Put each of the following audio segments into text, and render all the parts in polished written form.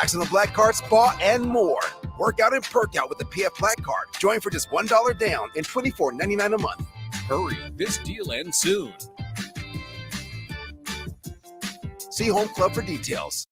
Wax on the Black Card Spa, and more. Work out and perk out with the PF Black Card. Join for just $1 down and $24.99 a month. Hurry, this deal ends soon. See Home Club for details.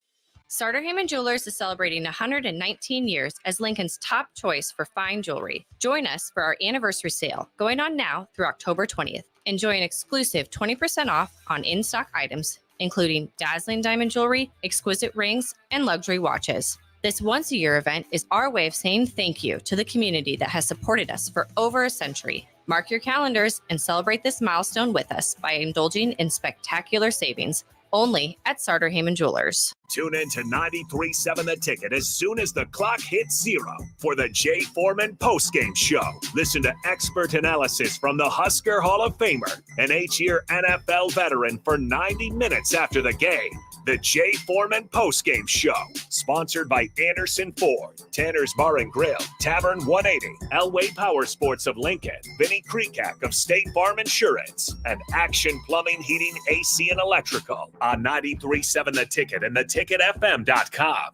Sartor Hamann Jewelers is celebrating 119 years as Lincoln's top choice for fine jewelry. Join us for our anniversary sale, going on now through October 20th. Enjoy an exclusive 20% off on in-stock items, including dazzling diamond jewelry, exquisite rings, and luxury watches. This once-a-year event is our way of saying thank you to the community that has supported us for over a century. Mark your calendars and celebrate this milestone with us by indulging in spectacular savings, only at Sartor Hamann Jewelers. Tune in to 93.7 The Ticket as soon as the clock hits 0 for the Jay Foreman postgame show. Listen to expert analysis from the Husker Hall of Famer, an 8-year NFL veteran, for 90 minutes after the game. The Jay Foreman postgame show, sponsored by Anderson Ford, Tanner's Bar and Grill, Tavern 180, Elway Power Sports of Lincoln, Vinnie Krekak of State Farm Insurance, and Action Plumbing, Heating, AC, and Electrical on 93.7 The Ticket and theticketfm.com.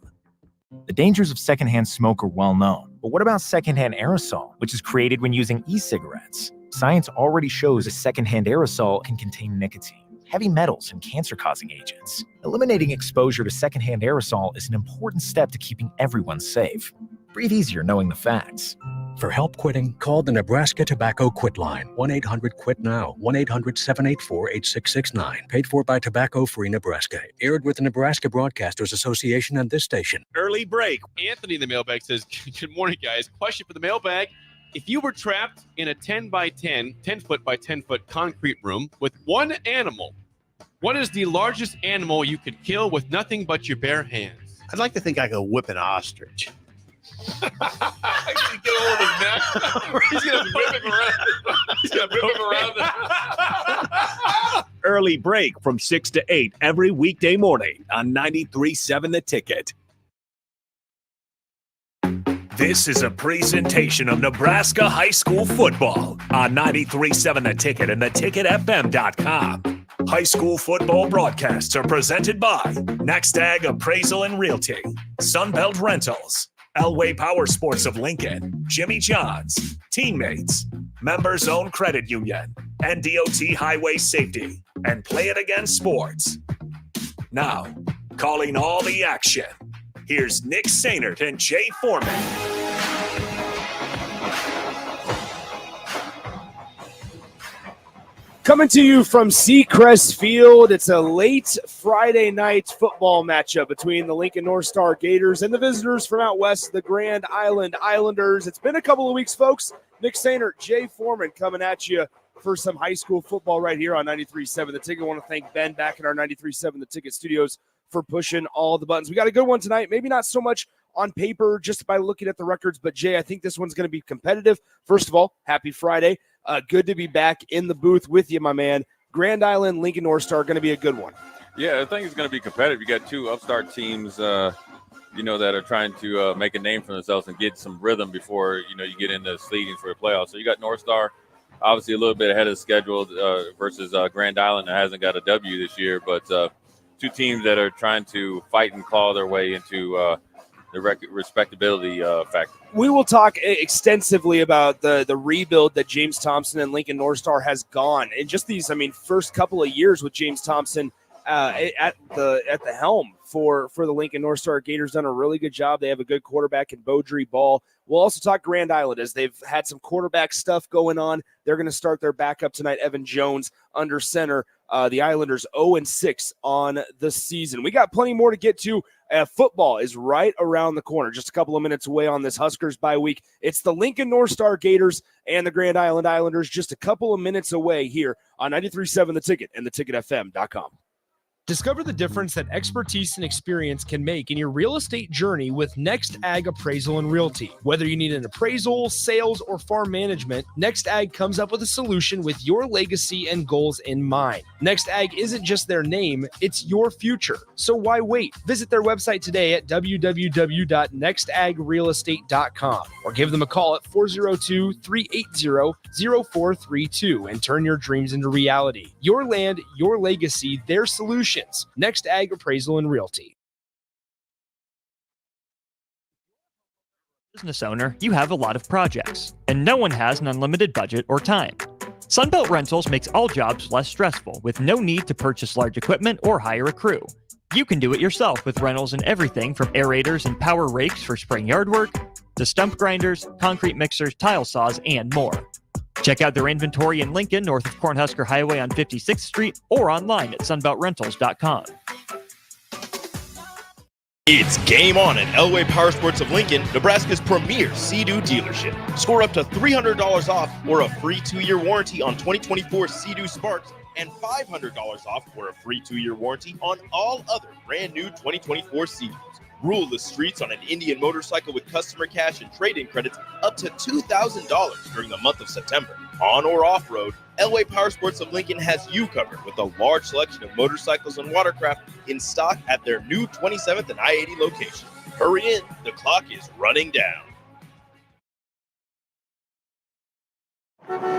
The dangers of secondhand smoke are well known, but what about secondhand aerosol, which is created when using e-cigarettes? Science already shows a secondhand aerosol can contain nicotine, heavy metals, and cancer-causing agents. Eliminating exposure to secondhand aerosol is an important step to keeping everyone safe. Breathe easier knowing the facts. For help quitting, call the Nebraska Tobacco Quit Line, 1-800-QUIT-NOW, 1-800-784-8669. Paid for by Tobacco Free Nebraska. Aired with the Nebraska Broadcasters Association and this station. Early break. Anthony in the mailbag says, good morning, guys. Question for the mailbag. If you were trapped in a 10 foot by 10 foot concrete room with one animal, what is the largest animal you could kill with nothing but your bare hands? I'd like to think I could whip an ostrich. He's going to get a hold of his neck. He's going to whip him around. He's going to whip him around. Early break from 6 to 8 every weekday morning on 93.7 The Ticket. This is a presentation of Nebraska high school football on 93.7 The Ticket and theticketfm.com. High school football broadcasts are presented by Next Ag Appraisal and Realty, Sunbelt Rentals, Elway Power Sports of Lincoln, Jimmy John's, Teammates, Members Owned Credit Union, NDOT Highway Safety, and Play It Again Sports. Now, calling all the action, here's Nick Sainert and Jay Foreman. Coming to you from Seacrest Field, it's a late Friday night football matchup between the Lincoln North Star Gators and the visitors from out west, the Grand Island Islanders. It's been a couple of weeks, folks. Nick Sainert, Jay Foreman coming at you for some high school football right here on 93.7 The Ticket. I want to thank Ben back in our 93.7 The Ticket studios for pushing all the buttons. We got a good one tonight, maybe not so much on paper just by looking at the records, but Jay, I think this one's going to be competitive. First of all, happy Friday. Good to be back in the booth with you, my man. Grand Island, Lincoln North Star, going to be a good one. Yeah, I think it's going to be competitive. You got two upstart teams, that are trying to make a name for themselves and get some rhythm before, you get into seeding for the playoffs. So you got North Star, obviously a little bit ahead of schedule versus Grand Island that hasn't got a W this year, but two teams that are trying to fight and claw their way into the respectability factor. We will talk extensively about the rebuild that James Thompson and Lincoln North Star has gone. And just these, first couple of years with James Thompson at the helm for the Lincoln North Star Gators, done a really good job. They have a good quarterback in Beaudry Ball. We'll also talk Grand Island as they've had some quarterback stuff going on. They're going to start their backup tonight, Evan Jones, under center. The Islanders 0-6 on the season. We got plenty more to get to. Football is right around the corner, just a couple of minutes away on this Huskers bye week. It's the Lincoln North Star Gators and the Grand Island Islanders just a couple of minutes away here on 93.7 The Ticket and theticketfm.com. Discover the difference that expertise and experience can make in your real estate journey with Next Ag Appraisal and Realty. Whether you need an appraisal, sales, or farm management, Next Ag comes up with a solution with your legacy and goals in mind. Next Ag isn't just their name, it's your future. So why wait? Visit their website today at www.nextagrealestate.com or give them a call at 402-380-0432 and turn your dreams into reality. Your land, your legacy, their solution. Next Ag Appraisal and Realty. Business owner, you have a lot of projects, and no one has an unlimited budget or time. Sunbelt Rentals makes all jobs less stressful with no need to purchase large equipment or hire a crew. You can do it yourself with rentals and everything from aerators and power rakes for spring yard work to stump grinders, concrete mixers, tile saws, and more. Check out their inventory in Lincoln, north of Cornhusker Highway on 56th Street, or online at sunbeltrentals.com. It's game on at Elway Power Sports of Lincoln, Nebraska's premier Sea-Doo dealership. Score up to $300 off or a free 2-year warranty on 2024 Sea-Doo Sparks and $500 off or a free 2-year warranty on all other brand new 2024 Sea-Doos. Rule the streets on an Indian motorcycle with customer cash and trade-in credits up to $2,000 during the month of September. On or off-road, Elway Power Sports of Lincoln has you covered with a large selection of motorcycles and watercraft in stock at their new 27th and I-80 location. Hurry in, the clock is running down.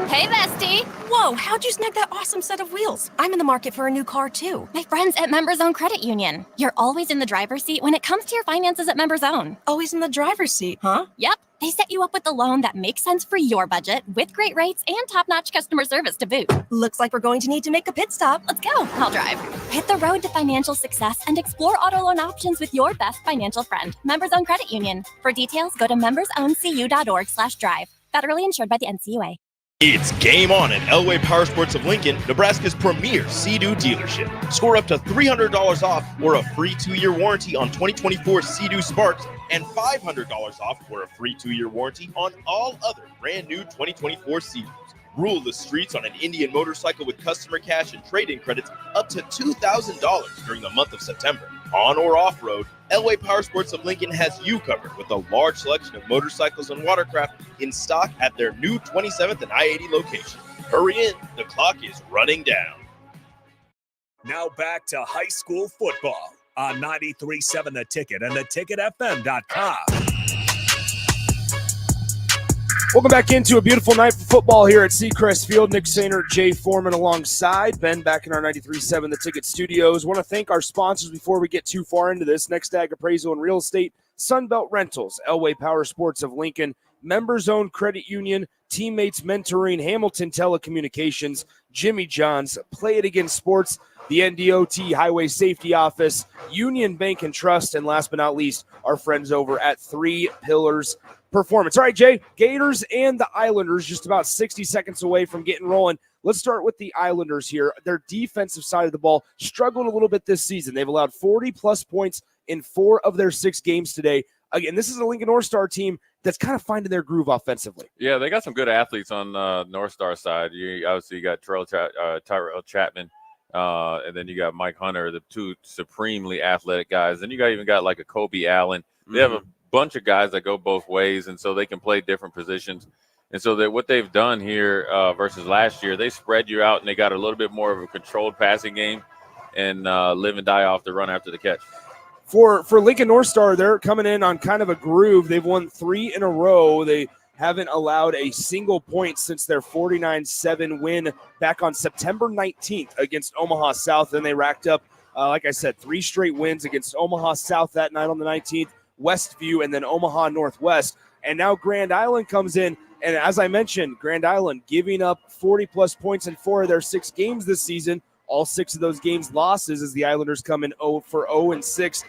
Hey, bestie. Whoa, how'd you snag that awesome set of wheels? I'm in the market for a new car, too. My friends at Members Own Credit Union. You're always in the driver's seat when it comes to your finances at Members Own. Always in the driver's seat, huh? Yep. They set you up with a loan that makes sense for your budget with great rates and top-notch customer service to boot. Looks like we're going to need to make a pit stop. Let's go. I'll drive. Hit the road to financial success and explore auto loan options with your best financial friend, Members Own Credit Union. For details, go to membersowncu.org/drive. Federally insured by the NCUA. It's game on at Elway Power Sports of Lincoln, Nebraska's premier Sea-Doo dealership. Score up to $300 off or a free 2-year warranty on 2024 Sea-Doo Sparks and $500 off or a free 2-year warranty on all other brand new 2024 Sea-Doos. Rule the streets on an Indian motorcycle with customer cash and trade-in credits up to $2,000 during the month of September. On or off-road, Elway Power Sports of Lincoln has you covered with a large selection of motorcycles and watercraft in stock at their new 27th and I-80 location. Hurry in, the clock is running down. Now back to high school football on 93.7 The Ticket and theticketfm.com. Welcome back into a beautiful night for football here at Seacrest Field. Nick Sainer, Jay Foreman alongside. Ben back in our 93.7 The Ticket studios. Want to thank our sponsors before we get too far into this. Next Ag Appraisal and Real Estate, Sunbelt Rentals, Elway Power Sports of Lincoln, Members Own Credit Union, Teammates Mentoring, Hamilton Telecommunications, Jimmy John's, Play It Again Sports, the NDOT Highway Safety Office, Union Bank and Trust, and last but not least, our friends over at 3 Pillars Performance. All right, Jay, Gators and the Islanders just about 60 seconds away from getting rolling. Let's start with the Islanders here. Their defensive side of the ball struggled a little bit this season. They've allowed 40-plus points in 4 of their 6 games today. Again, this is a Lincoln North Star team that's kind of finding their groove offensively. Yeah, they got some good athletes on North Star side. You got Tyrell Chapman, and then you got Mike Hunter, the 2 supremely athletic guys. Then you even got like a Kobe Allen. They have a bunch of guys that go both ways, and so they can play different positions. And so that what they've done here versus last year, they spread you out and they got a little bit more of a controlled passing game and live and die off the run after the catch. For Lincoln North Star, they're coming in on kind of a groove. They've won 3 in a row. They haven't allowed a single point since their 49-7 win back on September 19th against Omaha South. Then they racked up, like I said, 3 straight wins against Omaha South that night on the 19th, Westview, and then Omaha Northwest. And now Grand Island comes in, and as I mentioned, Grand Island giving up 40-plus points in 4 of their 6 games this season. All 6 of those games losses as the Islanders come in 0-6.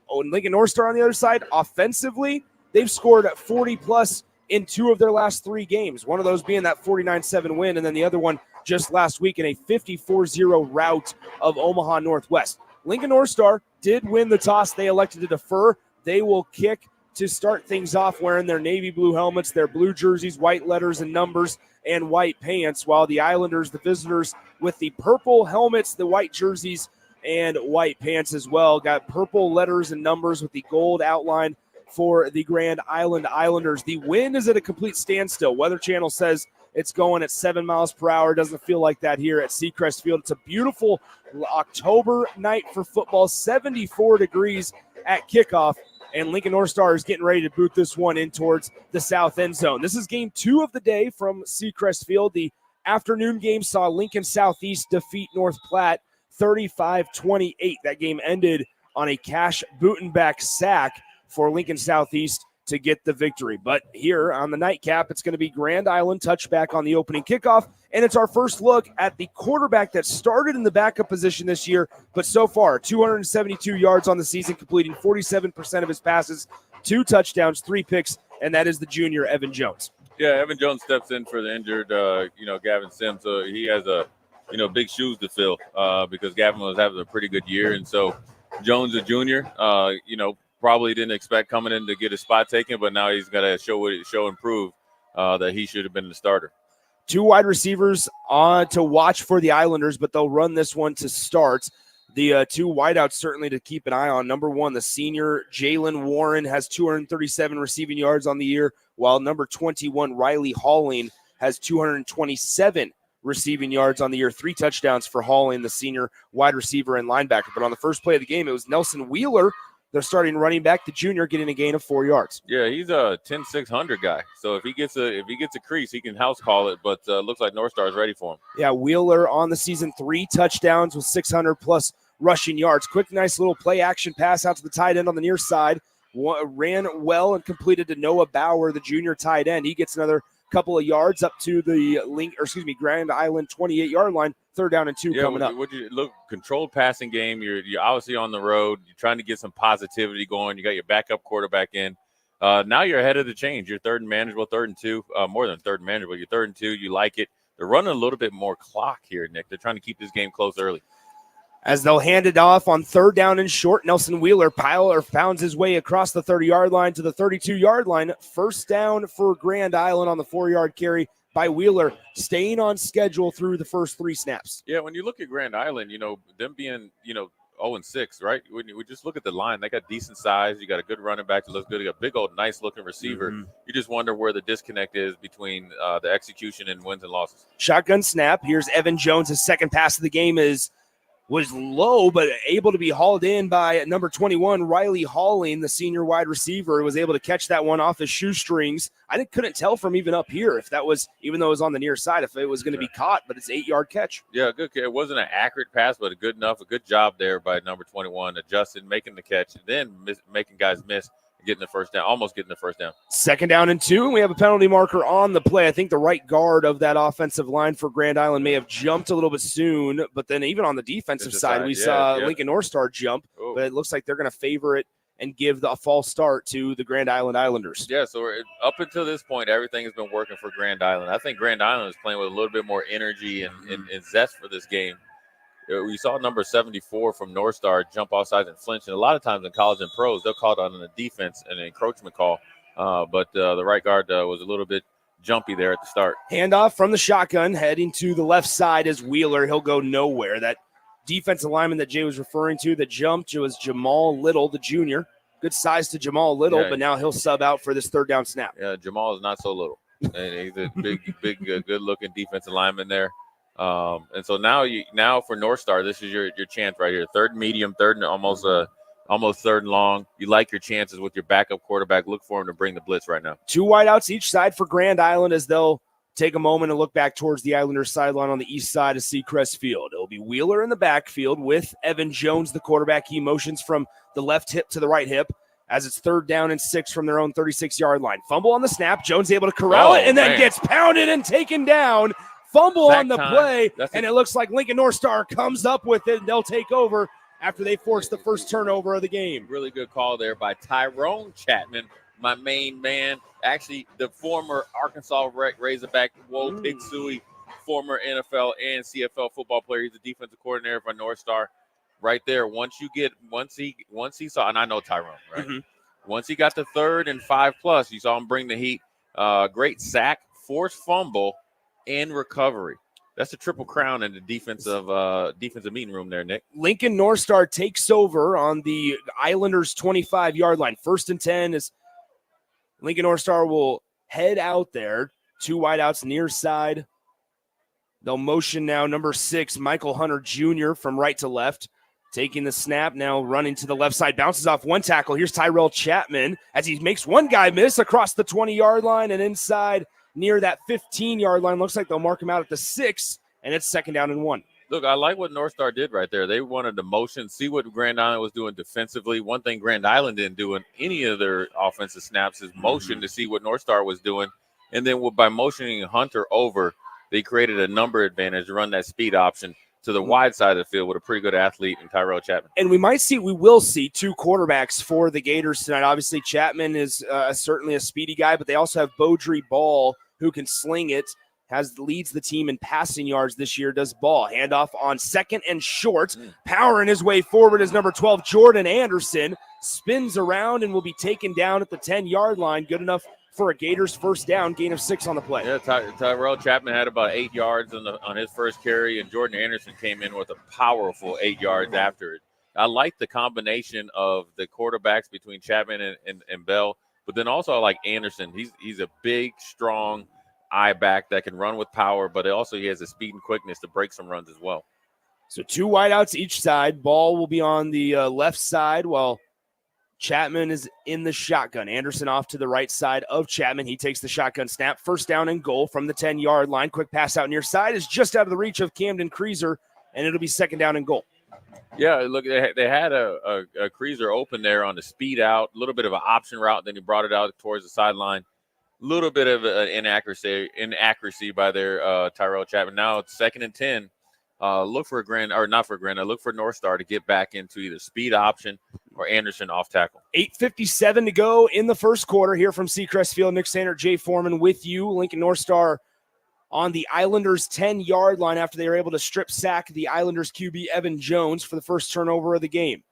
Oh, and Lincoln North Star on the other side, offensively, they've scored 40-plus in 2 of their last 3 games. One of those being that 49-7 win, and then the other one just last week in a 54-0 rout of Omaha Northwest. Lincoln North Star did win the toss. They elected to defer. They will kick to start things off wearing their navy blue helmets, their blue jerseys, white letters and numbers, and white pants, while the Islanders, the visitors, with the purple helmets, the white jerseys, and white pants as well. Got purple letters and numbers with the gold outline for the Grand Island Islanders. The wind is at a complete standstill. Weather Channel says it's going at 7 miles per hour. Doesn't feel like that here at Seacrest Field. It's a beautiful October night for football, 74 degrees at kickoff. And Lincoln North Star is getting ready to boot this one in towards the south end zone. This is game 2 of the day from Seacrest Field. The afternoon game saw Lincoln Southeast defeat North Platte 35-28. That game ended on a Cash Butenbach sack for Lincoln Southeast to get the victory. But here on the nightcap, it's going to be Grand Island touchback on the opening kickoff. And it's our first look at the quarterback that started in the backup position this year, but so far 272 yards on the season, completing 47% of his passes, 2 touchdowns, 3 picks, and that is the junior Evan Jones. Yeah, Evan Jones steps in for the injured, Gavin Sims. So he has big shoes to fill because Gavin was having a pretty good year. And so Jones, a junior, probably didn't expect coming in to get his spot taken, but now he's got to show and prove that he should have been the starter. 2 wide receivers on to watch for the Islanders, but they'll run this one to start. The 2 wideouts certainly to keep an eye on. Number 1, the senior Jalen Warren has 237 receiving yards on the year, while number 21, Riley Halling, has 227 receiving yards on the year, 3 touchdowns for Halling, the senior wide receiver and linebacker. But on the first play of the game, it was Nelson Wheeler, they're starting running back, the junior, getting a gain of 4 yards. Yeah, he's a 10-600 guy. So if he gets a crease, he can house call it. But looks like North Star is ready for him. Yeah, Wheeler on the season, 3 touchdowns with 600+ rushing yards. Quick, nice little play action pass out to the tight end on the near side. Ran well and completed to Noah Bauer, the junior tight end. He gets another couple of yards up to the Grand Island 28-yard line. 3rd down and 2 coming up. Controlled passing game. You're obviously on the road. You're trying to get some positivity going. You got your backup quarterback in. Now you're ahead of the change. You're 3rd and manageable, 3rd and 2, more than 3rd and manageable. You're 3rd and 2. You like it. They're running a little bit more clock here, Nick. They're trying to keep this game close early. As they'll hand it off on 3rd down and short, Nelson Wheeler pounds his way across the 30-yard line to the 32-yard line. 1st down for Grand Island on the 4-yard carry by Wheeler, staying on schedule through the first 3 snaps. Yeah, when you look at Grand Island, them being, 0-6, right? When we just look at the line, they got decent size. You got a good running back that looks good. You got a big old, nice-looking receiver. Mm-hmm. You just wonder where the disconnect is between the execution and wins and losses. Shotgun snap. Here's Evan Jones. His second pass of the game was low, but able to be hauled in by number 21, Riley Halling, the senior wide receiver, was able to catch that one off his shoestrings. I couldn't tell from even up here if that was, even though it was on the near side, if it was going to be caught, but it's 8-yard catch. Yeah, good. It wasn't an accurate pass, but a good job there by number 21, adjusting, making the catch, and then making guys miss. Almost getting the first down. 2nd down and 2, and we have a penalty marker on the play. I think the right guard of that offensive line for Grand Island may have jumped a little bit soon, but then even on the defensive side, we saw Lincoln North Star jump, but it looks like they're going to favor it and give a false start to the Grand Island Islanders. Yeah, so up until this point, everything has been working for Grand Island. I think Grand Island is playing with a little bit more energy and zest for this game. We saw number 74 from North Star jump off sides and flinch. And a lot of times in college and pros, they'll call it on the defense an encroachment call. But the right guard was a little bit jumpy there at the start. Handoff from the shotgun, heading to the left side is Wheeler. He'll go nowhere. That defensive lineman that Jay was referring to that jumped was Jamal Little, the junior. Good size to Jamal Little, but now he'll sub out for this 3rd down snap. Yeah, Jamal is not so little. And he's a big, good-looking defensive lineman there. And so now for North Star, this is your chance right here. 3rd and medium, 3rd and almost 3rd and long. You like your chances with your backup quarterback. Look for him to bring the blitz right now. 2 wideouts each side for Grand Island as they'll take a moment and look back towards the Islanders sideline on the east side of Seacrest Field. It'll be Wheeler in the backfield with Evan Jones, the quarterback. He motions from the left hip to the right hip as it's 3rd down and 6 from their own 36-yard line. Fumble on the snap. Jones able to corral it and then gets pounded and taken down. Fumble on the play, and it looks like Lincoln North Star comes up with it, and they'll take over after they force the first turnover of the game. Really good call there by Tyrone Chapman, my main man. Actually, the former Arkansas Razorback, Woe Pig Sooie, former NFL and CFL football player. He's the defensive coordinator for North Star. Right there, once he saw, and I know Tyrone, right? Mm-hmm. Once he got to 3rd and 5+, you saw him bring the heat. Great sack, forced fumble, and recovery. That's a triple crown in the defensive meeting room there, Nick. Lincoln North Star takes over on the Islanders' 25-yard line. 1st and 10 is Lincoln North Star will head out there. 2 wideouts near side. They'll motion now number 6, Michael Hunter Jr. from right to left. Taking the snap, now running to the left side. Bounces off 1 tackle. Here's Tyrell Chapman as he makes one guy miss across the 20-yard line and inside near that 15-yard line. Looks like they'll mark him out at the 6, and it's 2nd down and 1. Look, I like what North Star did right there. They wanted the motion, see what Grand Island was doing defensively. One thing Grand Island didn't do in any of their offensive snaps is motion to see what North Star was doing. And then by motioning Hunter over, they created a number advantage to run that speed option to the wide side of the field with a pretty good athlete in Tyrell Chapman. And we will see two quarterbacks for the Gators tonight. Obviously, Chapman is certainly a speedy guy, but they also have Beaudry Ball, who can sling it, leads the team in passing yards this year, does Ball. Handoff on second and short. Powering his way forward is number 12, Jordan Anderson. Spins around and will be taken down at the 10-yard line. Good enough for a Gators first down, gain of 6 on the play. Yeah, Tyrell Chapman had about 8 yards on his first carry, and Jordan Anderson came in with a powerful 8 yards after it. I like the combination of the quarterbacks between Chapman and Bell, but then also I like Anderson. He's a big, strong eye back that can run with power, but also he has the speed and quickness to break some runs as well. So 2 wideouts each side. Ball will be on the left side while Chapman is in the shotgun. Anderson off to the right side of Chapman. He takes the shotgun snap. First down and goal from the 10-yard line. Quick pass out near side is just out of the reach of Camden Creaser, and it'll be second down and goal. Yeah, look, they had a Creaser open there on the speed out, a little bit of an option route, then he brought it out towards the sideline. A little bit of an inaccuracy by their Tyrell Chapman. Now it's 2nd and 10. Look for North Star to get back into either speed option or Anderson off tackle. 8:57 to go in the first quarter here from Seacrest Field. Nick Sander, Jay Foreman with you. Lincoln North Star on the Islanders' 10-yard line after they were able to strip sack the Islanders QB Evan Jones for the first turnover of the game.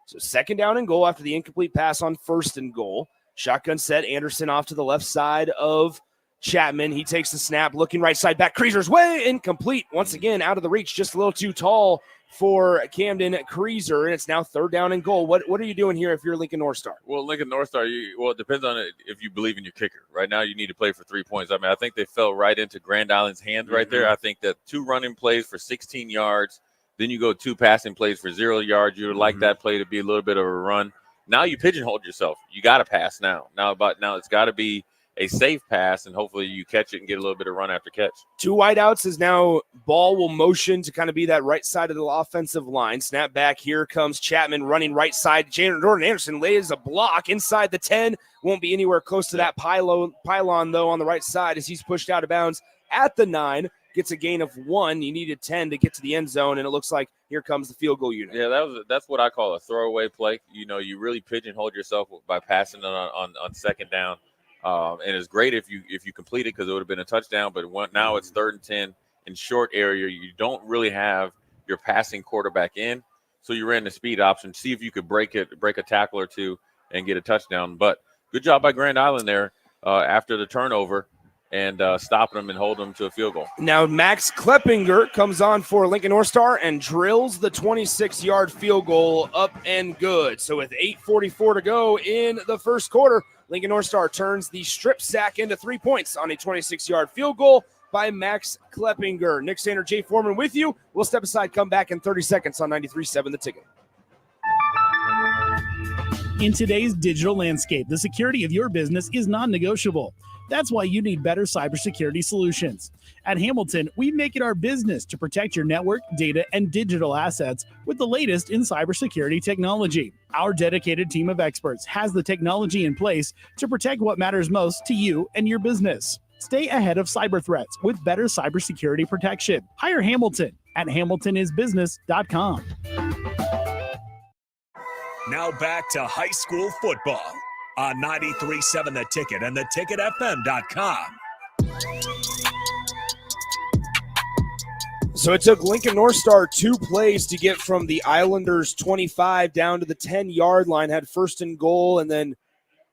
So second down and goal after the incomplete pass on first and goal. Shotgun set, Anderson off to the left side of Chapman. He takes the snap, looking right side back. Creaser's way incomplete. Once again, out of the reach, just a little too tall for Camden Creaser, and it's now third down and goal. What are you doing here if you're Lincoln North Star? Well, Lincoln North Star, it depends on if you believe in your kicker. Right now, you need to play for 3 points. I mean, I think they fell right into Grand Island's hand right there. I think that 2 running plays for 16 yards, then you go 2 passing plays for 0 yards. You would like that play to be a little bit of a run. Now you pigeonhole yourself. You got to pass now. Now it's got to be a safe pass, and hopefully you catch it and get a little bit of run after catch. 2 wideouts is now Ball will motion to kind of be that right side of the offensive line. Snap back. Here comes Chapman running right side. Jordan Anderson lays a block inside the 10. Won't be anywhere close to that pylon, though, on the right side as he's pushed out of bounds at the 9. Gets a gain of 1. You needed 10 to get to the end zone, and it looks like here comes the field goal unit. Yeah, that's what I call a throwaway play. You really pigeonhole yourself by passing it on second down. And it's great if you complete it because it would have been a touchdown. But now it's 3rd and 10 in short area. You don't really have your passing quarterback in, so you ran the speed option. See if you could break a tackle or 2 and get a touchdown. But good job by Grand Island there after the turnover and stopping them and holding them to a field goal. Now Max Kleppinger comes on for Lincoln North Star and drills the 26-yard field goal up and good. So with 8:44 to go in the first quarter, Lincoln North Star turns the strip sack into 3 points on a 26-yard field goal by Max Kleppinger. Nick Sander, Jay Foreman with you. We'll step aside, come back in 30 seconds on 93.7 The Ticket. In today's digital landscape, the security of your business is non-negotiable. That's why you need better cybersecurity solutions. At Hamilton, we make it our business to protect your network, data, and digital assets with the latest in cybersecurity technology. Our dedicated team of experts has the technology in place to protect what matters most to you and your business. Stay ahead of cyber threats with better cybersecurity protection. Hire Hamilton at hamiltonisbusiness.com. Now back to high school football on 93.7 The Ticket and theticketfm.com. So it took Lincoln North Star 2 plays to get from the Islanders 25 down to the 10-yard line, had first and goal, and then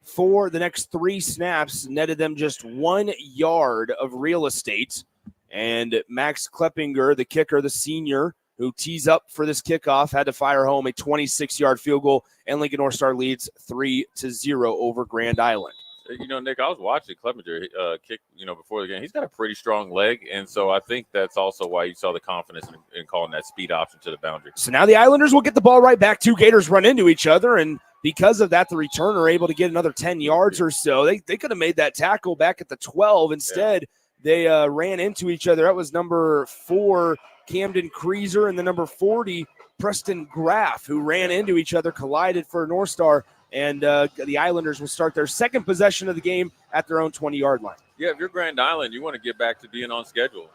for the next 3 snaps netted them just 1 yard of real estate. And Max Kleppinger, the kicker, the senior, who tees up for this kickoff, had to fire home a 26-yard field goal, and Lincoln North Star leads 3-0 over Grand Island. Nick, I was watching Kleppinger kick, before the game. He's got a pretty strong leg, and so I think that's also why you saw the confidence in calling that speed option to the boundary. So now the Islanders will get the ball right back. 2 Gators run into each other, and because of that, the returner able to get another 10 yards or so. They could have made that tackle back at the 12. Instead, they ran into each other. That was number 4, Camden Creaser, and the number 40, Preston Graff, who ran into each other, collided for North Star, and the Islanders will start their second possession of the game at their own 20-yard line. Yeah, if you're Grand Island, you want to get back to being on schedule.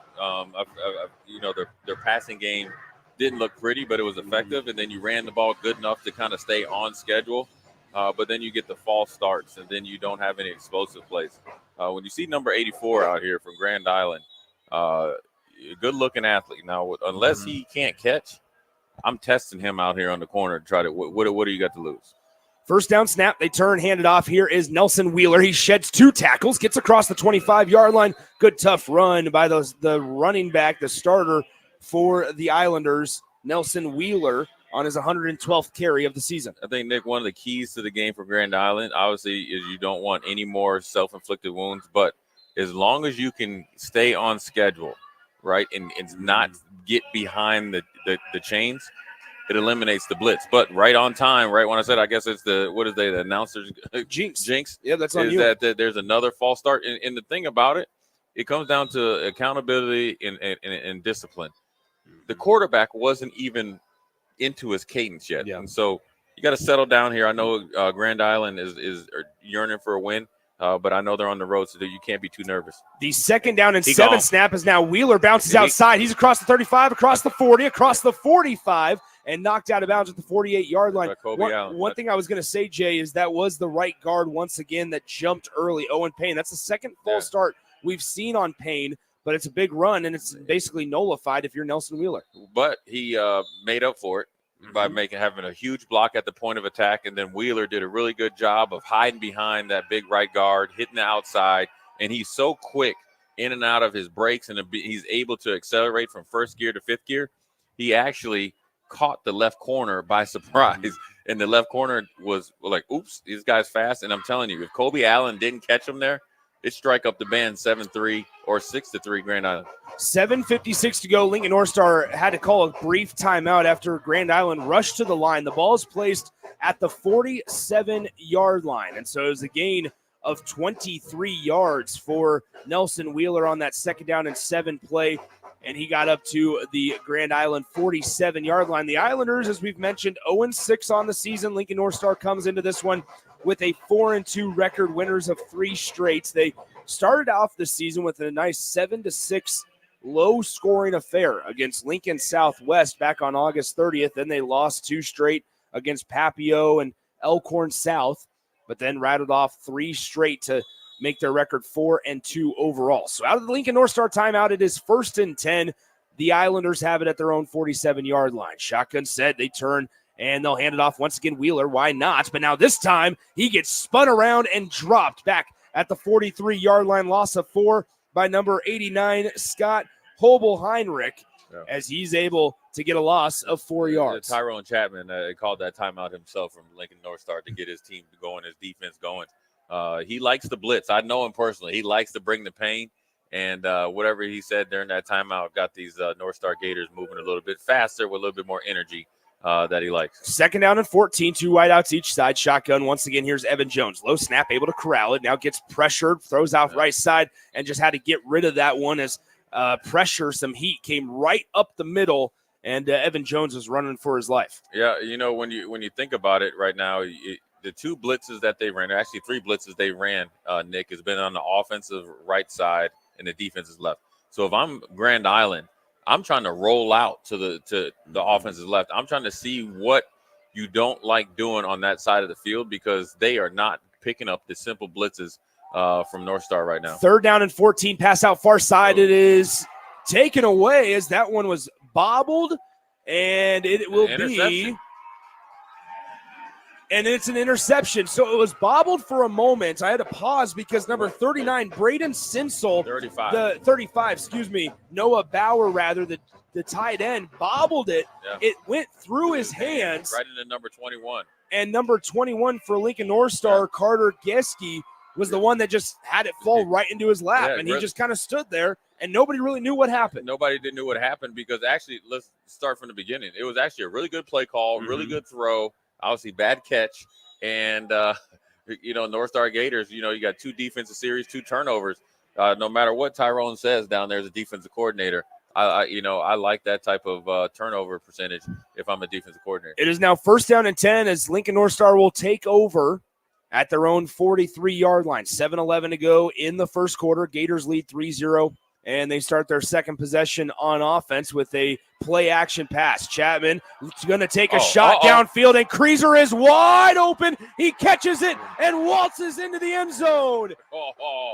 Their passing game didn't look pretty, but it was effective, and then you ran the ball good enough to kind of stay on schedule. But then you get the false starts, and then you don't have any explosive plays. When you see number 84 out here from Grand Island, a good-looking athlete. Now, unless he can't catch, I'm testing him out here on the corner to try to. What do you got to lose? First down snap, they turn, hand it off. Here is Nelson Wheeler. He sheds 2 tackles, gets across the 25-yard line. Good, tough run by the running back, the starter for the Islanders, Nelson Wheeler, on his 112th carry of the season. I think, Nick, one of the keys to the game for Grand Island, obviously, is you don't want any more self-inflicted wounds. But as long as you can stay on schedule, right, and not get behind the chains, it eliminates the blitz. But right on time, right when I said, I guess it's the announcers? Jinx. Yeah, that's on is you. That there's another false start. And the thing about it, it comes down to accountability and discipline. The quarterback wasn't even into his cadence yet. And so you got to settle down here. I know Grand Island is yearning for a win, but I know they're on the road, so that you can't be too nervous. The second down and 7 snap is now Wheeler bounces outside. He's across the 35, across the 40, across the 45, and knocked out of bounds at the 48-yard line. One thing I was going to say, Jay, is that was the right guard once again that jumped early, Owen Payne. That's the second false start we've seen on Payne, but it's a big run, and it's basically nullified if you're Nelson Wheeler. But he made up for it by having a huge block at the point of attack, and then Wheeler did a really good job of hiding behind that big right guard, hitting the outside, and he's so quick in and out of his breaks, and he's able to accelerate from first gear to fifth gear. He actually caught the left corner by surprise, and the left corner was like, oops, this guy's fast. And I'm telling you, if Kobe Allen didn't catch him there, it strike up the band 7-3 or 6-3 Grand Island. 7:56 to go. Lincoln North Star had to call a brief timeout after Grand Island rushed to the line. The ball is placed at the 47-yard line, and so it was a gain of 23 yards for Nelson Wheeler on that second down and 7 play, and he got up to the Grand Island 47-yard line. The Islanders, as we've mentioned, 0-6 on the season. Lincoln North Star comes into this one with a 4-2 record, winners of 3 straights. They started off the season with a nice 7-6 low-scoring affair against Lincoln Southwest back on August 30th. Then they lost 2 straight against Papio and Elkhorn South, but then rattled off 3 straight to make their record 4-2 overall. So out of the Lincoln North Star timeout, it is 1st and 10. The Islanders have it at their own 47-yard line. Shotgun set, they turn, and they'll hand it off once again. Wheeler, why not? But now this time he gets spun around and dropped back at the 43-yard line. Loss of 4 by number 89, Scott Hobel-Heinrich, as he's able to get a loss of 4 yards. Tyrone Chapman called that timeout himself from Lincoln North Star to get his team going, his defense going. He likes the blitz. I know him personally. He likes to bring the pain. And whatever he said during that timeout got these North Star Gators moving a little bit faster with a little bit more energy that he likes. Second down and 14, 2 wideouts each side. Shotgun once again. Here's Evan Jones. Low snap, able to corral it. Now gets pressured, throws out right side, and just had to get rid of that one as pressure, some heat came right up the middle, and Evan Jones was running for his life. Yeah, you know, when you think about it right now, the 2 blitzes that they ran, actually 3 blitzes they ran, Nick, has been on the offensive right side and the defensive left. So if I'm Grand Island, I'm trying to roll out to the offensive left. I'm trying to see what you don't like doing on that side of the field, because they are not picking up the simple blitzes from North Star right now. 3rd down and 14, pass out far side. It is taken away as that one was bobbled, and it will be. And it's an interception. So it was bobbled for a moment. I had to pause because number 39, Braden Sinsel, 35, Noah Bauer, rather, the tight end, bobbled it. Yeah. It went through his hands. Right into number 21. And number 21 for Lincoln North Star, Carter Geske, was the one that just had it fall right into his lap. And he just kind of stood there, and nobody really knew what happened. Nobody didn't know what happened because actually, let's start from the beginning. It was actually a really good play call, really good throw. Obviously, bad catch, and North Star Gators. You got 2 defensive series, 2 turnovers. No matter what Tyrone says down there as a defensive coordinator, I like that type of turnover percentage if I'm a defensive coordinator. It is now 1st down and 10 as Lincoln North Star will take over at their own 43-yard line. 7:11 to go in the first quarter. Gators lead 3-0, and they start their second possession on offense with a play-action pass. Chapman is going to take a shot downfield, and Kreezer is wide open. He catches it and waltzes into the end zone.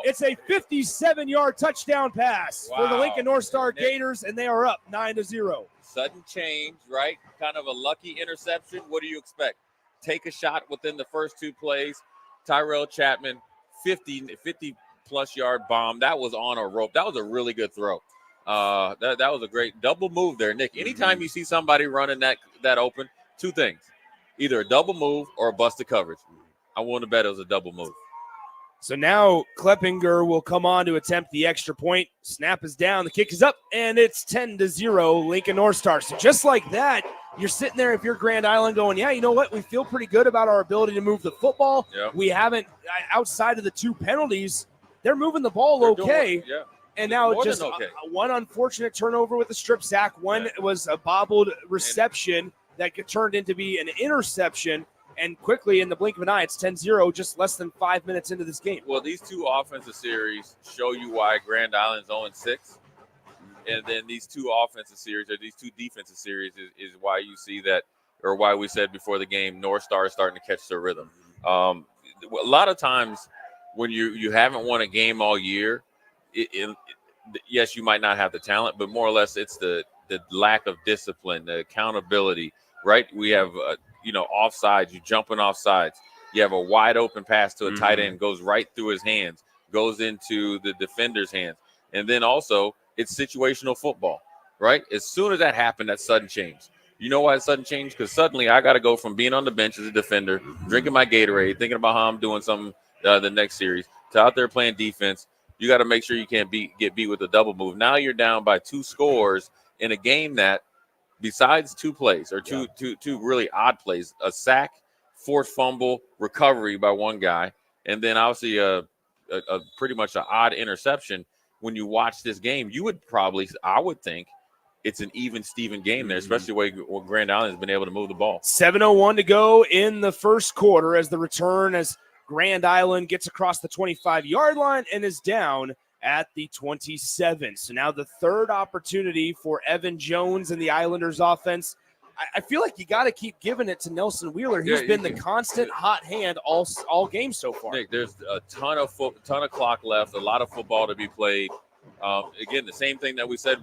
It's a 57-yard touchdown pass for the Lincoln North Star Gators, and they are up 9-0. Sudden change, right? Kind of a lucky interception. What do you expect? Take a shot within the first 2 plays. Tyrell Chapman, 50-plus yard bomb. That was on a rope. That was a really good throw. That was a great double move there, Nick. Anytime you see somebody running that open, 2 things. Either a double move or a busted coverage. I want to bet it was a double move. So now Kleppinger will come on to attempt the extra point. Snap is down. The kick is up, and it's 10-0 Lincoln North Star. So just like that, you're sitting there if you're Grand Island going, yeah, you know what? We feel pretty good about our ability to move the football. Yeah. We haven't, outside of the 2 penalties, they're moving the ball okay. And now just one unfortunate turnover with a strip sack. One was a bobbled reception that turned into be an interception. And quickly, in the blink of an eye, it's 10-0, just less than 5 minutes into this game. Well, these 2 offensive series show you why Grand Island's 0-6. And then these 2 offensive series or these 2 defensive series is why you see that, or why we said before the game, North Star is starting to catch their rhythm. A lot of times when you haven't won a game all year, yes, you might not have the talent, but more or less it's the lack of discipline, the accountability, right? We have offsides, you jumping off sides. You have a wide open pass to a tight end, goes right through his hands, goes into the defender's hands. And then also it's situational football, right? As soon as that happened, that sudden change. You know why it's sudden change? Because suddenly I got to go from being on the bench as a defender, drinking my Gatorade, thinking about how I'm doing something the next series, to out there playing defense. You got to make sure you can't get beat with a double move. Now you're down by 2 scores in a game that, besides 2 plays or two really odd plays, a sack, forced fumble, recovery by one guy, and then obviously a pretty much an odd interception. When you watch this game, I would think it's an even Steven game there, especially where Grand Island has been able to move the ball. 7:01 to go in the first quarter as the return as Grand Island gets across the 25-yard line and is down at the 27. So now the third opportunity for Evan Jones and the Islanders offense. I feel like you got to keep giving it to Nelson Wheeler. He's been the constant hot hand all game so far. Nick, there's a ton of clock left, a lot of football to be played. Again, the same thing that we said,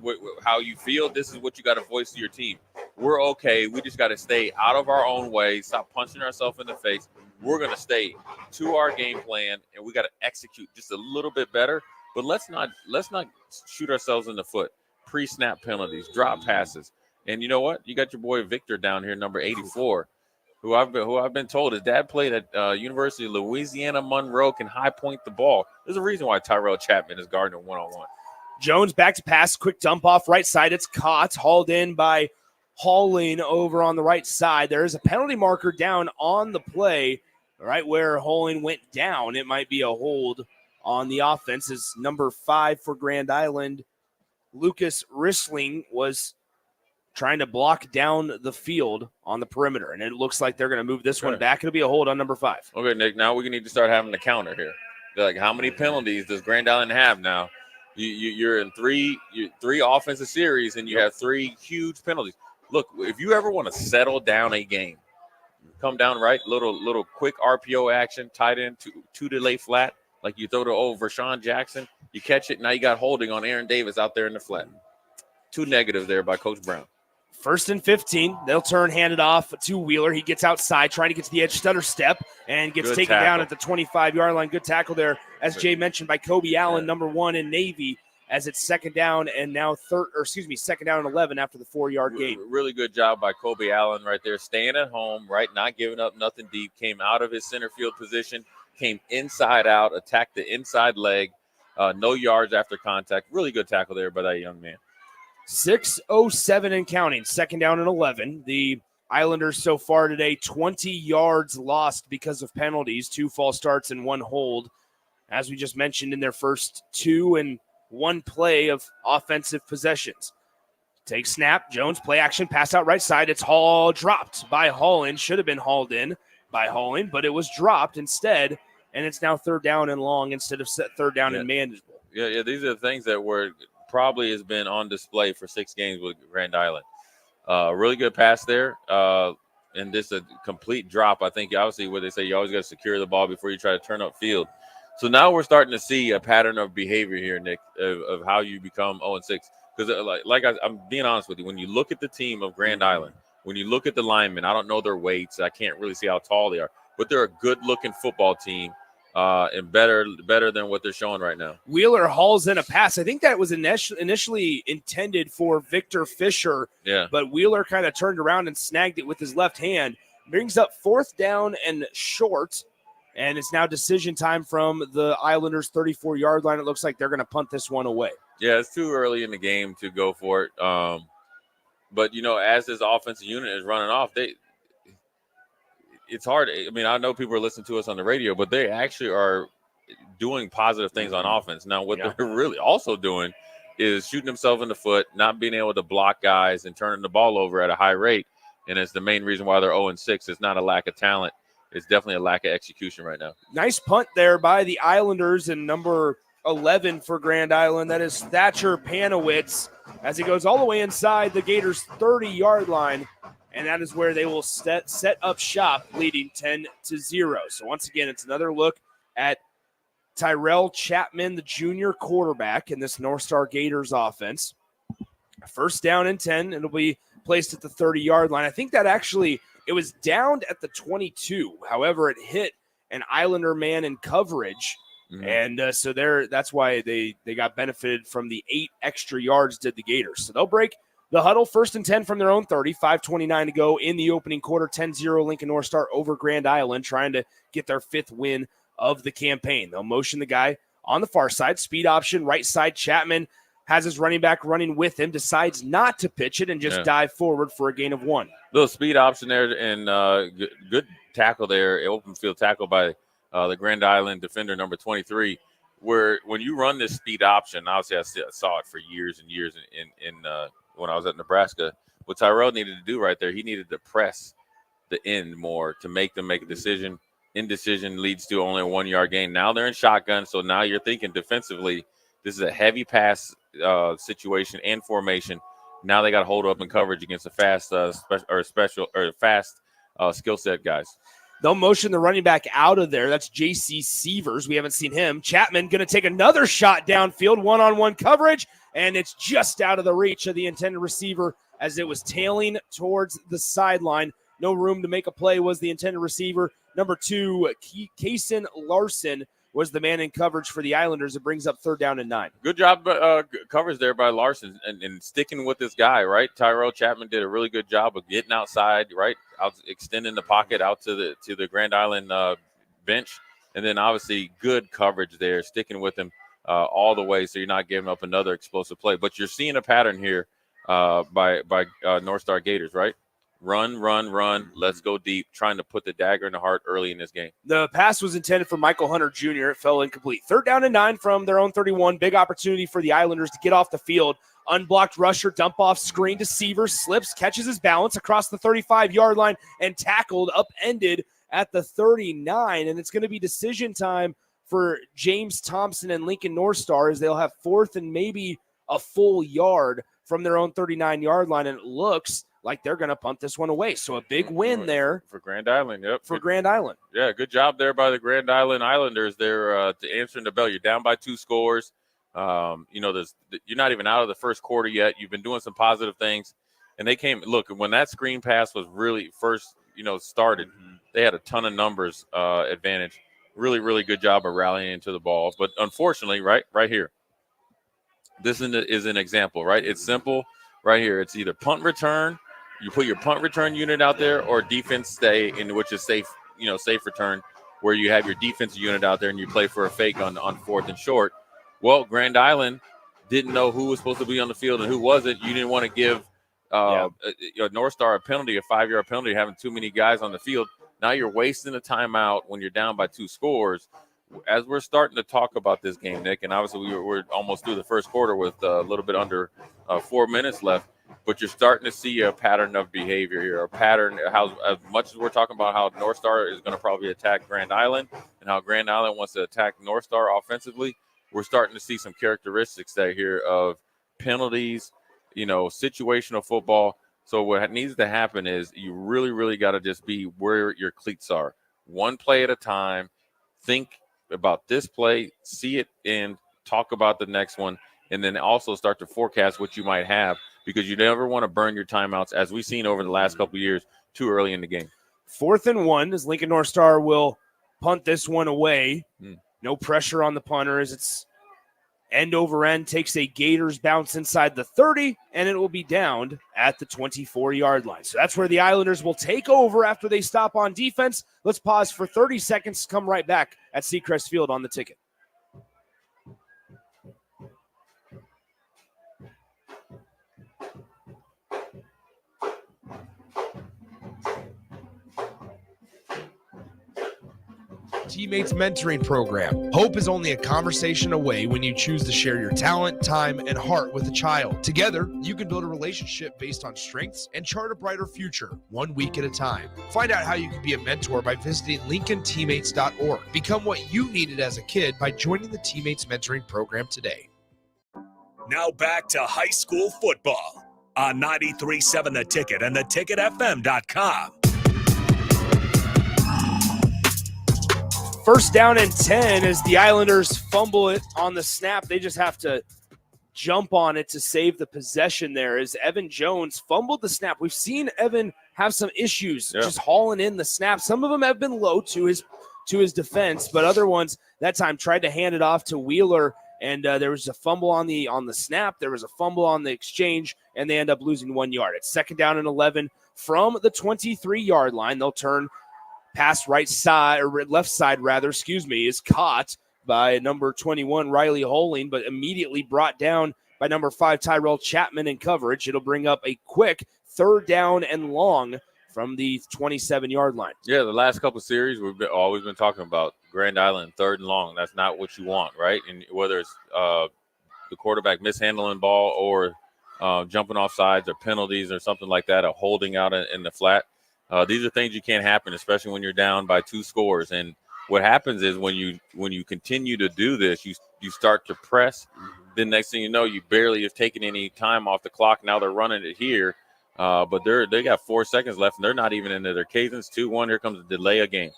how you feel, this is what you got to voice to your team. We're okay. We just got to stay out of our own way, stop punching ourselves in the face. We're going to stay to our game plan, and we got to execute just a little bit better. But let's not shoot ourselves in the foot. Pre-snap penalties, drop passes. And you know what? You got your boy Victor down here, number 84, who I've been told his dad played at University of Louisiana Monroe, can high point the ball. There's a reason why Tyrell Chapman is guarding him one-on-one. Jones back to pass, quick dump off right side. It's caught, hauled in by Halling over on the right side. There is a penalty marker down on the play, right where Halling went down. It might be a hold on the offense. Is number 5 for Grand Island, Lucas Rissling, was trying to block down the field on the perimeter, and it looks like they're going to move this one back. It'll be a hold on number 5. Okay, Nick, now we need to start having the counter here. Like, how many penalties does Grand Island have now? You're in three offensive series, and you have 3 huge penalties. Look, if you ever want to settle down a game, come down right, little quick RPO action, tight end, two to lay flat, like you throw to Vershawn Jackson, you catch it, now you got holding on Aaron Davis out there in the flat. 2 negative there by Coach Brown. 1st and 15. They'll turn, hand it off to Wheeler. He gets outside, trying to get to the edge, stutter step, and gets taken down at the 25-yard line. Good tackle there, as Jay mentioned, by Kobe Allen, number 1 in Navy, as it's second down and now second down and 11 after the 4-yard gain. Really good job by Kobe Allen right there, staying at home, right, not giving up nothing deep, came out of his center field position, came inside out, attacked the inside leg, no yards after contact. Really good tackle there by that young man. 6:07 and counting, second down and 11. The Islanders so far today, 20 yards lost because of penalties, 2 false starts and 1 hold. As we just mentioned, in their first 2 and 1 play of offensive possessions. Take snap. Jones, play action, pass out right side. It's dropped by Holland. Should have been hauled in by Holland, but it was dropped instead, and it's now third down and long instead of third down and manageable. Yeah, these are the things that probably has been on display for 6 games with Grand Island. Really good pass there, and this a complete drop. I think obviously what they say, you always got to secure the ball before you try to turn up field. So now we're starting to see a pattern of behavior here, Nick, of how you become 0-6. Because I'm being honest with you, when you look at the team of Grand Island, when you look at the linemen, I don't know their weights. I can't really see how tall they are, but they're a good-looking football team and better than what they're showing right now. Wheeler hauls in a pass. I think that was initially intended for Victor Fisher, but Wheeler kind of turned around and snagged it with his left hand. Brings up 4th down and short, and it's now decision time from the Islanders' 34-yard line. It looks like they're going to punt this one away. Yeah, it's too early in the game to go for it. But, as this offensive unit is running off, it's hard. I mean, I know people are listening to us on the radio, but they actually are doing positive things on offense. Now, what they're really also doing is shooting themselves in the foot, not being able to block guys and turning the ball over at a high rate. And it's the main reason why they're 0-6. It's not a lack of talent. It's definitely a lack of execution right now. Nice punt there by the Islanders, and number 11 for Grand Island. That is Thatcher Panowitz as he goes all the way inside the Gators' 30-yard line, and that is where they will set up shop, leading 10-0. So once again, it's another look at Tyrell Chapman, the junior quarterback in this North Star Gators offense. First down and 10, it'll be placed at the 30-yard line. I think that actually it was downed at the 22. However, it hit an Islander man in coverage. And so that's why they got benefited from the 8 extra yards did the Gators. So they'll break the huddle, 1st and 10 from their own 30, 5:29 to go in the opening quarter, 10-0 Lincoln North Star over Grand Island, trying to get their 5th win of the campaign. They'll motion the guy on the far side, speed option, right side. Chapman has his running back running with him, decides not to pitch it and just dive forward for a gain of 1. Little speed option there, and good tackle there, open field tackle by the Grand Island defender, number 23, where when you run this speed option, obviously I saw it for years and years in when I was at Nebraska. What Tyrell needed to do right there, he needed to press the end more to make them make a decision. Indecision leads to only a 1-yard gain. Now they're in shotgun, so now you're thinking defensively, this is a heavy pass situation and formation. Now they got to hold up in coverage against a fast fast skill set guys. They'll motion the running back out of there. That's J.C. Sievers. We haven't seen him. Chapman going to take another shot downfield, one-on-one coverage, and it's just out of the reach of the intended receiver as it was tailing towards the sideline. No room to make a play was the intended receiver. Number 2, Kaysen Larson was the man in coverage for the Islanders. It brings up 3rd down and 9. Good job coverage there by Larson and sticking with this guy, right? Tyrell Chapman did a really good job of getting outside, right? Out, extending the pocket out to the Grand Island bench. And then obviously good coverage there, sticking with him all the way so you're not giving up another explosive play. But you're seeing a pattern here by North Star Gators, right? Run, let's go deep, trying to put the dagger in the heart early in this game. The pass was intended for Michael Hunter Jr. It fell incomplete. 3rd down and 9 from their own 31. Big opportunity for the Islanders to get off the field. Unblocked rusher, dump off screen to Sievers, slips, catches his balance across the 35-yard line and tackled, upended at the 39. And it's going to be decision time for James Thompson and Lincoln North Star as they'll have 4th and maybe a full yard from their own 39-yard line. And it looks like they're going to punt this one away. So a big win there. For Grand Island, yep. For Grand Island. Yeah, good job there by the Grand Island Islanders. They're answering the bell. You're down by 2 scores. You're not even out of the first quarter yet. You've been doing some positive things. And they came – look, when that screen pass was really first, started, they had a ton of numbers advantage. Really, really good job of rallying into the ball. But unfortunately, right here, this is an example, right? It's simple right here. It's either punt return – you put your punt return unit out there, or defense stay, in which is safe return, where you have your defensive unit out there and you play for a fake on 4th and short. Well, Grand Island didn't know who was supposed to be on the field and who wasn't. You didn't want to give North Star a penalty, a 5-yard penalty, having too many guys on the field. Now you're wasting a timeout when you're down by 2 scores. As we're starting to talk about this game, Nick, and obviously we're almost through the first quarter with a little bit under 4 minutes left. but you're starting to see a pattern of behavior here, a pattern. How as much as we're talking about how North Star is going to probably attack Grand Island and how Grand Island wants to attack North Star offensively, we're starting to see some characteristics that here of penalties, situational football. So what needs to happen is you really, really got to just be where your cleats are. One play at a time. Think about this play, see it and talk about the next one, and then also start to forecast what you might have, because you never want to burn your timeouts, as we've seen over the last couple of years, too early in the game. 4th and 1 as Lincoln North Star will punt this one away. No pressure on the punter as it's end over end, takes a Gators bounce inside the 30, and it will be downed at the 24-yard line. So that's where the Islanders will take over after they stop on defense. Let's pause for 30 seconds. Come right back at Seacrest Field on the ticket. Teammates Mentoring Program. Hope is only a conversation away when you choose to share your talent, time, and heart with a child. Together, you can build a relationship based on strengths and chart a brighter future, 1 week at a time. Find out how you can be a mentor by visiting LincolnTeammates.org. Become what you needed as a kid by joining the Teammates Mentoring Program today. Now back to high school football on 93.7 The Ticket and theticketfm.com. 1st down and 10 as the Islanders fumble it on the snap. They just have to jump on it to save the possession there as Evan Jones fumbled the snap. We've seen Evan have some issues just hauling in the snap. Some of them have been low to his defense, but other ones that time tried to hand it off to Wheeler, and there was a fumble on the snap. There was a fumble on the exchange, and they end up losing 1 yard. It's 2nd down and 11 from the 23-yard line. They'll turn pass right side, or left side rather, is caught by number 21, Riley Holing, but immediately brought down by number 5, Tyrell Chapman in coverage. It'll bring up a quick 3rd down and long from the 27-yard line. Yeah, the last couple of series we've always been talking about Grand Island 3rd and long. That's not what you want, right? And whether it's the quarterback mishandling ball or jumping off sides or penalties or something like that, or holding out in the flat. These are things you can't happen, especially when you're down by 2 scores. And what happens is when you continue to do this, you start to press. Then next thing you know, you barely have taken any time off the clock. Now they're running it here, but they got 4 seconds left, and they're not even into their cadence. 2-1. Here comes a delay of game,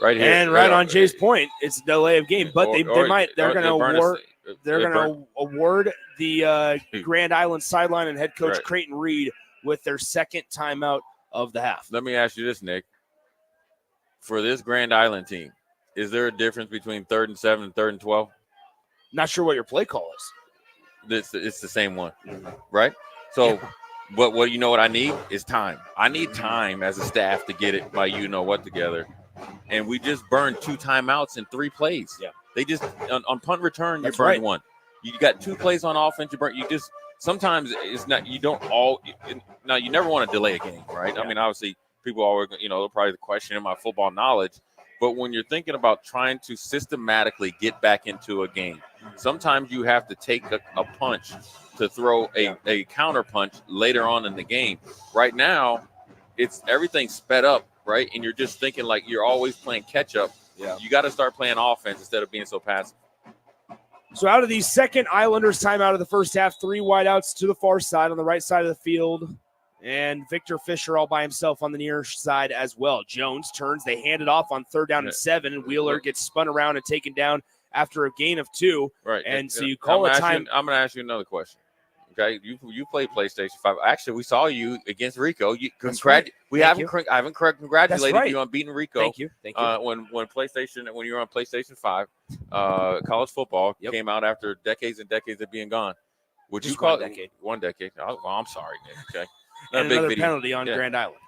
right here. And right on Jay's point, it's a delay of game. But they're going to award the Grand Island sideline and head coach Creighton Reed with their 2nd timeout of the half. Let me ask you this, Nick. For this Grand Island team, is there a difference between 3rd and 7 and 3rd and 12? Not sure what your play call is. It's the same one, right? So, but what I need is time. I need time as a staff to get it by what together. And we just burned 2 timeouts in 3 plays. Yeah. They just on punt return, you burned 1. You got 2 plays on offense, sometimes it's not, you don't all, now you never want to delay a game, right? Yeah. I mean, obviously people always, they'll probably question my football knowledge, but when you're thinking about trying to systematically get back into a game, sometimes you have to take a punch to throw a counter punch later on in the game. Right now, it's everything sped up, right? And you're just thinking like you're always playing catch up. Yeah. You got to start playing offense instead of being so passive. So out of the 2nd Islanders timeout of the first half, 3 wideouts to the far side on the right side of the field. And Victor Fisher all by himself on the near side as well. Jones turns. They hand it off on 3rd down and 7. And Wheeler gets spun around and taken down after a gain of 2. Right. And so you call a time. I'm going to ask you another question. Okay, you played PlayStation 5. Actually, we saw you against Rico. I haven't congratulated you on beating Rico. Thank you. When you were on PlayStation 5, college football came out after decades and decades of being gone. Would you call it 1 decade? Oh, well, I'm sorry, Nick. Okay, and another penalty on Grand Island.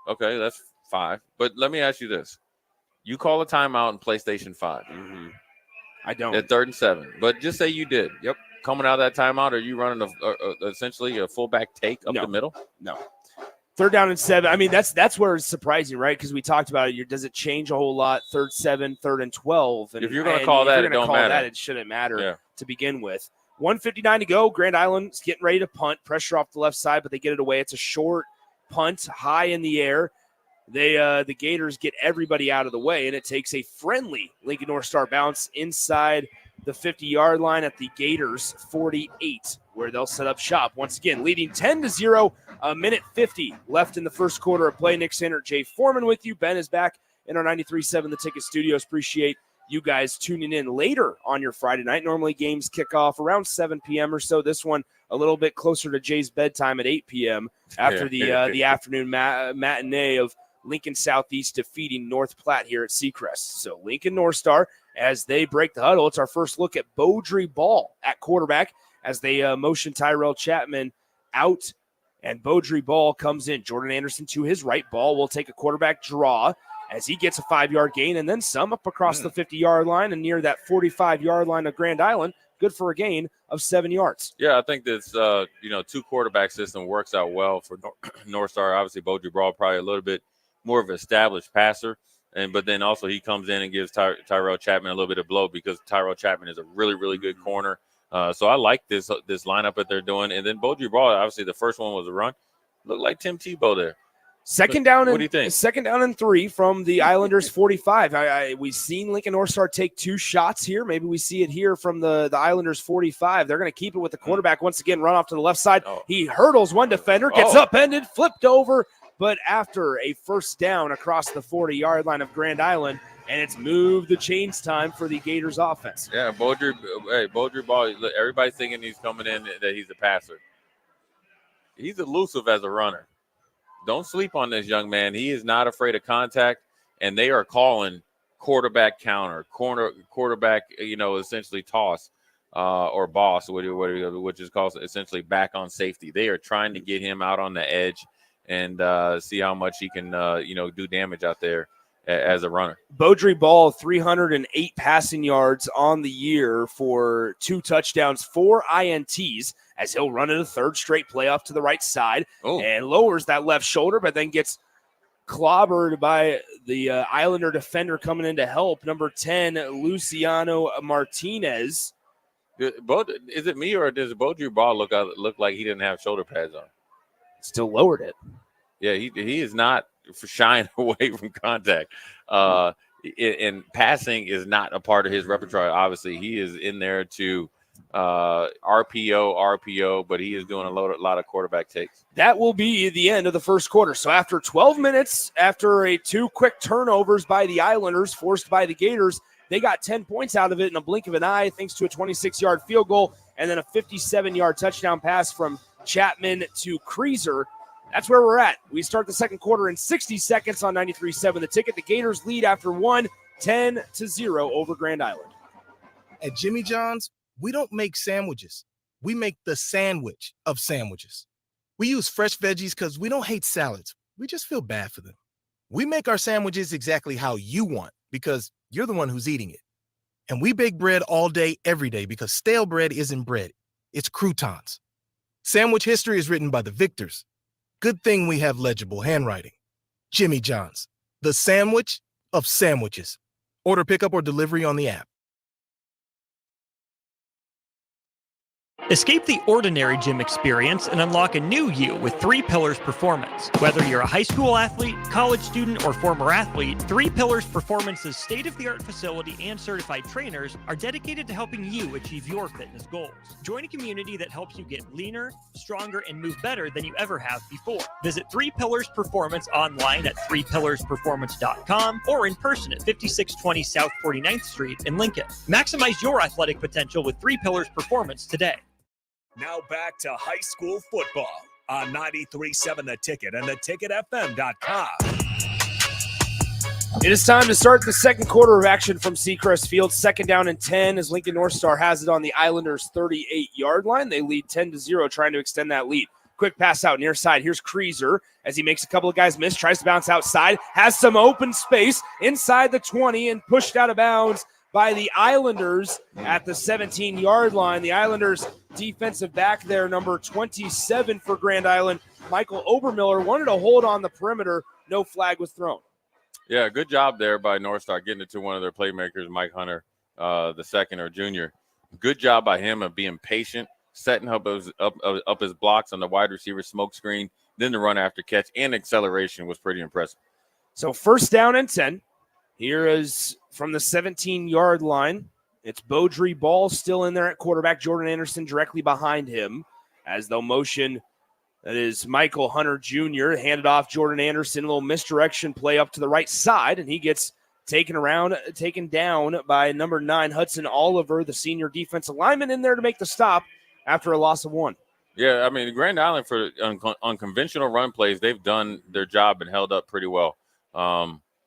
Okay, that's 5. But let me ask you this: you call a timeout in PlayStation 5. Mm-hmm. I don't. At 3rd and 7, but just say you did. Yep. Coming out of that timeout, are you running essentially a fullback take up the middle? No. 3rd down and 7. I mean, that's where it's surprising, right? Because we talked about it. Does it change a whole lot? 3rd, 7, 3rd and 12. And if you're going to call that, it don't matter. It shouldn't matter to begin with. 1:59 to go. Grand Island's getting ready to punt. Pressure off the left side, but they get it away. It's a short punt, high in the air. The Gators get everybody out of the way, and it takes a friendly Lincoln North Star bounce inside the 50-yard line at the Gators 48, where they'll set up shop. Once again, leading 10-0, a minute 50 left in the first quarter of play. Nick Sander, Jay Foreman with you. Ben is back in our 93.7 The Ticket Studios. Appreciate you guys tuning in later on your Friday night. Normally games kick off around 7 p.m. or so. This one a little bit closer to Jay's bedtime at 8 p.m. after the afternoon matinee of Lincoln Southeast defeating North Platte here at Seacrest. So Lincoln North Star, as they break the huddle, it's our first look at Beaudry Ball at quarterback as they motion Tyrell Chapman out, and Beaudry Ball comes in. Jordan Anderson to his right. Ball will take a quarterback draw as he gets a 5-yard gain and then some up across the 50-yard line and near that 45-yard line of Grand Island. Good for a gain of 7 yards. Yeah, I think this, two quarterback system works out well for North Star. Obviously, Beaudry Ball probably a little bit more of an established passer, but then also he comes in and gives Tyrell Chapman a little bit of blow because Tyrell Chapman is a really, really good corner. So I like this lineup that they're doing. And then Beaudry Ball, obviously the first one was a run. Looked like Tim Tebow there. Second down. What do you think? Second down and 3 from the Islanders 45. We've seen Lincoln North Star take 2 shots here. Maybe we see it here from the Islanders 45. They're going to keep it with the quarterback once again. Run off to the left side. He hurdles one defender, gets upended, flipped over. But after a first down across the 40-yard line of Grand Island, and it's moved the chains time for the Gators offense. Yeah, Beaudry Ball, everybody's thinking he's coming in that he's a passer. He's elusive as a runner. Don't sleep on this young man. He is not afraid of contact, and they are calling quarterback counter, quarterback, essentially toss or boss, which is called essentially back on safety. They are trying to get him out on the edge and see how much he can, do damage out there as a runner. Beaudry Ball, 308 passing yards on the year for 2 touchdowns, 4 INTs, as he'll run it a third straight play off to the right side and lowers that left shoulder, but then gets clobbered by the Islander defender coming in to help, number 10, Luciano Martinez. Is it me, or does Beaudry Ball look like he didn't have shoulder pads on? Still lowered it. Yeah, he is not shying away from contact. And passing is not a part of his repertoire. Obviously, he is in there to RPO, but he is doing a lot of quarterback takes. That will be the end of the first quarter. So after 12 minutes, after 2 quick turnovers by the Islanders forced by the Gators, they got 10 points out of it in a blink of an eye thanks to a 26-yard field goal and then a 57-yard touchdown pass from Chapman to Kreezer. That's where we're at. We start the second quarter in 60 seconds on 93.7 The Ticket. The Gators lead after 1, 10-0 over Grand Island. At Jimmy John's, we don't make sandwiches. We make the sandwich of sandwiches. We use fresh veggies because we don't hate salads. We just feel bad for them. We make our sandwiches exactly how you want because you're the one who's eating it. And we bake bread all day, every day because stale bread isn't bread. It's croutons. Sandwich history is written by the victors. Good thing we have legible handwriting. Jimmy John's, the sandwich of sandwiches. Order pickup or delivery on the app. Escape the ordinary gym experience and unlock a new you with 3 Pillars Performance. Whether you're a high school athlete, college student, or former athlete, 3 Pillars Performance's state-of-the-art facility and certified trainers are dedicated to helping you achieve your fitness goals. Join a community that helps you get leaner, stronger, and move better than you ever have before. Visit 3 Pillars Performance online at 3pillarsperformance.com or in person at 5620 South 49th Street in Lincoln. Maximize your athletic potential with 3 Pillars Performance today. Now back to high school football on 93.7 The Ticket and theticketfm.com. It is time to start the second quarter of action from Seacrest Field. Second down and 10 as Lincoln North Star has it on the Islanders' 38-yard line. They lead 10-0, trying to extend that lead. Quick pass out near side. Here's Kreezer as he makes a couple of guys miss, tries to bounce outside, has some open space inside the 20 and pushed out of bounds by the Islanders at the 17-yard line. The Islanders defensive back there, number 27 for Grand Island, Michael Obermiller, wanted to hold on the perimeter. No flag was thrown. Yeah, good job there by North Star getting it to one of their playmakers, Mike Hunter, the second or junior. Good job by him of being patient, setting up his blocks on the wide receiver smoke screen, then the run after catch and acceleration was pretty impressive. So first down and 10. Here is from the 17-yard line. It's Beaudry. Ball still in there at quarterback. Jordan Anderson directly behind him as they'll motion. That is Michael Hunter Jr. handed off Jordan Anderson. A little misdirection play up to the right side, and he gets taken down by number 9, Hudson Oliver, the senior defensive lineman, in there to make the stop after a loss of 1. Yeah, I mean, Grand Island for unconventional run plays, they've done their job and held up pretty well.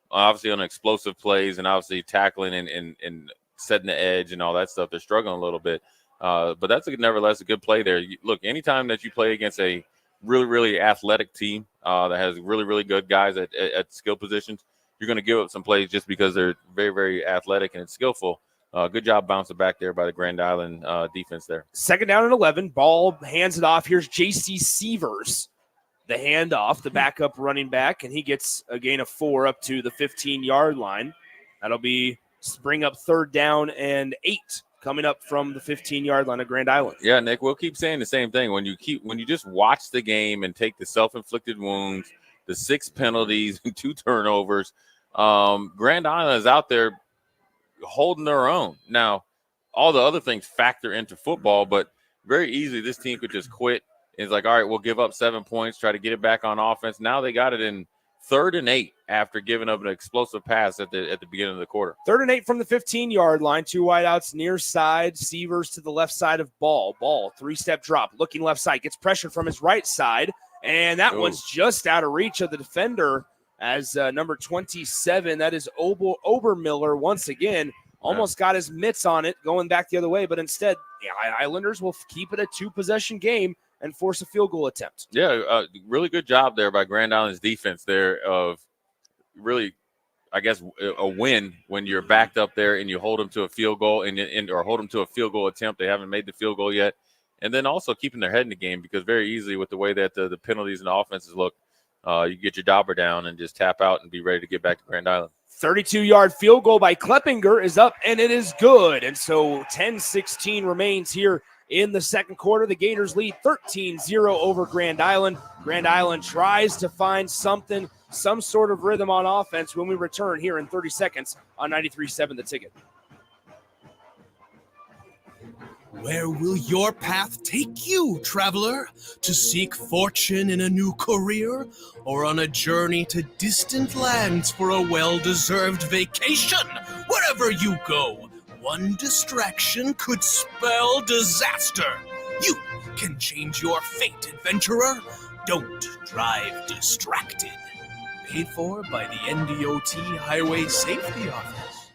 Obviously on explosive plays and obviously tackling and setting the edge and all that stuff, they're struggling a little bit. But that's nevertheless a good play there. Look, anytime that you play against a really, really athletic team that has really, really good guys at skill positions, you're going to give up some plays just because they're very, very athletic and skillful. Good job bouncing back there by the Grand Island defense there. Second down and 11. Ball hands it off. Here's J.C. Sievers, the handoff, the backup running back, and he gets a gain of 4 up to the 15-yard line. That'll bring up third down and 8 coming up from the 15-yard line of Grand Island. Yeah, Nick, we'll keep saying the same thing. When you just watch the game and take the self-inflicted wounds, the 6 penalties and 2 turnovers, Grand Island is out there holding their own. Now, all the other things factor into football, but very easily this team could just quit. It's like, all right, we'll give up 7 points, try to get it back on offense. Now they got it in 3rd and 8 after giving up an explosive pass at the beginning of the quarter. 3rd and 8 from the 15-yard line. 2 wideouts near side. Sievers to the left side of Ball. Ball, 3-step drop, looking left side. Gets pressure from his right side, and that one's just out of reach of the defender as number 27. That is Obermiller once again. Almost got his mitts on it going back the other way, but instead the Islanders will keep it a 2-possession game and force a field goal attempt. Yeah, really good job there by Grand Island's defense there of really, I guess, a win when you're backed up there and you hold them to a field goal or hold them to a field goal attempt. They haven't made the field goal yet. And then also keeping their head in the game because very easily with the way that the penalties and the offenses look, you get your dauber down and just tap out and be ready to get back to Grand Island. 32-yard field goal by Kleppinger is up, and it is good. And so 10-16 remains here in the second quarter. The Gators lead 13-0 over Grand Island. Grand Island tries to find some sort of rhythm on offense when we return here in 30 seconds on 93.7 The Ticket. Where will your path take you, traveler? To seek fortune in a new career? Or on a journey to distant lands for a well-deserved vacation? Wherever you go, one distraction could spell disaster. You can change your fate, adventurer. Don't drive distracted. Paid for by the NDOT Highway Safety Office.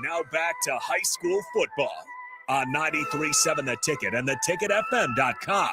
Now back to high school football on 93.7 The Ticket and theticketfm.com.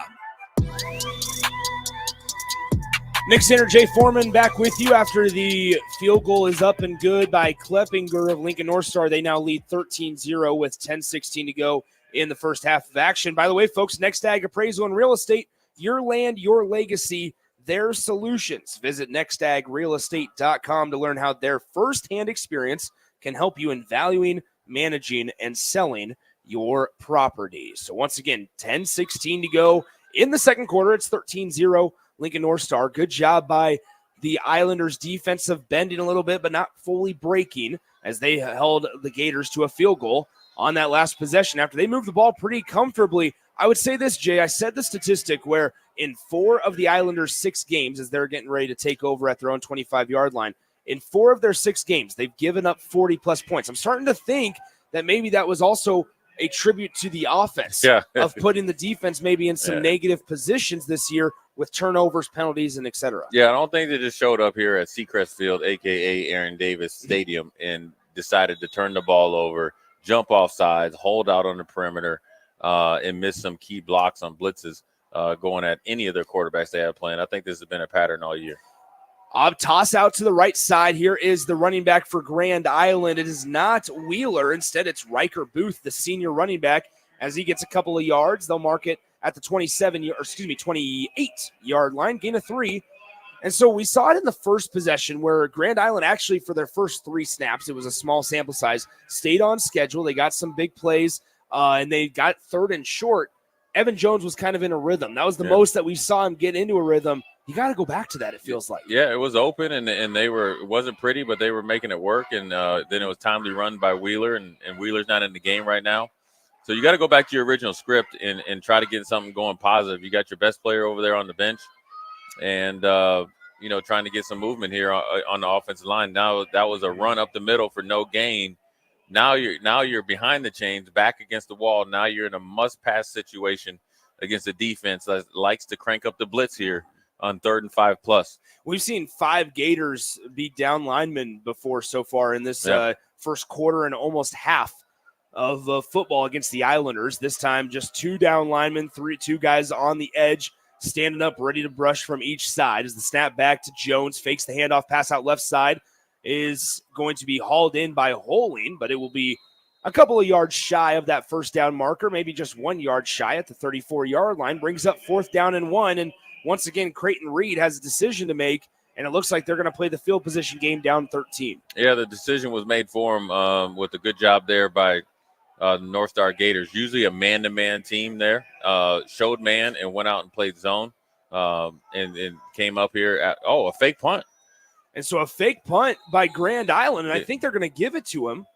Nick Center, Jay Foreman back with you after the field goal is up and good by Kleppinger of Lincoln North Star. They now lead 13-0 with 10-16 to go in the first half of action. By the way, folks, Next Ag Appraisal and Real Estate, your land, your legacy, their solutions. Visit nextagrealestate.com to learn how their firsthand experience can help you in valuing, managing, and selling your property. So once again, 10-16 to go in the second quarter. It's 13-0 Lincoln North Star. Good job by the Islanders defensive bending a little bit, but not fully breaking as they held the Gators to a field goal on that last possession after they moved the ball pretty comfortably. I would say this, Jay, I said the statistic where in 4 of the Islanders' 6 games, as they're getting ready to take over at their own 25-yard line, in 4 of their 6 games, they've given up 40-plus points. I'm starting to think that maybe that was also a tribute to the offense of putting the defense maybe in some negative positions this year with turnovers, penalties, and et cetera. Yeah, I don't think they just showed up here at Seacrest Field, a.k.a. Aaron Davis Stadium, and decided to turn the ball over, jump off sides, hold out on the perimeter, and miss some key blocks on blitzes going at any of their quarterbacks they have playing. I think this has been a pattern all year. Toss out to the right side. Here is the running back for Grand Island. It is not Wheeler. Instead, it's Riker Booth, the senior running back. As he gets a couple of yards, they'll mark it at the 28-yard line, gain of 3. And so we saw it in the first possession where Grand Island actually, for their first 3 snaps, it was a small sample size, stayed on schedule. They got some big plays and they got 3rd and short. Evan Jones was kind of in a rhythm. That was the most that we saw him get into a rhythm. You got to go back to that, it feels like. Yeah, it was open, and it wasn't pretty, but they were making it work, and then it was timely run by Wheeler, and Wheeler's not in the game right now. So you got to go back to your original script and try to get something going positive. You got your best player over there on the bench, and trying to get some movement here on the offensive line. Now that was a run up the middle for no gain. Now you're behind the chains, back against the wall. Now you're in a must-pass situation against a defense that likes to crank up the blitz here on 3rd and 5+. We've seen 5 Gators beat down linemen before so far in this first quarter and almost half of football against the Islanders. This time just 2 down linemen, 2 guys on the edge, standing up, ready to brush from each side. As the snap back to Jones, fakes the handoff, pass out left side, is going to be hauled in by Holing, but it will be a couple of yards shy of that first down marker, maybe just 1 yard shy at the 34-yard line. Brings up 4th down and 1, and once again, Creighton Reed has a decision to make, and it looks like they're going to play the field position game down 13. Yeah, the decision was made for him with a good job there by North Star Gators. Usually a man-to-man team there. Showed man and went out and played zone and came up here at, a fake punt. And so a fake punt by Grand Island, and I think they're going to give it to him.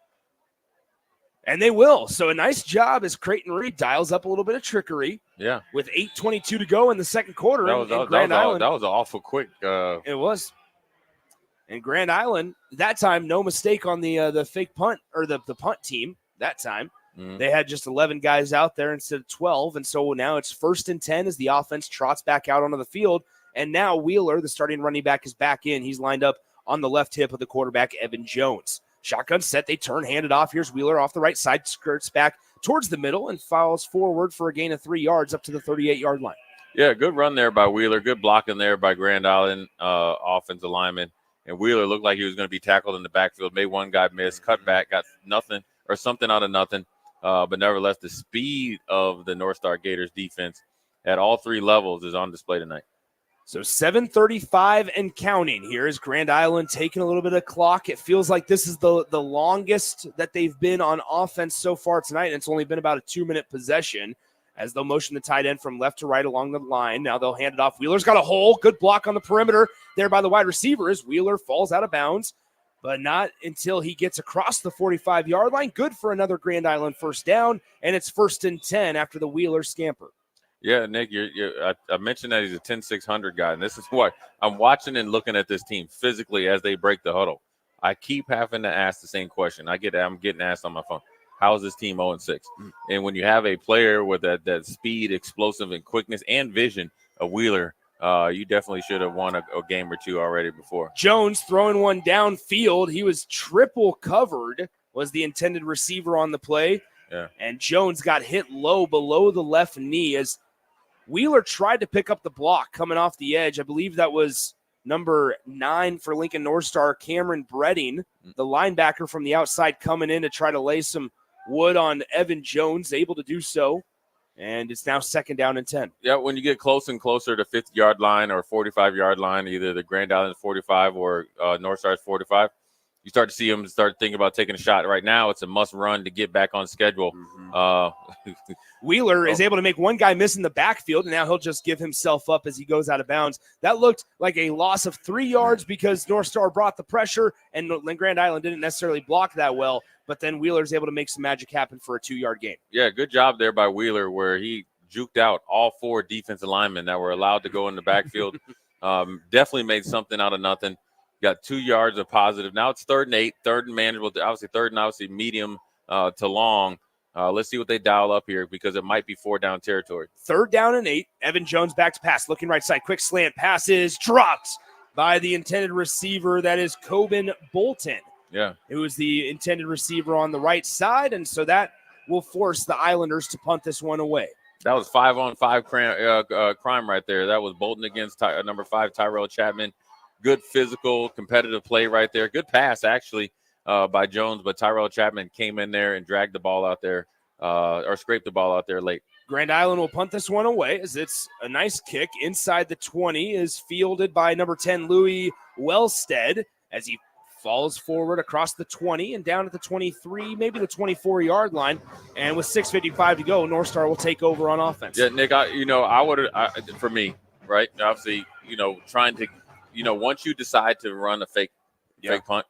And they will. So a nice job as Creighton Reed dials up a little bit of trickery. Yeah. With 8:22 to go in the second quarter. That was awful quick. It was. And Grand Island, that time, no mistake on the fake punt, or the punt team that time. They had just 11 guys out there instead of 12. And so now it's 1st and 10 as the offense trots back out onto the field. And now Wheeler, the starting running back, is back in. He's lined up on the left hip of the quarterback, Evan Jones. Shotgun set, they turn, hand it off. Here's Wheeler off the right side, skirts back towards the middle and fouls forward for a gain of 3 yards up to the 38-yard line. Yeah, good run there by Wheeler. Good blocking there by Grand Island offensive lineman. And Wheeler looked like he was going to be tackled in the backfield. Made one guy miss, cut back, got nothing or something out of nothing. But nevertheless, the speed of the North Star Gators defense at all 3 levels is on display tonight. So 7:35 and counting. Here is Grand Island taking a little bit of clock. It feels like this is the longest that they've been on offense so far tonight, and it's only been about a 2-minute possession as they'll motion the tight end from left to right along the line. Now they'll hand it off. Wheeler's got a hole. Good block on the perimeter there by the wide receiver as Wheeler falls out of bounds, but not until he gets across the 45-yard line. Good for another Grand Island first down, and it's 1st and 10 after the Wheeler scamper. Yeah, Nick, I mentioned that he's a 10-600 guy, and this is what I'm watching and looking at this team physically as they break the huddle. I keep having to ask the same question. I'm getting asked on my phone, how is this team 0-6? And when you have a player with that speed, explosive, and quickness and vision, a Wheeler, you definitely should have won a game or 2 already before. Jones throwing one downfield. He was triple covered, was the intended receiver on the play. Yeah. And Jones got hit low below the left knee as Wheeler tried to pick up the block coming off the edge. I believe that was number 9 for Lincoln North Star, Cameron Bredding, the linebacker from the outside coming in to try to lay some wood on Evan Jones, able to do so. And it's now 2nd down and 10. Yeah, when you get close and closer to 50-yard line or 45-yard line, either the Grand Island 45 or North Star's 45, you start to see them start thinking about taking a shot. Right now, it's a must run to get back on schedule. Wheeler is able to make one guy miss in the backfield, and now he'll just give himself up as he goes out of bounds. That looked like a loss of 3 yards because North Star brought the pressure, and Grand Island didn't necessarily block that well. But then Wheeler's able to make some magic happen for a 2-yard gain. Yeah, good job there by Wheeler where he juked out all 4 defensive linemen that were allowed to go in the backfield. Definitely made something out of nothing. Got 2 yards of positive. Now it's 3rd and 8, 3rd and manageable. Obviously, 3rd and obviously medium to long. Let's see what they dial up here because it might be 4-down territory. 3rd down and 8. Evan Jones back to pass. Looking right side. Quick slant. Pass is dropped by the intended receiver. That is Coben Bolton. Yeah. It was the intended receiver on the right side, and so that will force the Islanders to punt this one away. That was 5-on-5 crime right there. That was Bolton against number 5, Tyrell Chapman. Good physical, competitive play right there. Good pass, actually, by Jones, but Tyrell Chapman came in there and dragged the ball out there or scraped the ball out there late. Grand Island will punt this one away as it's a nice kick inside the 20 is fielded by number 10, Louis Wellstead, as he falls forward across the 20 and down at the 23, maybe the 24-yard line. And with 6:55 to go, North Star will take over on offense. Yeah, Nick, for me, right? Obviously, trying to, once you decide to run a fake punt,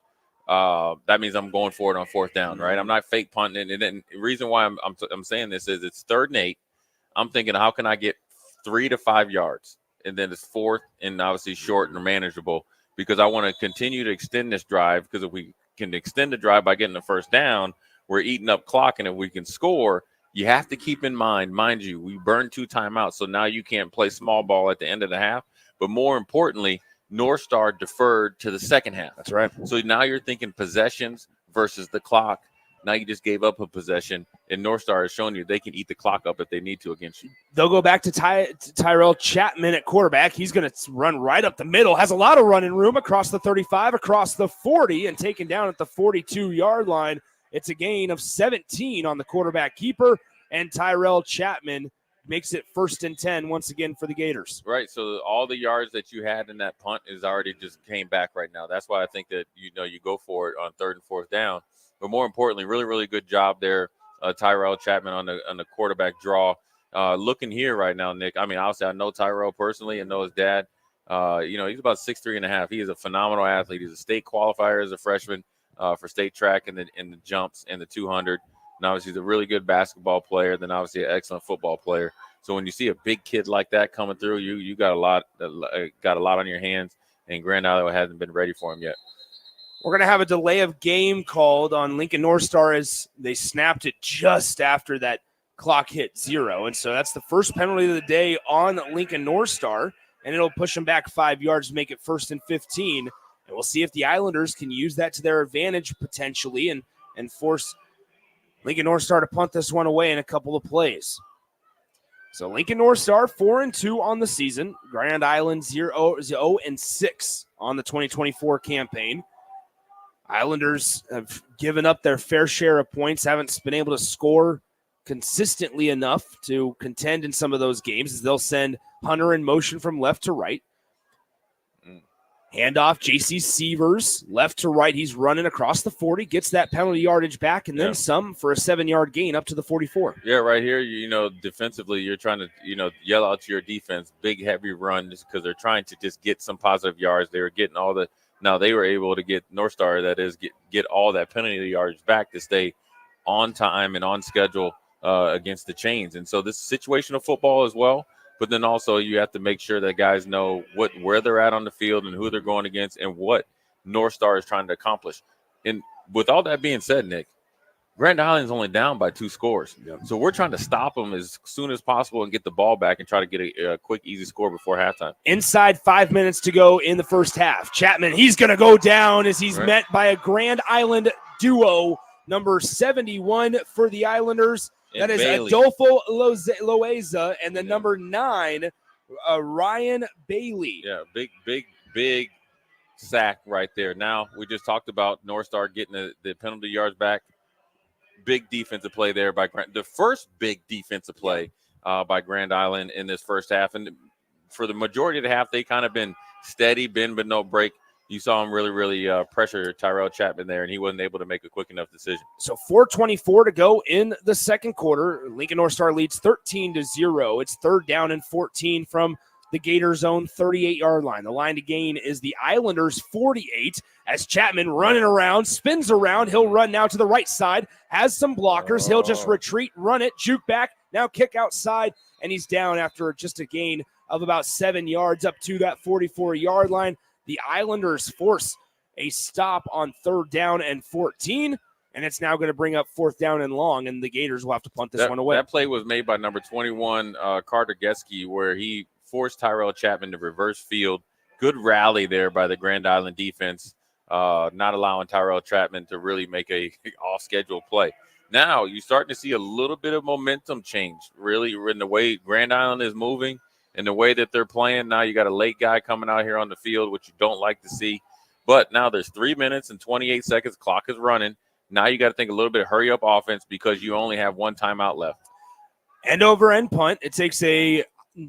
that means I'm going for it on fourth down, right? I'm not fake punting. And then the reason why I'm saying this is it's 3rd and 8. I'm thinking, how can I get 3 to 5 yards? And then it's 4th and obviously short and manageable, because I want to continue to extend this drive, because if we can extend the drive by getting the first down, we're eating up clock, and if we can score, you have to keep in mind you, we burned 2 timeouts, so now you can't play small ball at the end of the half. But more importantly, North Star deferred to the second half. That's right. So now you're thinking possessions versus the clock. Now you just gave up a possession, and North Star has shown you they can eat the clock up if they need to against you. They'll go back to Tyrell Chapman at quarterback. He's going to run right up the middle, has a lot of running room across the 35, across the 40, and taken down at the 42-yard line. It's a gain of 17 on the quarterback keeper, and Tyrell Chapman makes it 1st and 10 once again for the Gators. Right, so all the yards that you had in that punt is already just came back right now. That's why I think that, you go for it on 3rd and 4th down. But more importantly, really, really good job there, Tyrell Chapman on the quarterback draw. Looking here right now, Nick, I mean, obviously I know Tyrell personally and know his dad. He's about 6'3.5". He is a phenomenal athlete. He's a state qualifier as a freshman for state track and the jumps and the 200. And obviously he's a really good basketball player, then obviously an excellent football player. So when you see a big kid like that coming through, you got a lot on your hands, and Grand Island hasn't been ready for him yet. We're going to have a delay of game called on Lincoln North Star as they snapped it just after that clock hit 0. And so that's the first penalty of the day on Lincoln North Star, and it'll push them back 5 yards to make it 1st and 15. And we'll see if the Islanders can use that to their advantage potentially and force Lincoln North Star to punt this one away in a couple of plays. So Lincoln North Star 4-2 on the season. Grand Island 0-6 on the 2024 campaign. Islanders have given up their fair share of points, haven't been able to score consistently enough to contend in some of those games, as they'll send Hunter in motion from left to right. Handoff, J.C. Sievers, left to right. He's running across the 40, gets that penalty yardage back, and then some for a 7-yard gain up to the 44. Yeah, right here, defensively, you're trying to, yell out to your defense, big, heavy run, just because they're trying to just get some positive yards. They were getting all the – now they were able to get North Star, that is, get all that penalty yards back to stay on time and on schedule against the Chains. And so this is situational football as well. But then also you have to make sure that guys know where they're at on the field and who they're going against and what North Star is trying to accomplish. And with all that being said, Nick, Grand Island's only down by 2 scores. Yeah. So we're trying to stop them as soon as possible and get the ball back and try to get a quick, easy score before halftime. Inside 5 minutes to go in the first half. Chapman, he's going to go down as he's met by a Grand Island duo, number 71 for the Islanders. That is Bailey. Adolfo Loaiza, and the number 9, Ryan Bailey. Yeah, big sack right there. Now, we just talked about North Star getting the penalty yards back. Big defensive play there by the first big defensive play by Grand Island in this first half. And for the majority of the half, they kind of been steady, bend but no break. You saw him really pressure Tyrell Chapman there, and he wasn't able to make a quick enough decision. So 4:24 to go in the second quarter. Lincoln North Star leads 13-0. It's 3rd down and 14 from the Gators' own 38-yard line. The line to gain is the Islanders' 48 as Chapman running around, spins around. He'll run now to the right side, has some blockers. He'll just retreat, run it, juke back, now kick outside, and he's down after just a gain of about 7 yards up to that 44-yard line. The Islanders force a stop on 3rd down and 14, and it's now going to bring up 4th down and long, and the Gators will have to punt this one away. That play was made by number 21, Carter Geske, where he forced Tyrell Chapman to reverse field. Good rally there by the Grand Island defense, not allowing Tyrell Chapman to really make a off-schedule play. Now you're starting to see a little bit of momentum change, really, in the way Grand Island is moving. In the way that they're playing, now you got a late guy coming out here on the field, which you don't like to see. But now there's 3 minutes and 28 seconds. Clock is running. Now you got to think a little bit hurry up offense because you only have 1 timeout left. End over end punt. It takes a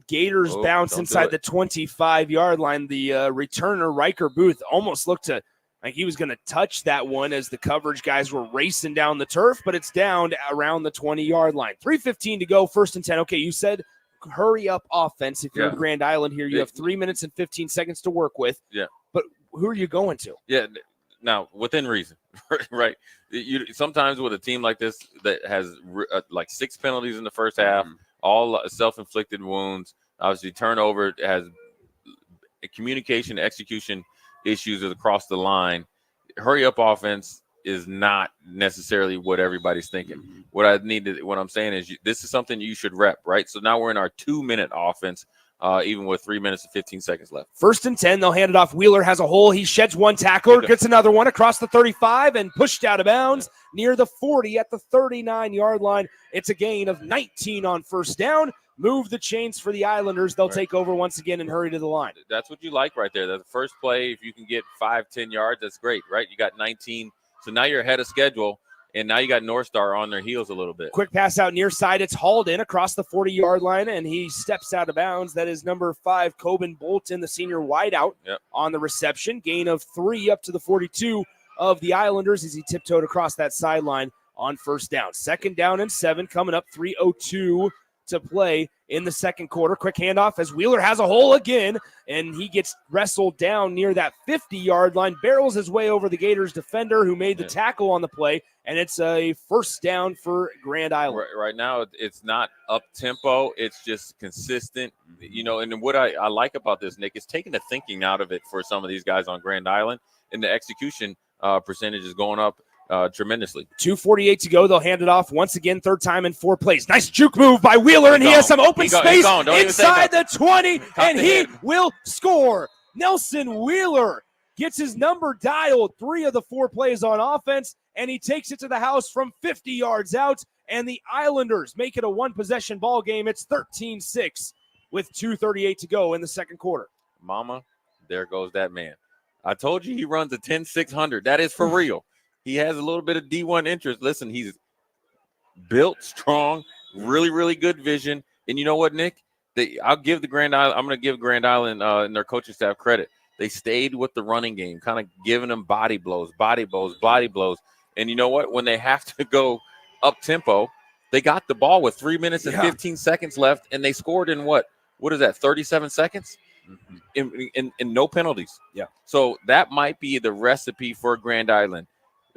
Gators bounce inside the 25-yard line. The returner, Riker Booth, almost looked to Like he was going to touch that one as the coverage guys were racing down the turf, but it's down around the 20-yard line. 3:15 to go, 1st and 10. Okay, you said hurry up offense. If you're Grand Island here, you have 3 minutes and 15 seconds to work with. Yeah. But who are you going to? Yeah. Now, within reason, right? You sometimes with a team like this that has like 6 penalties in the first half, all self-inflicted wounds, obviously turnover, has communication, execution issues across the line. Hurry up offense is not necessarily what everybody's thinking. What I'm saying is this is something you should rep, right? So now we're in our 2-minute offense. Even with 3 minutes and 15 seconds left. 1st and 10, they'll hand it off. Wheeler has a hole. He sheds one tackler, gets another one across the 35 and pushed out of bounds near the 40 at the 39-yard line. It's a gain of 19 on 1st down. Move the chains for the Islanders. They'll take over once again and hurry to the line. That's what you like right there. The first play, if you can get 5-10 yards, that's great, right? You got 19. So now you're ahead of schedule. And now you got North Star on their heels a little bit. Quick pass out near side. It's hauled in across the 40-yard line, and he steps out of bounds. That is number 5, Coben Bolton, the senior wideout, on the reception. Gain of 3 up to the 42 of the Islanders as he tiptoed across that sideline on 1st down. 2nd down and 7 coming up, 3:02 to play in the second quarter. Quick handoff as Wheeler has a hole again, and he gets wrestled down near that 50-yard line, barrels his way over the Gators defender who made the tackle on the play, and it's a 1st down for Grand Island. Right now, it's not up-tempo. It's just consistent. You know, and what I like about this, Nick, is taking the thinking out of it for some of these guys on Grand Island, and the execution percentage is going up tremendously. 2:48 to go. They'll hand it off once again, 3rd time in 4 plays. Nice juke move by Wheeler, and he has some open space inside the 20, and he will score. Nelson Wheeler gets his number dialed 3 of the 4 plays on offense, and he takes it to the house from 50 yards out, and the Islanders make it a 1-possession ball game. It's 13-6 with 2:38 to go in the second quarter. Mama, there goes that man. I told you he runs a 10-600. That is for real. He has a little bit of D1 interest. Listen, he's built strong, really, really good vision. And you know what, Nick? I'll give the Grand Island. I'm going to give Grand Island and their coaching staff credit. They stayed with the running game, kind of giving them body blows. And you know what? When they have to go up tempo, they got the ball with 3 minutes and 15 seconds left, and they scored in what is that? 37 seconds. In no penalties. Yeah. So that might be the recipe for Grand Island.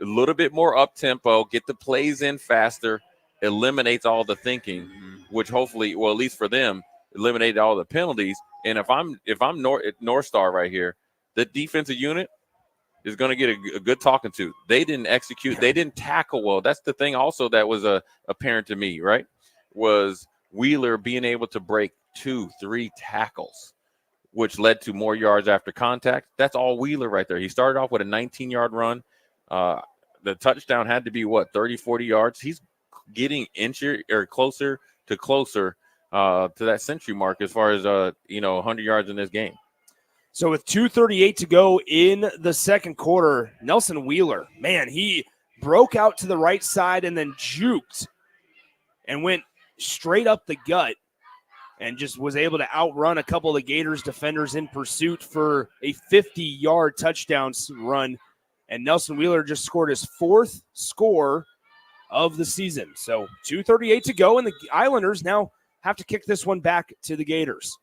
A little bit more up tempo, get the plays in faster, eliminates all the thinking, which hopefully, well, at least for them, eliminated all the penalties. And if I'm North Star right here, the defensive unit is going to get a good talking to. They didn't execute. They didn't tackle well. That's the thing also that was apparent to me, right, was Wheeler being able to break 2-3 tackles, which led to more yards after contact. That's all Wheeler right there. He started off with a 19-yard run. The touchdown had to be 30-40 yards. He's getting closer to that century mark as far as 100 yards in this game. So with 2:38 to go in the second quarter, Nelson Wheeler, man, he broke out to the right side and then juked and went straight up the gut and just was able to outrun a couple of the Gators defenders in pursuit for a 50-yard touchdown run. And Nelson Wheeler just scored his 4th score of the season. So 2:38 to go, and the Islanders now have to kick this one back to the Gators.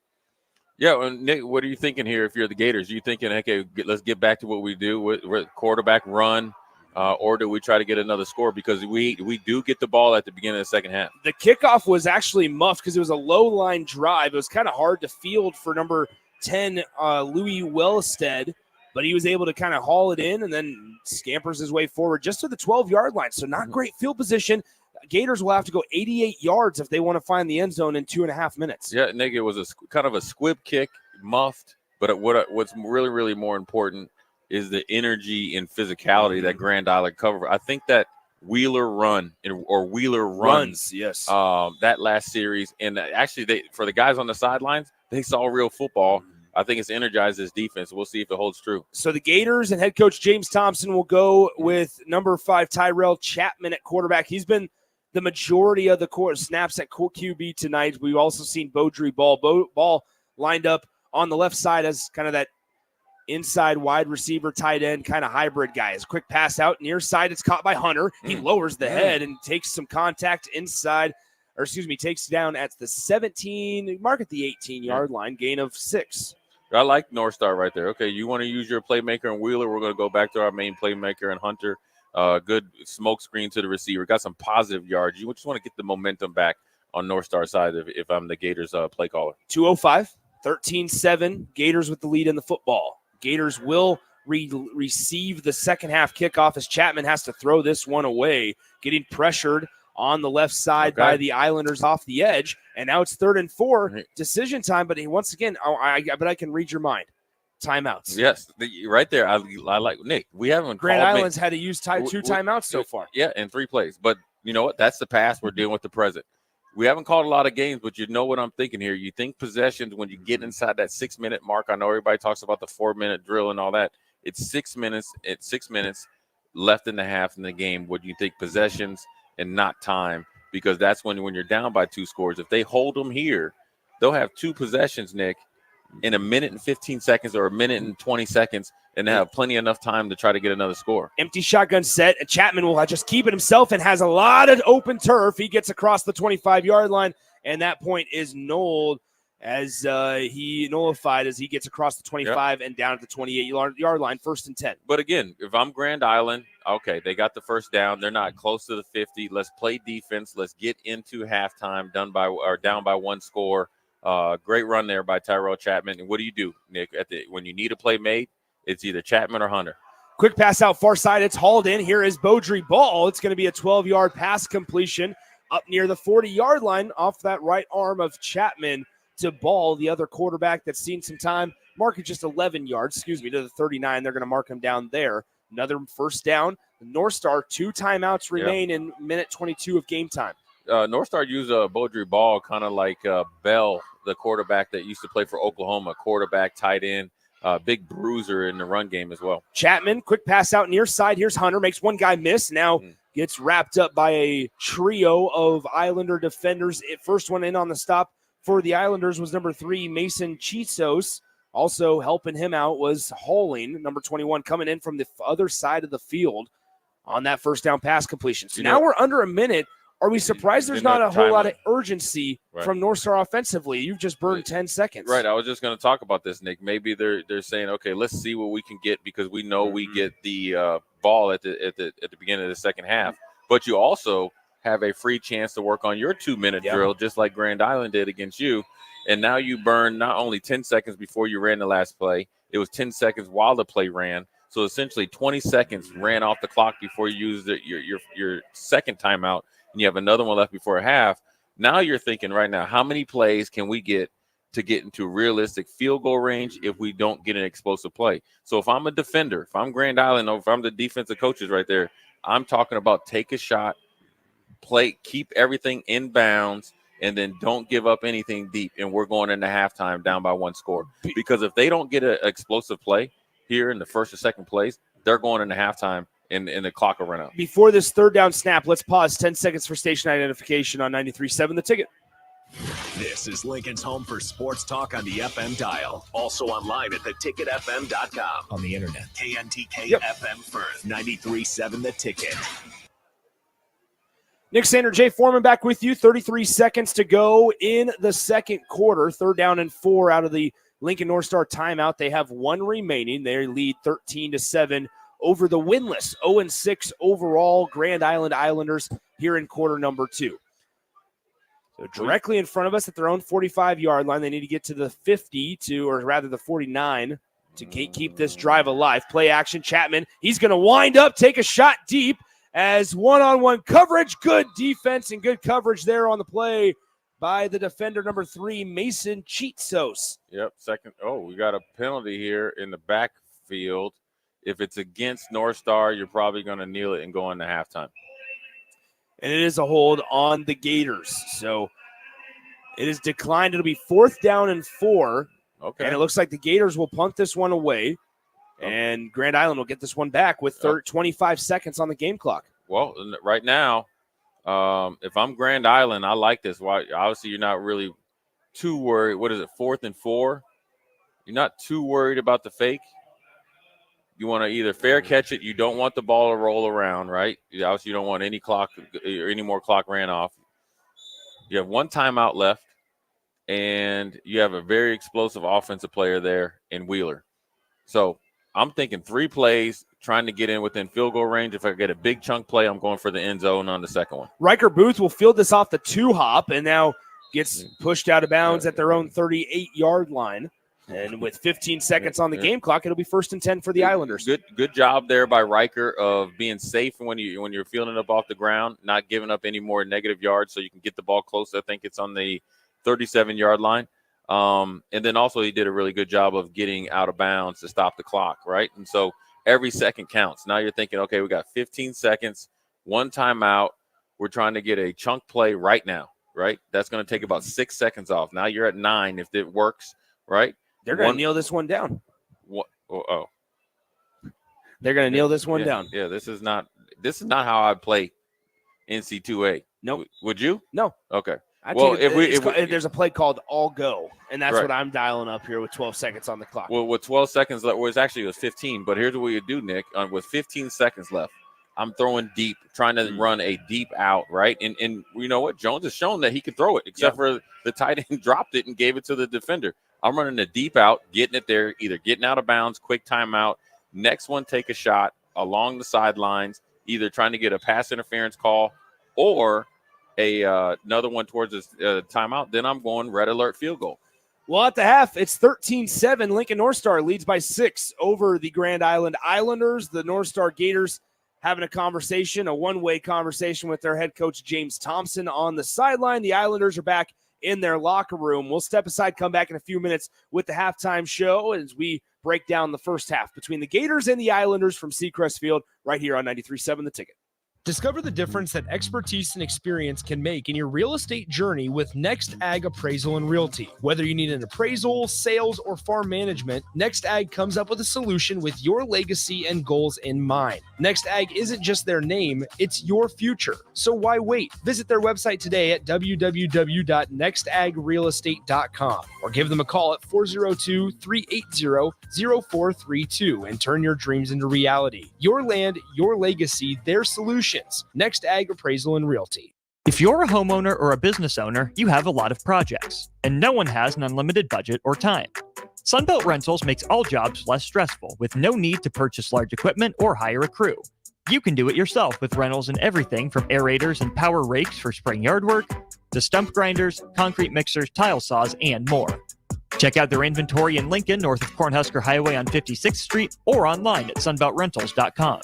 Yeah, and Nick, what are you thinking here if you're the Gators? Are you thinking, okay, let's get back to what we do with quarterback run, or do we try to get another score? Because we do get the ball at the beginning of the second half. The kickoff was actually muffed because it was a low-line drive. It was kind of hard to field for number 10, Louis Wellstead, but he was able to kind of haul it in and then scampers his way forward just to the 12-yard line. So not great field position. Gators will have to go 88 yards if they want to find the end zone in 2.5 minutes. Yeah, Nick, it was kind of a squib kick, muffed. But what's really, really more important is the energy and physicality that Grand Island covered. I think that Wheeler runs, yes. That last series, and actually, for the guys on the sidelines, they saw real football. I think it's energized this defense. We'll see if it holds true. So the Gators and head coach James Thompson will go with number 5 Tyrell Chapman at quarterback. He's been the majority of the snaps at QB tonight. We've also seen Beaudry Ball lined up on the left side as kind of that inside wide receiver, tight end, kind of hybrid guys. Quick pass out near side. It's caught by Hunter. He lowers the head and takes some contact inside, takes down at the 17, mark at the 18-yard line, gain of 6. I like North Star right there. Okay, you want to use your playmaker and Wheeler. We're going to go back to our main playmaker and Hunter. Good smoke screen to the receiver. Got some positive yards. You just want to get the momentum back on North Star side if I'm the Gators play caller. 2:05, 13-7. Gators with the lead in the football. Gators will receive the second half kickoff as Chapman has to throw this one away, getting pressured on the left side by the Islanders off the edge. And now it's 3rd and 4. Decision time, but once again, I can read your mind. Timeouts. Yes, right there. I like Nick. We haven't. Grand Island's had to use 2 timeouts so far. Yeah, in 3 plays. But you know what? That's the past. We're dealing with the present. We haven't called a lot of games, but you know what I'm thinking here. You think possessions when you get inside that 6-minute mark. I know everybody talks about the 4-minute drill and all that. It's 6 minutes. It's 6 minutes left in the half in the game. What do you think possessions and not time? Because that's when you're down by 2 scores. If they hold them here, they'll have 2 possessions, Nick, in a minute and 15 seconds or a minute and 20 seconds, and they have plenty enough time to try to get another score. Empty shotgun set. Chapman will just keep it himself and has a lot of open turf. He gets across the 25-yard line, and that point is nulled as he nullified as he gets across the 25 and down at the 28-yard line, 1st and 10. But again, if I'm Grand Island, okay, they got the first down. They're not close to the 50. Let's play defense. Let's get into halftime down by 1 score. Great run there by Tyrell Chapman. And what do, Nick? When you need a play made, it's either Chapman or Hunter. Quick pass out far side. It's hauled in. Here is Beaudry Ball. It's going to be a 12-yard pass completion up near the 40-yard line off that right arm of Chapman to Ball, the other quarterback that's seen some time. Mark it just 11 yards, to the 39. They're going to mark him down there. Another first down. North Star, 2 timeouts remain in minute 22 of game time. North Star used Beaudry Ball kind of like Bell, the quarterback that used to play for Oklahoma, quarterback, tight end, big bruiser in the run game as well. Chapman, quick pass out near side. Here's Hunter, makes one guy miss. Now gets wrapped up by a trio of Islander defenders. First one in on the stop for the Islanders was number 3, Mason Chisos. Also helping him out was Halling, number 21, coming in from the other side of the field on that first down pass completion. So now we're under a minute. Are we surprised there's not a whole lot of urgency from North Star offensively? You've just burned 10 seconds. Right. I was just going to talk about this, Nick. Maybe they're saying, okay, let's see what we can get because we know we get the ball at the beginning of the second half. But you also have a free chance to work on your 2-minute drill, just like Grand Island did against you. And now you burn not only 10 seconds before you ran the last play, it was 10 seconds while the play ran. So essentially 20 seconds ran off the clock before you used your second timeout. And you have another one left before half. Now you're thinking right now, how many plays can we get to get into realistic field goal range if we don't get an explosive play? So if I'm a defender, if I'm Grand Island, or if I'm the defensive coaches right there, I'm talking about take a shot, play, keep everything in bounds, and then don't give up anything deep. And we're going into halftime down by 1 score. Because if they don't get an explosive play here in the first or second plays, they're going into halftime. And the clock will run out. Before this third down snap, let's pause 10 seconds for station identification on 93.7 The Ticket. This is Lincoln's home for sports talk on the FM dial. Also online at theticketfm.com. On the internet. KNTK FM Firth, 93.7 The Ticket. Nick Sander, Jay Foreman back with you. 33 seconds to go in the second quarter. 3rd down and 4 out of the Lincoln North Star timeout. They have 1 remaining. They lead 13-7. Over the winless 0-6 overall Grand Island Islanders here in quarter number 2. So directly in front of us at their own 45-yard line, they need to get to the 50 or rather the 49 to keep this drive alive. Play action, Chapman. He's going to wind up, take a shot deep as one-on-one coverage. Good defense and good coverage there on the play by the defender number 3, Mason Chisos. Yep, second. Oh, we got a penalty here in the backfield. If it's against North Star, you're probably going to kneel it and go into halftime. And it is a hold on the Gators. So it is declined. It'll be 4th down and 4. Okay. And it looks like the Gators will punt this one away. And Grand Island will get this one back with 25 seconds on the game clock. Well, right now, if I'm Grand Island, I like this. Why? Obviously, you're not really too worried. What is it, 4th and 4? You're not too worried about the fake. You want to either fair catch it. You don't want the ball to roll around, right? Obviously, you don't want any clock or any more clock ran off. You have one timeout left, and you have a very explosive offensive player there in Wheeler. So I'm thinking 3 plays, trying to get in within field goal range. If I get a big chunk play, I'm going for the end zone on the second one. Riker Booth will field this off the 2-hop and now gets pushed out of bounds at their own 38-yard line. And with 15 seconds on the game clock, it'll be 1st and 10 for the Islanders. Good job there by Riker of being safe when you're fielding up off the ground, not giving up any more negative yards so you can get the ball close. I think it's on the 37-yard line. And then also he did a really good job of getting out of bounds to stop the clock, right? And so every second counts. Now you're thinking, okay, we got 15 seconds, 1 timeout. We're trying to get a chunk play right now, right? That's going to take about 6 seconds off. Now you're at 9 if it works, right? They're going to kneel this one down. What? They're going to kneel this one down. Yeah, this is not how I play NC2A. Nope. Would you? No. Okay. Well, if there's a play called all go, and that's Right. what I'm dialing up here with 12 seconds on the clock. Well, with 12 seconds left, well, it was 15, but here's what you do, Nick. With 15 seconds left, I'm throwing deep, trying to run a deep out, right? And you know what? Jones has shown that he can throw it, except for the tight end dropped it and gave it to the defender. I'm running a deep out, getting it there, either getting out of bounds, quick timeout. Next one, take a shot along the sidelines, either trying to get a pass interference call or another one towards this timeout. Then I'm going red alert field goal. Well, at the half, it's 13-7. Lincoln North Star leads by 6 over the Grand Island Islanders. The North Star Gators having a conversation, a one-way conversation with their head coach, James Thompson, on the sideline. The Islanders are back in their locker room. We'll step aside, come back in a few minutes with the halftime show as we break down the first half between the Gators and the Islanders from Seacrest Field right here on 93.7 The Ticket. Discover the difference that expertise and experience can make in your real estate journey with Next Ag Appraisal and Realty. Whether you need an appraisal, sales, or farm management, Next Ag comes up with a solution with your legacy and goals in mind. Next Ag isn't just their name, it's your future. So why wait? Visit their website today at www.nextagrealestate.com or give them a call at 402-380-0432 and turn your dreams into reality. Your land, your legacy, their solution. Next Ag Appraisal and Realty. If you're a homeowner or a business owner, you have a lot of projects, and no one has an unlimited budget or time. Sunbelt Rentals makes all jobs less stressful with no need to purchase large equipment or hire a crew. You can do it yourself with rentals and everything from aerators and power rakes for spring yard work to stump grinders, concrete mixers, tile saws, and more. Check out their inventory in Lincoln, north of Cornhusker Highway on 56th Street, or online at sunbeltrentals.com.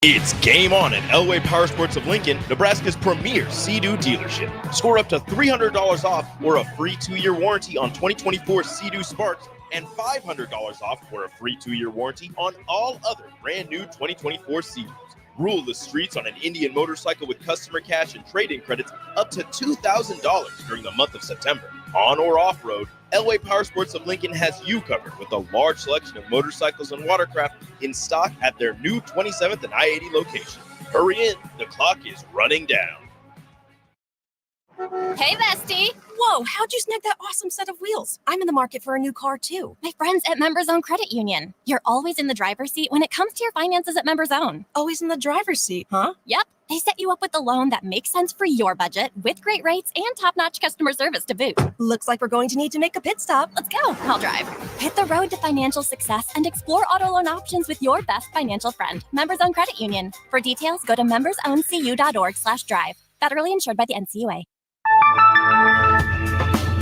It's game on at Elway Power Sports of Lincoln, Nebraska's premier Sea-Doo dealership. Score up to $300 off or a free 2-year warranty on 2024 Sea-Doo Sparks and $500 off or a free 2-year warranty on all other brand new 2024 Sea-Doos. Rule the streets on an Indian motorcycle with customer cash and trade-in credits up to $2,000 during the month of September. On or off-road, Elway Power Sports of Lincoln has you covered with a large selection of motorcycles and watercraft in stock at their new 27th and I-80 location. Hurry in, the clock is running down. Hey, bestie. Whoa, how'd you snag that awesome set of wheels? I'm in the market for a new car, too. My friends at Members Own Credit Union. You're always in the driver's seat when it comes to your finances at Members Own. Always in the driver's seat, huh? Yep. They set you up with a loan that makes sense for your budget with great rates and top-notch customer service to boot. Looks like we're going to need to make a pit stop. Let's go. I'll drive. Hit the road to financial success and explore auto loan options with your best financial friend, Members Own Credit Union. For details, go to membersowncu.org/drive. Federally insured by the NCUA.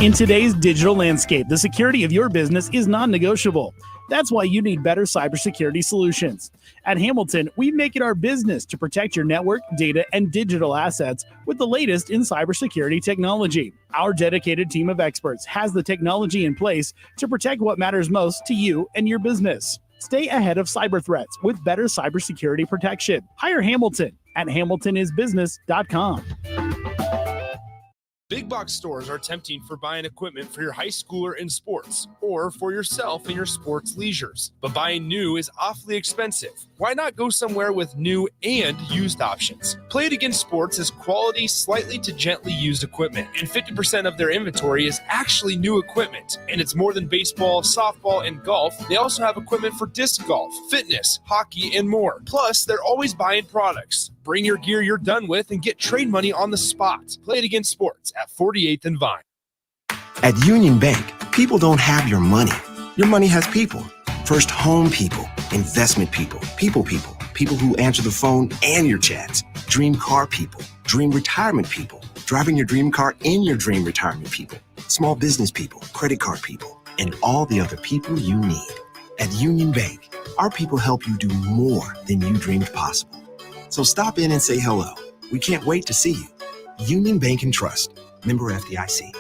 In today's digital landscape, the security of your business is non-negotiable. That's why you need better cybersecurity solutions. At Hamilton, we make it our business to protect your network, data, and digital assets with the latest in cybersecurity technology. Our dedicated team of experts has the technology in place to protect what matters most to you and your business. Stay ahead of cyber threats with better cybersecurity protection. Hire Hamilton at hamiltonisbusiness.com. Big box stores are tempting for buying equipment for your high schooler in sports or for yourself in your sports leisures. But buying new is awfully expensive. Why not go somewhere with new and used options? Play It Again Sports has quality, slightly to gently used equipment, and 50% of their inventory is actually new equipment. And it's more than baseball, softball, and golf. They also have equipment for disc golf, fitness, hockey, and more. Plus, they're always buying products. Bring your gear you're done with and get trade money on the spot. Play It Again Sports at 48th and Vine. At Union Bank, people don't have your money. Your money has people. First home people, investment people, people who answer the phone and your chats, dream car people, dream retirement people, driving your dream car in your dream retirement people, small business people, credit card people, and all the other people you need. At Union Bank, our people help you do more than you dreamed possible. So stop in and say hello. We can't wait to see you. Union Bank and Trust. Member FDIC.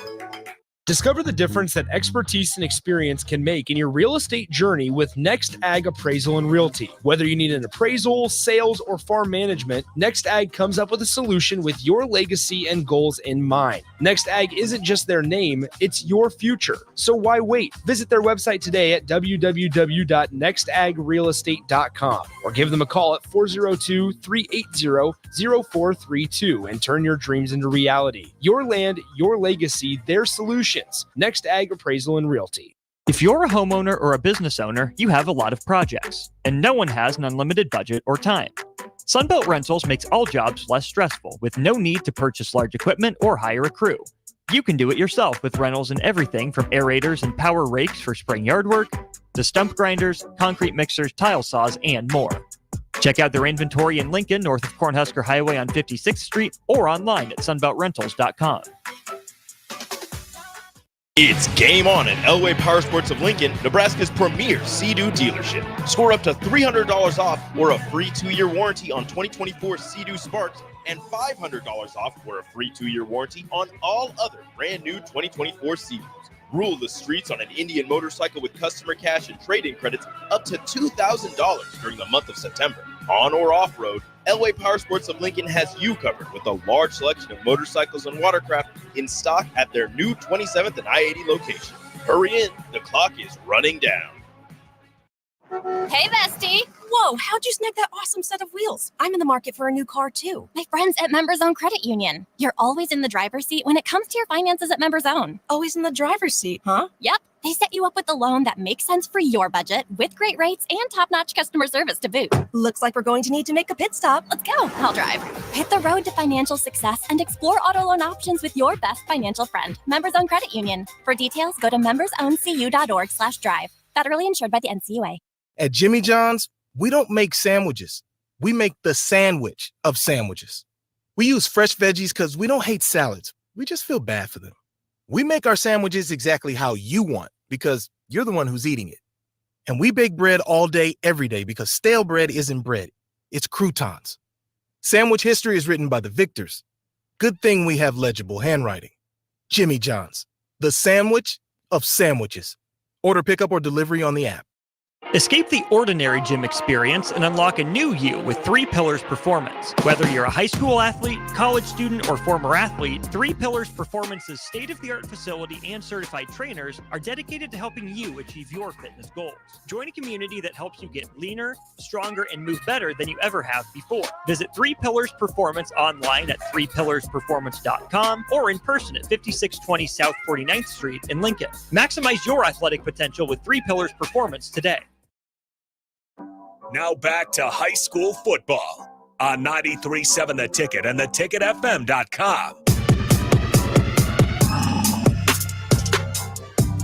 Discover the difference that expertise and experience can make in your real estate journey with Next Ag Appraisal and Realty. Whether you need an appraisal, sales, or farm management, Next Ag comes up with a solution with your legacy and goals in mind. Next Ag isn't just their name, it's your future. So why wait? Visit their website today at www.nextagrealestate.com or give them a call at 402-380-0432 and turn your dreams into reality. Your land, your legacy, their solution. Next Ag Appraisal and Realty. If you're a homeowner or a business owner, you have a lot of projects, and no one has an unlimited budget or time. Sunbelt Rentals makes all jobs less stressful with no need to purchase large equipment or hire a crew. You can do it yourself with rentals and everything from aerators and power rakes for spring yard work to stump grinders, concrete mixers, tile saws, and more. Check out their inventory in Lincoln, north of Cornhusker Highway on 56th Street, or online at sunbeltrentals.com. It's game on at Elway Power Sports of Lincoln, Nebraska's premier Sea-Doo dealership. Score up to $300 off or a free 2-year warranty on 2024 Sea-Doo Sparks and $500 off or a free 2-year warranty on all other brand new 2024 Sea-Doos. Rule the streets on an Indian motorcycle with customer cash and trade-in credits up to $2,000 during the month of September. On or off-road, Elway Power Sports of Lincoln has you covered with a large selection of motorcycles and watercraft in stock at their new 27th and I-80 location. Hurry in, the clock is running down. Hey, bestie. Whoa, how'd you snag that awesome set of wheels? I'm in the market for a new car, too. My friends at Members Own Credit Union. You're always in the driver's seat when it comes to your finances at Members Own. Always in the driver's seat, huh? Yep. They set you up with a loan that makes sense for your budget with great rates and top-notch customer service to boot. Looks like we're going to need to make a pit stop. Let's go. I'll drive. Hit the road to financial success and explore auto loan options with your best financial friend, Members Own Credit Union. For details, go to membersowncu.org/drive. Federally insured by the NCUA. At Jimmy John's, we don't make sandwiches. We make the sandwich of sandwiches. We use fresh veggies because we don't hate salads. We just feel bad for them. We make our sandwiches exactly how you want because you're the one who's eating it. And we bake bread all day, every day because stale bread isn't bread. It's croutons. Sandwich history is written by the victors. Good thing we have legible handwriting. Jimmy John's, the sandwich of sandwiches. Order pickup or delivery on the app. Escape the ordinary gym experience and unlock a new you with 3 Pillars Performance. Whether you're a high school athlete, college student, or former athlete, 3 Pillars Performance's state-of-the-art facility and certified trainers are dedicated to helping you achieve your fitness goals. Join a community that helps you get leaner, stronger, and move better than you ever have before. Visit 3 Pillars Performance online at 3pillarsperformance.com or in person at 5620 South 49th Street in Lincoln. Maximize your athletic potential with 3 Pillars Performance today. Now back to high school football on 93.7 The Ticket and theticketfm.com.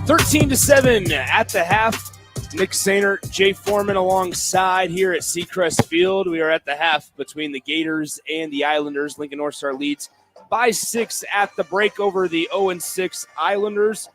13-7 at the half. Nick Sainer, Jay Foreman alongside here at Seacrest Field. We are at the half between the Gators and the Islanders. Lincoln North Star leads by 6 at the break over the 0-6 Islanders.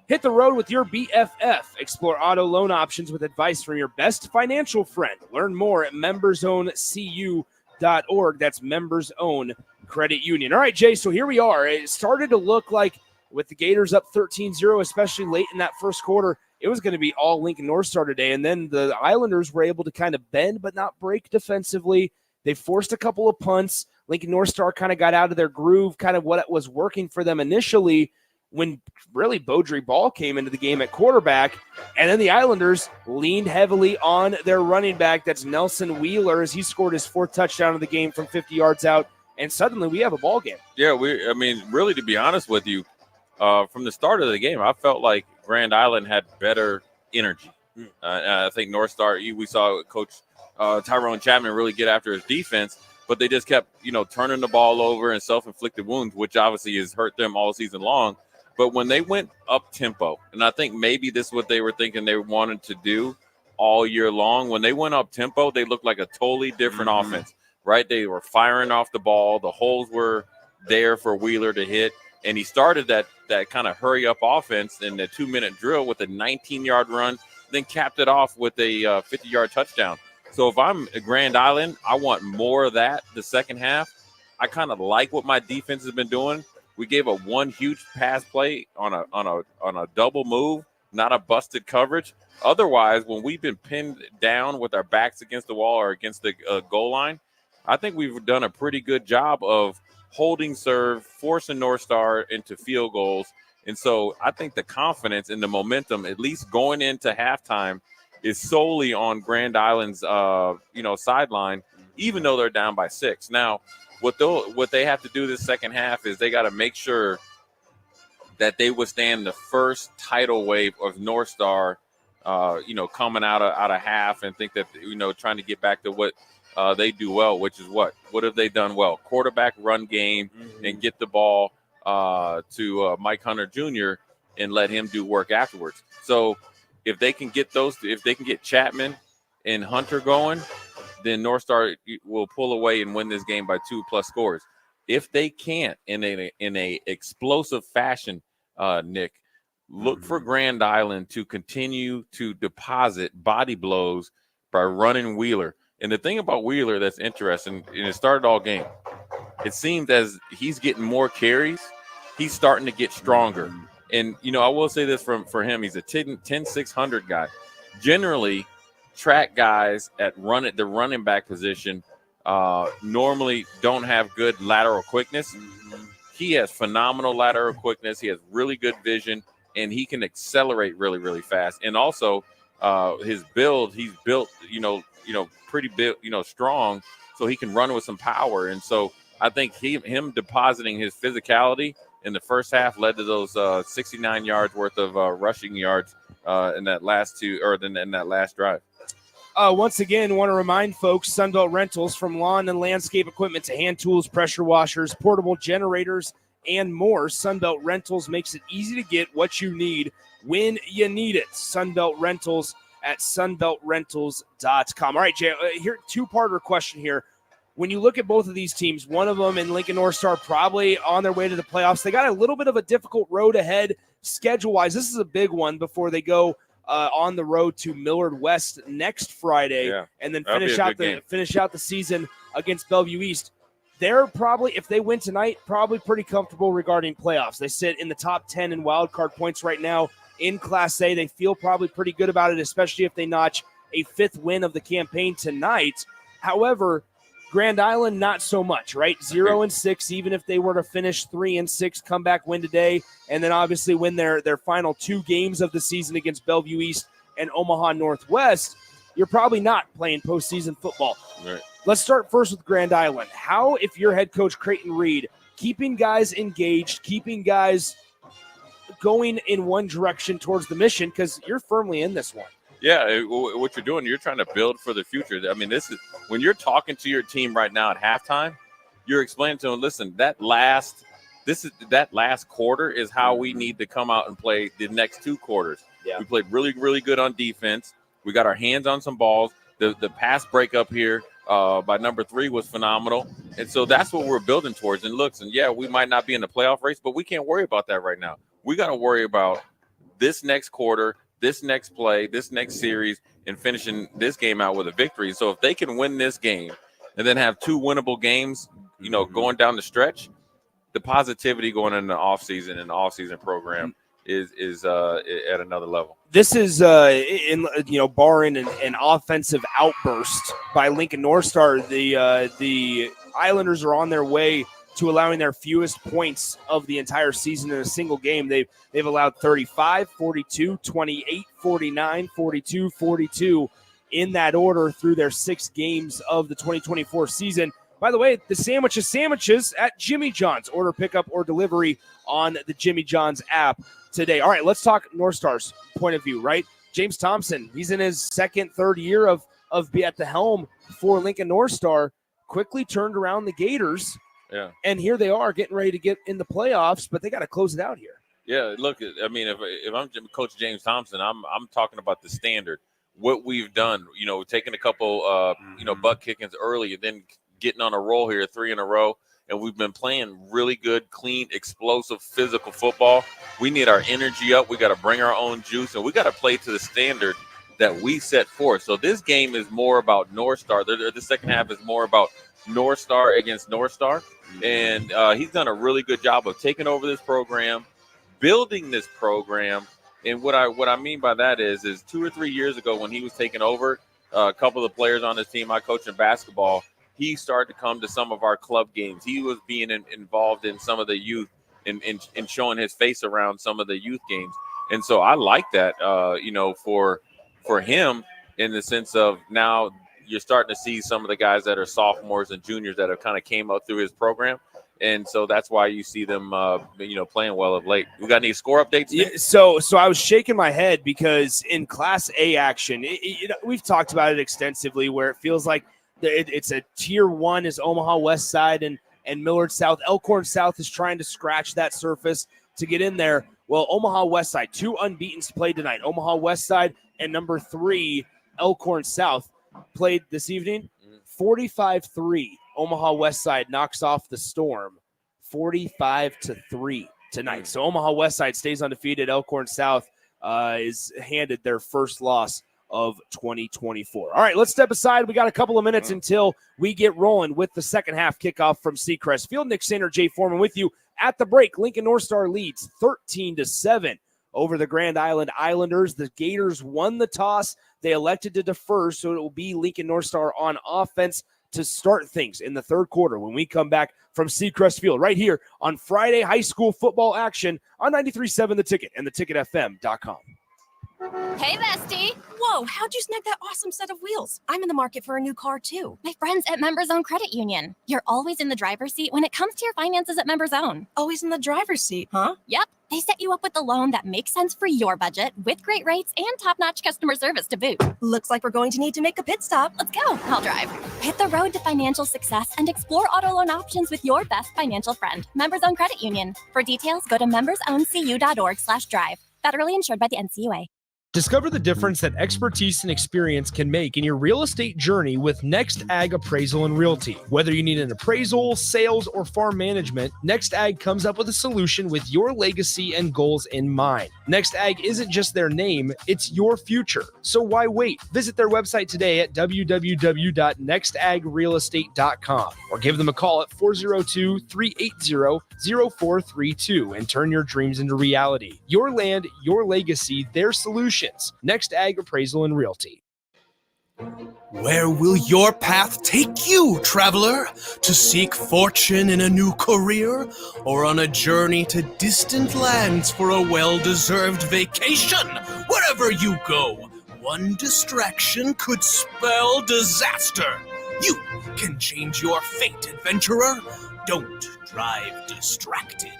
Hit the road with your BFF. Explore auto loan options with advice from your best financial friend. Learn more at membersowncu.org. That's Members Own Credit Union. All right, Jay, so here we are. It started to look like with the Gators up 13-0, especially late in that first quarter, it was going to be all Lincoln North Star today. And then the Islanders were able to kind of bend but not break defensively. They forced a couple of punts. Lincoln North Star kind of got out of their groove, kind of what was working for them initially. when really Beaudry Ball came into the game at quarterback. And then the Islanders leaned heavily on their running back. That's Nelson Wheeler, as he scored his 4th touchdown of the game from 50 yards out. And suddenly we have a ball game. Yeah, really, to be honest with you, from the start of the game, I felt like Grand Island had better energy. I think North Star, we saw Coach Tyrone Chapman really get after his defense, but they just kept, turning the ball over and self-inflicted wounds, which obviously has hurt them all season long. But when they went up-tempo, and I think maybe this is what they were thinking they wanted to do all year long, when they went up-tempo, they looked like a totally different offense, right? They were firing off the ball. The holes were there for Wheeler to hit, and he started that kind of hurry-up offense in the 2-minute drill with a 19-yard run, then capped it off with a 50-yard touchdown. So if I'm a Grand Island, I want more of that the second half. I kind of like what my defense has been doing. We gave a one huge pass play on a double move, not a busted coverage. Otherwise, when we've been pinned down with our backs against the wall or against the goal line, I think we've done a pretty good job of holding serve, forcing North Star into field goals. And so I think the confidence and the momentum, at least going into halftime, is solely on Grand Island's sideline, even though they're down by 6. Now, what they have to do this second half is they got to make sure that they withstand the first tidal wave of North Star, coming out of half, and think that, trying to get back to what they do well, which is what have they done well? Quarterback run game, and get the ball to Mike Hunter Jr. and let him do work afterwards. So if they can get Chapman and Hunter going, then North Star will pull away and win this game by 2+ scores. If they can't in a explosive fashion, Nick, look for Grand Island to continue to deposit body blows by running Wheeler. And the thing about Wheeler that's interesting, and it started all game, it seems as he's getting more carries, he's starting to get stronger. And, I will say this for him, he's a 10-600 guy. Generally, track guys at the running back position normally don't have good lateral quickness. He has phenomenal lateral quickness. He has really good vision, and he can accelerate really, really fast. And also, his build, he's built, pretty big, strong, so he can run with some power. And so I think him depositing his physicality in the first half led to those 69 yards worth of rushing yards in that last drive. Once again, want to remind folks, Sunbelt Rentals, from lawn and landscape equipment to hand tools, pressure washers, portable generators, and more. Sunbelt Rentals makes it easy to get what you need when you need it. Sunbelt Rentals at sunbeltrentals.com. All right, Jay, here, two-parter question here. When you look at both of these teams, one of them and Lincoln North Star probably on their way to the playoffs. They got a little bit of a difficult road ahead schedule-wise. This is a big one before they go on the road to Millard West next Friday, and then finish out the season against Bellevue East. They're probably, if they win tonight, probably pretty comfortable regarding playoffs. They sit in the top 10 in wild card points right now in Class A. They feel probably pretty good about it, especially if they notch a 5th win of the campaign tonight. However, Grand Island, not so much, right? 0-6, even if they were to finish 3-6, comeback win today, and then obviously win their final 2 games of the season against Bellevue East and Omaha Northwest, you're probably not playing postseason football. Right. Let's start first with Grand Island. How, if you're head coach Creighton Reed, keeping guys engaged, keeping guys going in one direction towards the mission, because you're firmly in this one. Yeah, what you're doing, you're trying to build for the future. I mean, this is when you're talking to your team right now at halftime, you're explaining to them, listen, that last quarter is how we need to come out and play the next 2 quarters. Yeah. We played really, really good on defense. We got our hands on some balls. The pass breakup here by number 3 was phenomenal. And so that's what we're building towards. And we might not be in the playoff race, but we can't worry about that right now. We got to worry about this next quarter, this next play, this next series, and finishing this game out with a victory. So if they can win this game and then have 2 winnable games, going down the stretch, the positivity going into the offseason and the offseason program is at another level. This is, barring an offensive outburst by Lincoln North Star, the Islanders are on their way to allowing their fewest points of the entire season in a single game. They've allowed 35, 42, 28, 49, 42, 42 in that order through their 6 games of the 2024 season. By the way, the sandwiches at Jimmy John's. Order pickup or delivery on the Jimmy John's app today. All right, let's talk North Star's point of view, right? James Thompson, he's in his third year of be at the helm for Lincoln North Star, quickly turned around the Gators. Yeah. And here they are getting ready to get in the playoffs, but they got to close it out here. Yeah, look, I mean, if I'm Coach James Thompson, I'm talking about the standard, what we've done, taking a couple, butt kickings early and then getting on a roll here, 3 in a row. And we've been playing really good, clean, explosive, physical football. We need our energy up. We got to bring our own juice, and we got to play to the standard that we set forth. So this game is more about North Star. The second half is more about North Star against North Star. And he's done a really good job of taking over this program, building this program. And what I mean by that is 2 or 3 years ago when he was taking over, a couple of the players on his team I coach in basketball, he started to come to some of our club games. He was being involved in some of the youth and showing his face around some of the youth games. And so I like that, for him in the sense of now you're starting to see some of the guys that are sophomores and juniors that have kind of came up through his program. And so that's why you see them, playing well of late. We got any score updates? Yeah, so I was shaking my head because in Class A action, we've talked about it extensively where it feels like it's a tier 1 is Omaha West Side and Millard South. Elkhorn South is trying to scratch that surface to get in there. Well, Omaha West Side, 2 unbeatens played tonight. Omaha West Side and number 3, Elkhorn South, played this evening. 45-3. Omaha West Side knocks off the Storm 45-3 tonight. So Omaha West Side stays undefeated. Elkhorn South is handed their first loss of 2024. All right, let's step aside. We got a couple of minutes until we get rolling with the second half kickoff from Seacrest Field. Nick Sander, Jay Foreman with you at the break. Lincoln North Star leads 13-7 over the Grand Island Islanders. The Gators won the toss. They elected to defer, so it will be Lincoln North Star on offense to start things in the third quarter when we come back from Seacrest Field right here on Friday high school football action on 93.7 The Ticket and theticketfm.com. Hey, bestie. Whoa, how'd you snag that awesome set of wheels? I'm in the market for a new car, too. My friends at Members Own Credit Union. You're always in the driver's seat when it comes to your finances at Members Own. Always in the driver's seat, huh? Yep. They set you up with a loan that makes sense for your budget with great rates and top-notch customer service to boot. Looks like we're going to need to make a pit stop. Let's go. I'll drive. Hit the road to financial success and explore auto loan options with your best financial friend, Members Own Credit Union. For details, go to membersowncu.org/drive. Federally insured by the NCUA. Discover the difference that expertise and experience can make in your real estate journey with Next Ag Appraisal and Realty. Whether you need an appraisal, sales, or farm management, Next Ag comes up with a solution with your legacy and goals in mind. Next Ag isn't just their name, it's your future. So why wait? Visit their website today at www.nextagrealestate.com or give them a call at 402-380-0432 and turn your dreams into reality. Your land, your legacy, their solution. Next Ag Appraisal and Realty. Where will your path take you, traveler? To seek fortune in a new career or on a journey to distant lands for a well-deserved vacation? Wherever you go, one distraction could spell disaster. You can change your fate, adventurer. Don't drive distracted.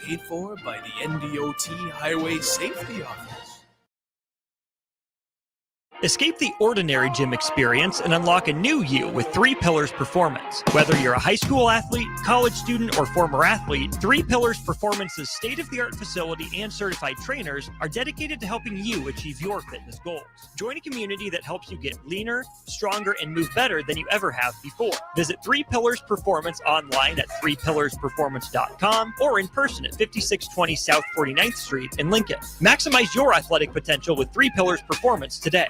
Paid for by the NDOT Highway Safety Office. Escape the ordinary gym experience and unlock a new you with 3 Pillars Performance. Whether you're a high school athlete, college student, or former athlete, 3 Pillars Performance's state-of-the-art facility and certified trainers are dedicated to helping you achieve your fitness goals. Join a community that helps you get leaner, stronger, and move better than you ever have before. Visit 3 Pillars Performance online at 3pillarsperformance.com or in person at 5620 South 49th Street in Lincoln. Maximize your athletic potential with 3 Pillars Performance today.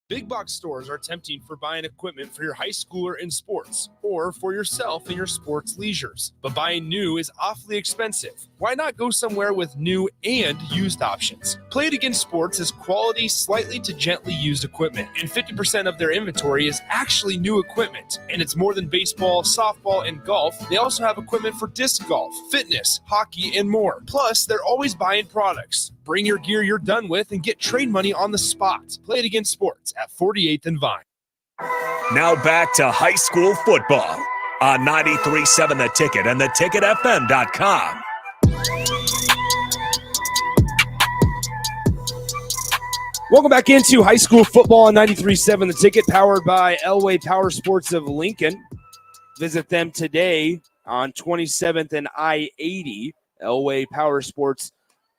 Big box stores are tempting for buying equipment for your high schooler in sports or for yourself in your sports leisures. But buying new is awfully expensive. Why not go somewhere with new and used options? Play It Again Sports is quality, slightly to gently used equipment, and 50% of their inventory is actually new equipment. And it's more than baseball, softball, and golf. They also have equipment for disc golf, fitness, hockey, and more. Plus, they're always buying products. Bring your gear you're done with and get trade money on the spot. Play It Again Sports at 48th and Vine. Now back to high school football on 93.7 The Ticket and theticketfm.com. Welcome back into high school football on 93.7 The Ticket, powered by Elway Power Sports of Lincoln. Visit them today on 27th and I-80, Elway Power Sports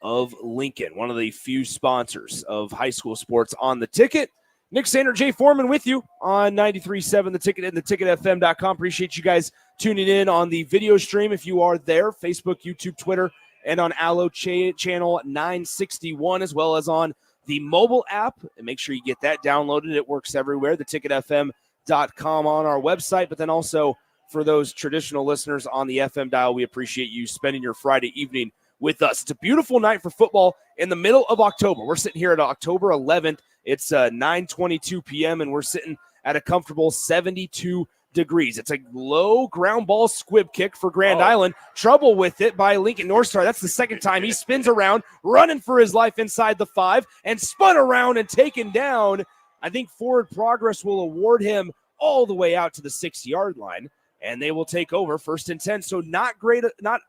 of Lincoln, one of the few sponsors of high school sports on The Ticket. Nick Sander, Jay Foreman with you on 93.7 The Ticket and theticketfm.com. Appreciate you guys tuning in on the video stream if you are there, Facebook, YouTube, Twitter, and on Allo channel 961, as well as on the mobile app. And make sure you get that downloaded. It works everywhere, theticketfm.com on our website. But then also for those traditional listeners on the FM dial, we appreciate you spending your Friday evening with us. It's a beautiful night for football in the middle of October. We're sitting here at October 11th. It's 9:22 p.m., and we're sitting at a comfortable 72 degrees. It's a low ground ball squib kick for Grand Island. Trouble with it by Lincoln North Star. That's the second time he spins around, running for his life inside the 5, and spun around and taken down. I think Forward Progress will award him all the way out to the 6-yard line, and they will take over 1st and 10. So not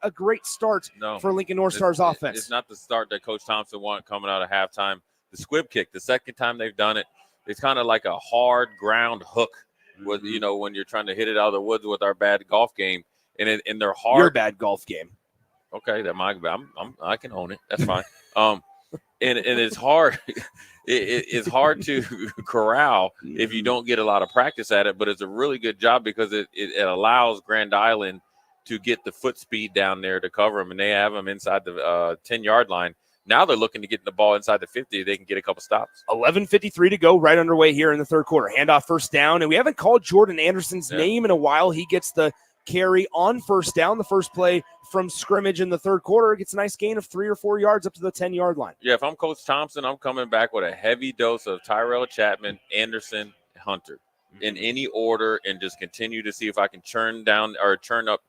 a great start for Lincoln North Star's offense. It's not the start that Coach Thompson wanted coming out of halftime. The squib kick, the second time they've done it, it's kind of like a hard ground hook with, when you're trying to hit it out of the woods with our bad golf game. And they're hard. Your bad golf game. Okay, I can own it. That's fine. And it's hard. It's hard to corral if you don't get a lot of practice at it, but it's a really good job because it allows Grand Island to get the foot speed down there to cover them, and they have them inside the 10-yard line. Now they're looking to get the ball inside the 50. They can get a couple stops. 11:53 to go, right underway here in the third quarter. Handoff, first down, and we haven't called Jordan Anderson's name in a while. He gets the carry on first down, the first play from scrimmage in the third quarter. Gets a nice gain of 3 or 4 yards up to the 10-yard line. Yeah, if I'm Coach Thompson, I'm coming back with a heavy dose of Tyrell Chapman, Anderson, Hunter in any order, and just continue to see if I can turn up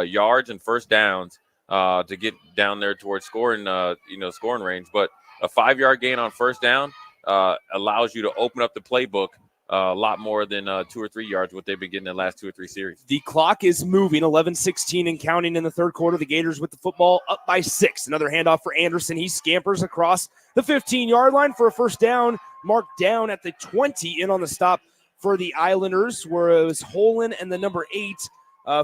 yards and first downs to get down there towards scoring range. But a 5-yard gain on first down allows you to open up the playbook a lot more than 2 or 3 yards, what they've been getting in the last 2 or 3 series. The clock is moving, 11:16 and counting in the third quarter. The Gators with the football up by 6. Another handoff for Anderson. He scampers across the 15-yard line for a first down, marked down at the 20. In on the stop for the Islanders, where it was Holland and the number 8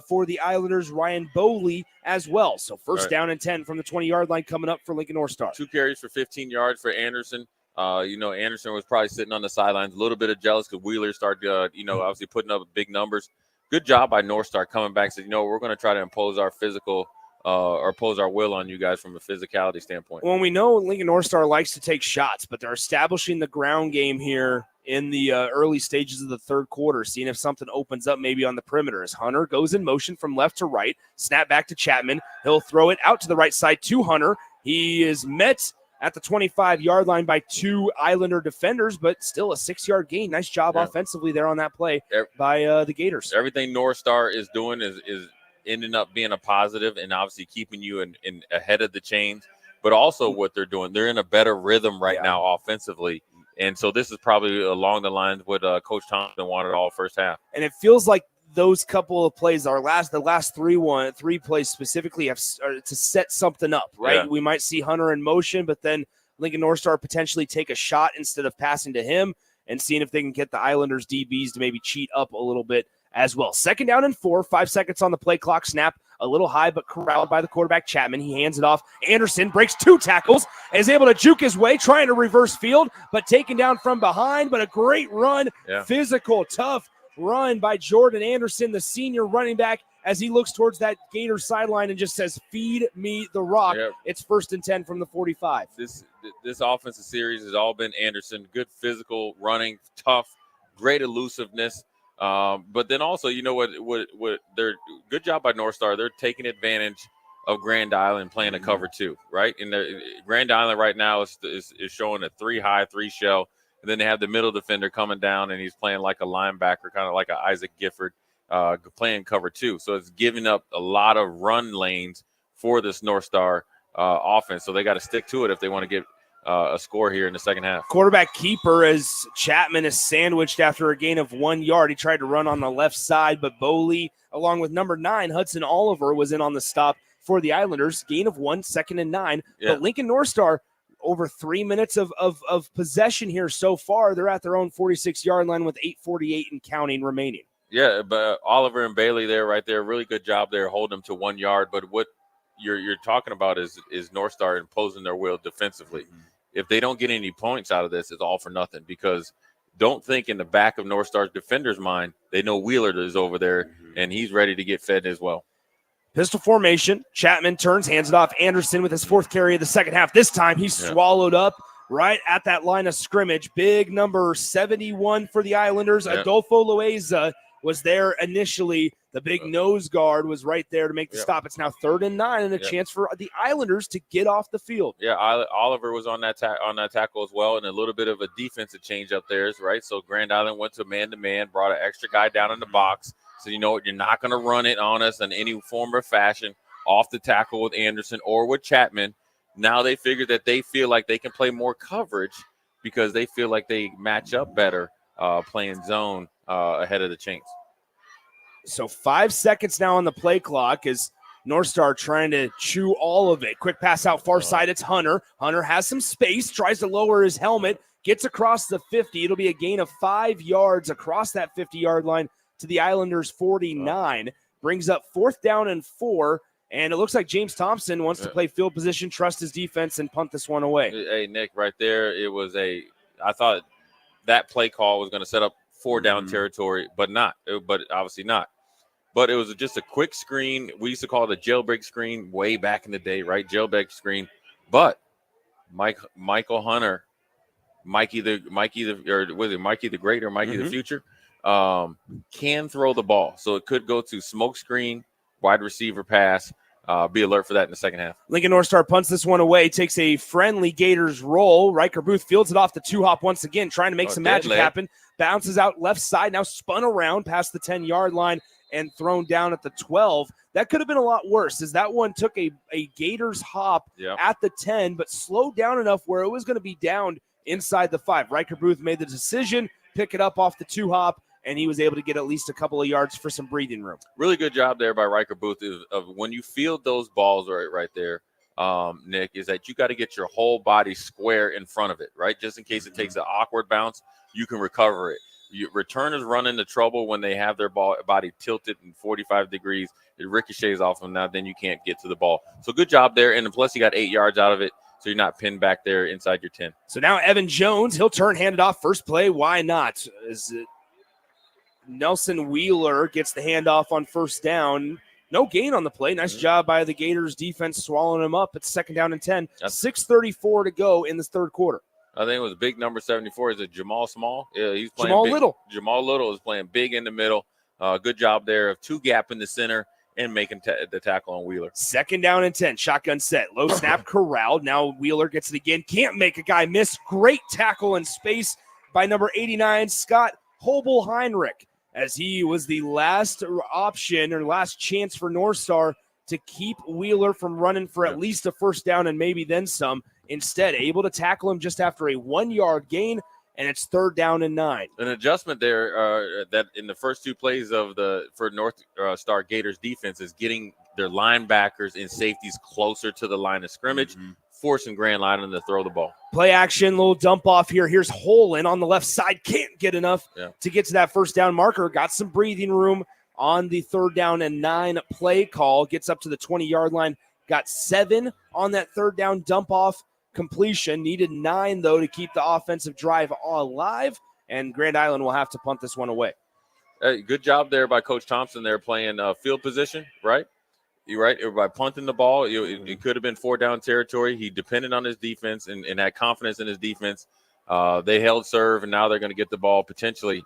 for the Islanders, Ryan Bowley as well. So first down and 10 from the 20-yard line coming up for Lincoln North Star. 2 carries for 15 yards for Anderson. Anderson was probably sitting on the sidelines, a little bit of jealous because Wheeler started, obviously putting up big numbers. Good job by North Star coming back. Said, we're going to try to impose our physical or impose our will on you guys from a physicality standpoint. Well, we know Lincoln North Star likes to take shots, but they're establishing the ground game here in the early stages of the third quarter, seeing if something opens up maybe on the perimeter. As Hunter goes in motion from left to right, snap back to Chapman. He'll throw it out to the right side to Hunter. He is met at the 25-yard line by 2 Islander defenders, but still a 6-yard gain. Nice job offensively there on that play by the Gators. Everything North Star is doing is ending up being a positive and obviously keeping you in ahead of the chains, but also what they're doing, they're in a better rhythm right now offensively. And so this is probably along the lines what Coach Thompson wanted all first half. And it feels like those couple of plays, the last three plays specifically have to set something up, right? Yeah. We might see Hunter in motion, but then Lincoln North Star potentially take a shot instead of passing to him and seeing if they can get the Islanders DBs to maybe cheat up a little bit as well. 2nd down and 4, 5 seconds on the play clock. Snap a little high, but corralled by the quarterback, Chapman. He hands it off. Anderson breaks 2 tackles, is able to juke his way, trying to reverse field, but taken down from behind. But a great run, physical, tough run by Jordan Anderson, the senior running back as he looks towards that Gator sideline and just says, feed me the rock. Yep. It's 1st and 10 from the 45. This offensive series has all been Anderson. Good physical running, tough, great elusiveness. But then also, you know what they're good job by North Star. They're taking advantage of Grand Island playing a cover 2, right? And Grand Island right now is showing a 3-high, 3-shell. And then they have the middle defender coming down, and he's playing like a linebacker, kind of like a Isaac Gifford, playing cover 2. So it's giving up a lot of run lanes for this North Star offense. So they got to stick to it if they want to get a score here in the second half. Quarterback keeper as Chapman is sandwiched after a gain of 1 yard. He tried to run on the left side, but Boley, along with number 9, Hudson Oliver, was in on the stop for the Islanders. Gain of 1, 2nd and 9. Yeah. But Lincoln North Star, over 3 minutes of possession here so far. They're at their own 46-yard line with 8:48 and counting remaining. Yeah, but Oliver and Bailey there, right there, really good job there, holding them to 1 yard. But what you're talking about is North Star imposing their will defensively. If they don't get any points out of this, it's all for nothing, because don't think in the back of North Star's defender's mind, they know Wheeler is over there, and he's ready to get fed as well. Pistol formation. Chapman turns, hands it off. Anderson with his 4th carry of the second half. This time he's swallowed up right at that line of scrimmage. Big number 71 for the Islanders. Adolfo Loaiza was there initially. The big nose guard was right there to make the stop. It's now 3rd and 9 and a chance for the Islanders to get off the field. Yeah, Oliver was on that tackle as well, and a little bit of a defensive change up there, right? So Grand Island went to man-to-man, brought an extra guy down in the box. So you know what? You're not going to run it on us in any form or fashion off the tackle with Anderson or with Chapman. Now they figure that they feel like they can play more coverage because they feel like they match up better playing zone ahead of the chains. So 5 seconds now on the play clock as North Star trying to chew all of it. Quick pass out far side. It's Hunter. Hunter has some space, tries to lower his helmet, gets across the 50. It'll be a gain of 5 yards across that 50-yard line to the Islanders 49. Brings up 4th down and 4. And it looks like James Thompson wants to play field position, trust his defense, and punt this one away. Hey, Nick, right there, I thought that play call was going to set up 4-down territory, but obviously not. But it was just a quick screen. We used to call it a jailbreak screen way back in the day, right? Jailbreak screen. But Michael Hunter, Mikey the Great or Mikey the Future, can throw the ball. So it could go to smoke screen, wide receiver pass. Be alert for that in the second half. Lincoln North Star punts this one away, takes a friendly Gators roll. Riker Booth fields it off the 2-hop once again, trying to make some magic happen. Bounces out left side, now spun around past the 10-yard line and thrown down at the 12. That could have been a lot worse, as that one took a Gators hop at the 10, but slowed down enough where it was going to be down inside the 5. Riker Booth made the decision, pick it up off the 2-hop, and he was able to get at least a couple of yards for some breathing room. Really good job there by Riker Booth of when you field those balls right there, Nick, is that you got to get your whole body square in front of it, right? Just in case it takes an awkward bounce, you can recover it. Returners run into trouble when they have their body tilted in 45 degrees. It ricochets off them. Now then you can't get to the ball. So good job there. And plus you got 8 yards out of it, so you're not pinned back there inside your 10. So now Evan Jones, he'll turn, hand it off. First play, why not? Nelson Wheeler gets the handoff on first down. No gain on the play. Nice job by the Gators defense swallowing him up. It's 2nd down and 10. 6:34 to go in this third quarter. I think it was big number 74. Is it Jamal Small? Yeah, he's playing Jamal big. Little. Jamal Little is playing big in the middle. Good job there of 2 gap in the center and making the tackle on Wheeler. 2nd down and 10. Shotgun set. Low snap corralled. Now Wheeler gets it again. Can't make a guy miss. Great tackle in space by number 89, Scott Hobel-Heinrich, as he was the last option or last chance for North Star to keep Wheeler from running for at least a first down and maybe then some. Instead, able to tackle him just after a 1-yard gain, and it's 3rd down and 9. An adjustment there that in the first 2 plays for North Star Gators defense is getting their linebackers and safeties closer to the line of scrimmage, forcing Grand Island to throw the ball. Play action, little dump off here. Here's Holland on the left side. Can't get enough to get to that first down marker. Got some breathing room on the 3rd down and 9 play call. Gets up to the 20-yard line. Got 7 on that 3rd down dump off completion. Needed 9, though, to keep the offensive drive alive. And Grand Island will have to punt this one away. Hey, good job there by Coach Thompson there playing field position, right? You're right. By punting the ball, it could have been 4-down territory. He depended on his defense and had confidence in his defense. They held serve, and now they're going to get the ball potentially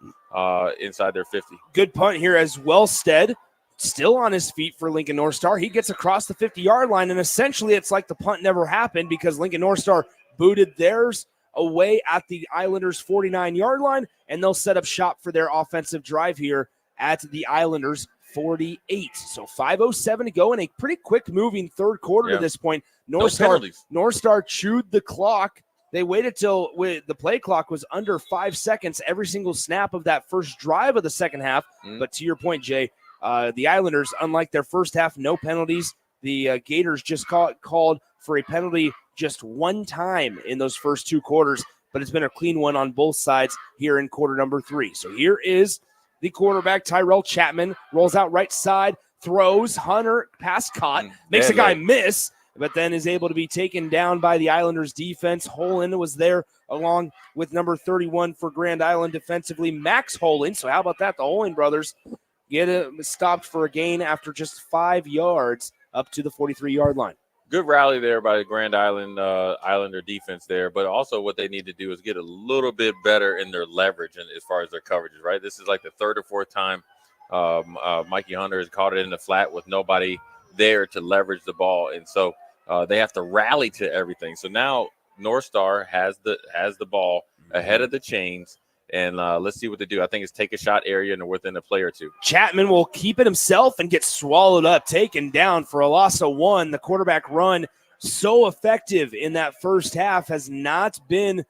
inside their 50. Good punt here as Wellstead, still on his feet for Lincoln North Star. He gets across the 50-yard line, and essentially it's like the punt never happened because Lincoln North Star booted theirs away at the Islanders' 49-yard line, and they'll set up shop for their offensive drive here at the Islanders' 48. So 5:07 to go in a pretty quick-moving third quarter at this point. North Star chewed the clock. They waited till the play clock was under 5 seconds every single snap of that first drive of the second half. But to your point, Jay, the Islanders, unlike their first half, no penalties. The Gators just called for a penalty just one time in those first two quarters, but it's been a clean one on both sides here in quarter number 3. So here is the quarterback, Tyrell Chapman, rolls out right side, throws, Hunter, pass caught, makes a guy miss, but then is able to be taken down by the Islanders defense. Holland was there along with number 31 for Grand Island defensively, Max Holland. So how about that? The Holland brothers get stopped for a gain after just 5 yards up to the 43-yard line. Good rally there by the Grand Island Islander defense there, but also what they need to do is get a little bit better in their leverage and as far as their coverages, right? This is like the third or fourth time Mikey Hunter has caught it in the flat with nobody there to leverage the ball, and so they have to rally to everything. So now North Star has the ball ahead of the chains. And let's see what they do. I think it's take a shot area and within a play or two. Chapman will keep it himself and get swallowed up, taken down for a loss of 1. The quarterback run, so effective in that first half, has not been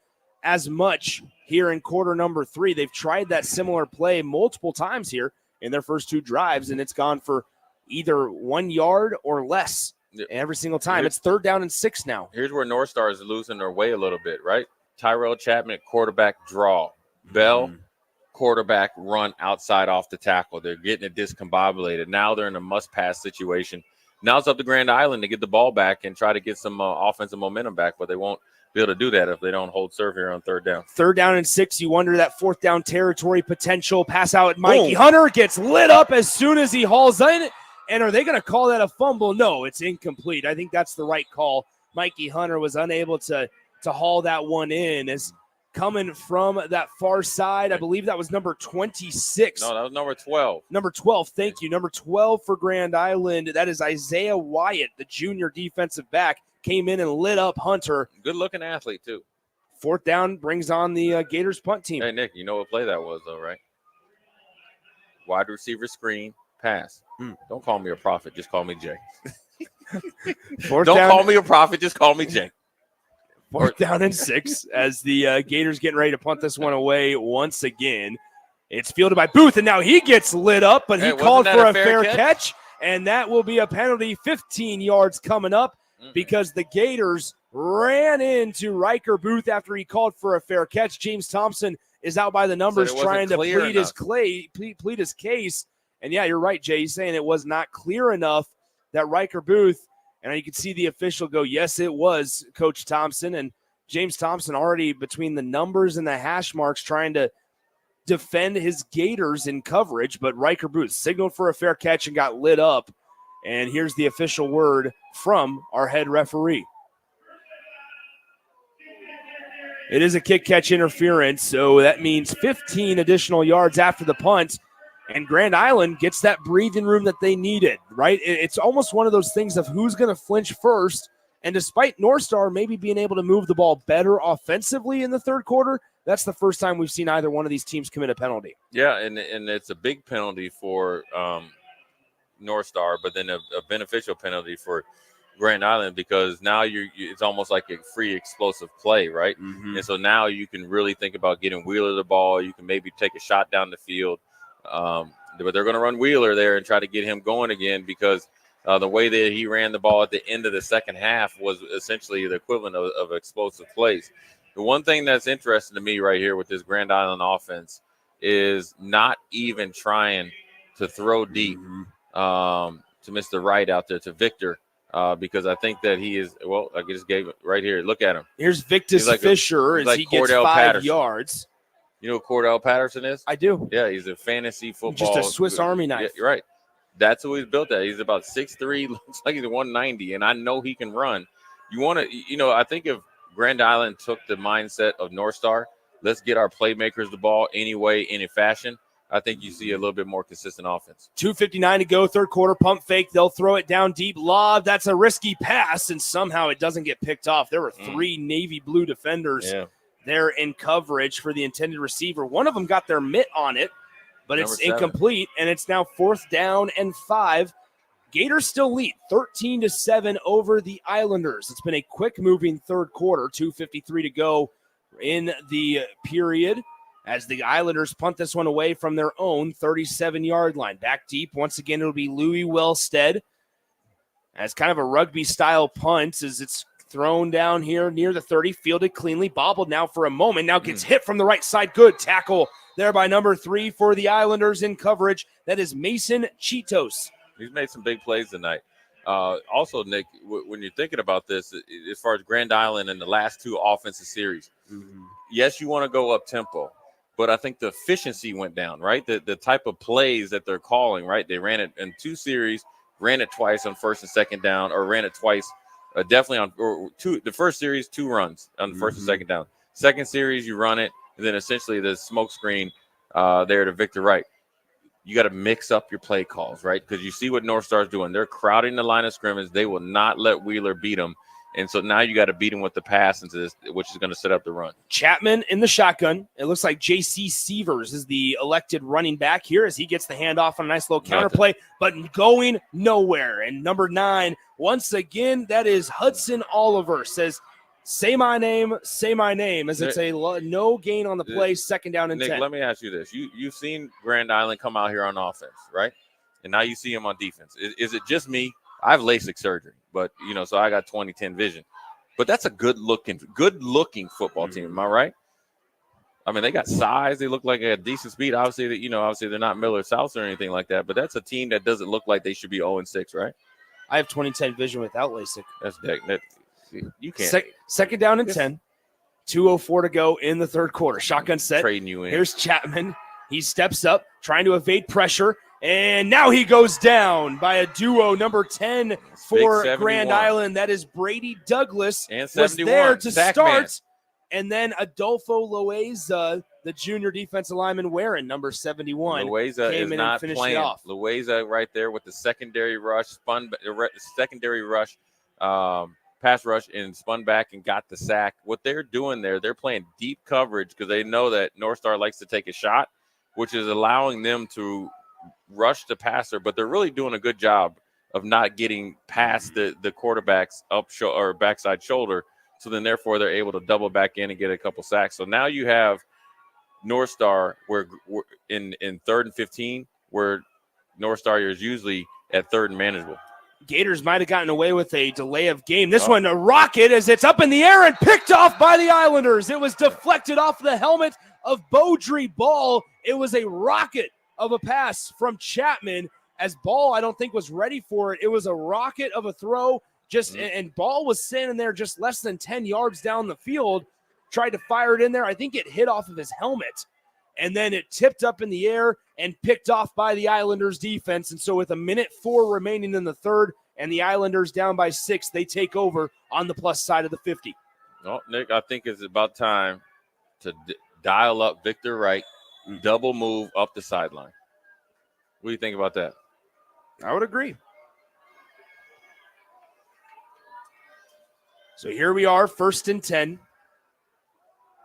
as much here in quarter number 3. They've tried that similar play multiple times here in their first 2 drives, and it's gone for either 1 yard or less every single time. It's 3rd down and 6 now. Here's where North Star is losing their way a little bit, right? Tyrell Chapman, quarterback draw. Bell, quarterback run outside off the tackle. They're getting it discombobulated. Now they're in a must-pass situation. Now it's up to Grand Island to get the ball back and try to get some offensive momentum back, but they won't be able to do that if they don't hold serve here on 3rd down. 3rd down and 6. You wonder that 4th down territory potential. Pass out. Mikey Hunter gets lit up as soon as he hauls in. And are they going to call that a fumble? No, it's incomplete. I think that's the right call. Mikey Hunter was unable to haul that one in as coming from that far side. I believe that was number 26. No, that was number 12. Number 12, thank you. Number 12 for Grand Island. That is Isaiah Wyatt, the junior defensive back, came in and lit up Hunter. Good-looking athlete, too. 4th down brings on the Gators punt team. Hey, Nick, you know what play that was, though, right? Wide receiver screen, pass. Don't call me a prophet. Just call me Jay. Don't call me a prophet. Just call me Jay. 4th down and 6 as the Gators getting ready to punt this one away once again. It's fielded by Booth, and now he gets lit up, but he called for a fair catch, and that will be a penalty. 15 yards coming up because the Gators ran into Riker Booth after he called for a fair catch. James Thompson is out by the numbers trying to plead his case. And, yeah, you're right, Jay. He's saying it was not clear enough that Riker Booth, and you can see the official go, yes, it was, Coach Thompson. And James Thompson already between the numbers and the hash marks trying to defend his Gators in coverage. But Riker Booth signaled for a fair catch and got lit up. And here's the official word from our head referee. It is a kick-catch interference, so that means 15 additional yards after the punt. And Grand Island gets that breathing room that they needed, right? It's almost one of those things of who's going to flinch first. And despite North Star maybe being able to move the ball better offensively in the 3rd quarter, that's the first time we've seen either one of these teams commit a penalty. Yeah, and it's a big penalty for North Star, but then a beneficial penalty for Grand Island because now it's almost like a free explosive play, right? And so now you can really think about getting Wheeler the ball. You can maybe take a shot down the field. But they're going to run Wheeler there and try to get him going again because the way that he ran the ball at the end of the second half was essentially the equivalent of explosive plays. The one thing that's interesting to me right here with this Grand Island offense is not even trying to throw deep to Mr. Wright out there, to Victor, because I think that he is, well, I just gave it right here. Look at him. Here's Victus Fisher as he gets 5 yards. You know who Cordell Patterson is? I do. Yeah, he's a fantasy football. Just a Swiss Army knife. Yeah, you're right. That's who he's built at. He's about 6'3", looks like he's 190, and I know he can run. You want to, I think if Grand Island took the mindset of North Star, let's get our playmakers the ball any way, any fashion, I think you see a little bit more consistent offense. 2:59 to go, third quarter, pump fake. They'll throw it down deep. Lob, that's a risky pass, and somehow it doesn't get picked off. There were 3 navy blue defenders there in coverage for the intended receiver. One of them got their mitt on it, but it's incomplete, and it's now 4th down and 5. Gators still lead 13-7 over the Islanders. It's been a quick-moving third quarter, 2:53 to go in the period, as the Islanders punt this one away from their own 37-yard line. Back deep, once again, it'll be Louis Wellstead. As kind of a rugby-style punt, as it's thrown down here near the 30, fielded cleanly, bobbled now for a moment, now gets hit from the right side. Good tackle there by number 3 for the Islanders in coverage. That is Mason Cheetos. He's made some big plays tonight. Also, Nick, when you're thinking about this, as far as Grand Island and the last 2 offensive series, yes, you want to go up tempo, but I think the efficiency went down, right? The type of plays that they're calling, right? They ran it in 2 series, ran it twice on 1st and 2nd down, or ran it twice, definitely on 2. The first series, 2 runs on the 1st and 2nd down. Second series, you run it, and then essentially the smoke screen there to Victor Wright. You got to mix up your play calls, right? Because you see what North Star's doing. They're crowding the line of scrimmage. They will not let Wheeler beat them. And so now you got to beat him with the pass into this, which is going to set up the run. Chapman in the shotgun. It looks like J.C. Severs is the elected running back here as he gets the handoff on a nice little counterplay, but going nowhere. And number 9, once again, that is Hudson Oliver, says, say my name, as it's a no gain on the play, 2nd down and Nick, 10. let me ask you this. You've seen Grand Island come out here on offense, right? And now you see him on defense. Is it just me? I have LASIK surgery, but, so I got 20/10 vision. But that's a good-looking football team, am I right? I mean, they got size. They look like a decent speed. Obviously, obviously they're not Miller South or anything like that, but that's a team that doesn't look like they should be 0-6, right? I have 20/10 vision without LASIK. That you can't. 2nd down and 10. 2:04 to go in the third quarter. Shotgun set. Trading you in. Here's Chapman. He steps up, trying to evade pressure. And now he goes down by a duo, number 10 for Grand Island. That is Brady Douglas. And was there to Sack start. man. And then Adolfo Loaiza, the junior defensive lineman wearing number 71. Loaiza came is in not and finished playing. it off. Loaiza right there with the secondary rush, pass rush, and spun back and got the sack. What they're doing there, they're playing deep coverage because they know that North Star likes to take a shot, which is allowing them to rush the passer, but they're really doing a good job of not getting past the quarterback's or backside shoulder. So then, therefore, they're able to double back in and get a couple sacks. So now you have North Star where in 3rd and 15, where North Star is usually at 3rd and manageable. Gators might have gotten away with a delay of game. This one, a rocket, as it's up in the air and picked off by the Islanders. It was deflected off the helmet of Beaudry Ball. It was a rocket of a pass from Chapman, as Ball, I don't think, was ready for it. It was a rocket of a throw, and Ball was standing there just less than 10 yards down the field, tried to fire it in there. I think it hit off of his helmet, and then it tipped up in the air and picked off by the Islanders defense. And so with 1:04 remaining in the third and the Islanders down by 6, they take over on the plus side of the 50. Well, Nick, I think it's about time to dial up Victor Wright, double move up the sideline. What do you think about that? I would agree. So here we are, 1st and 10.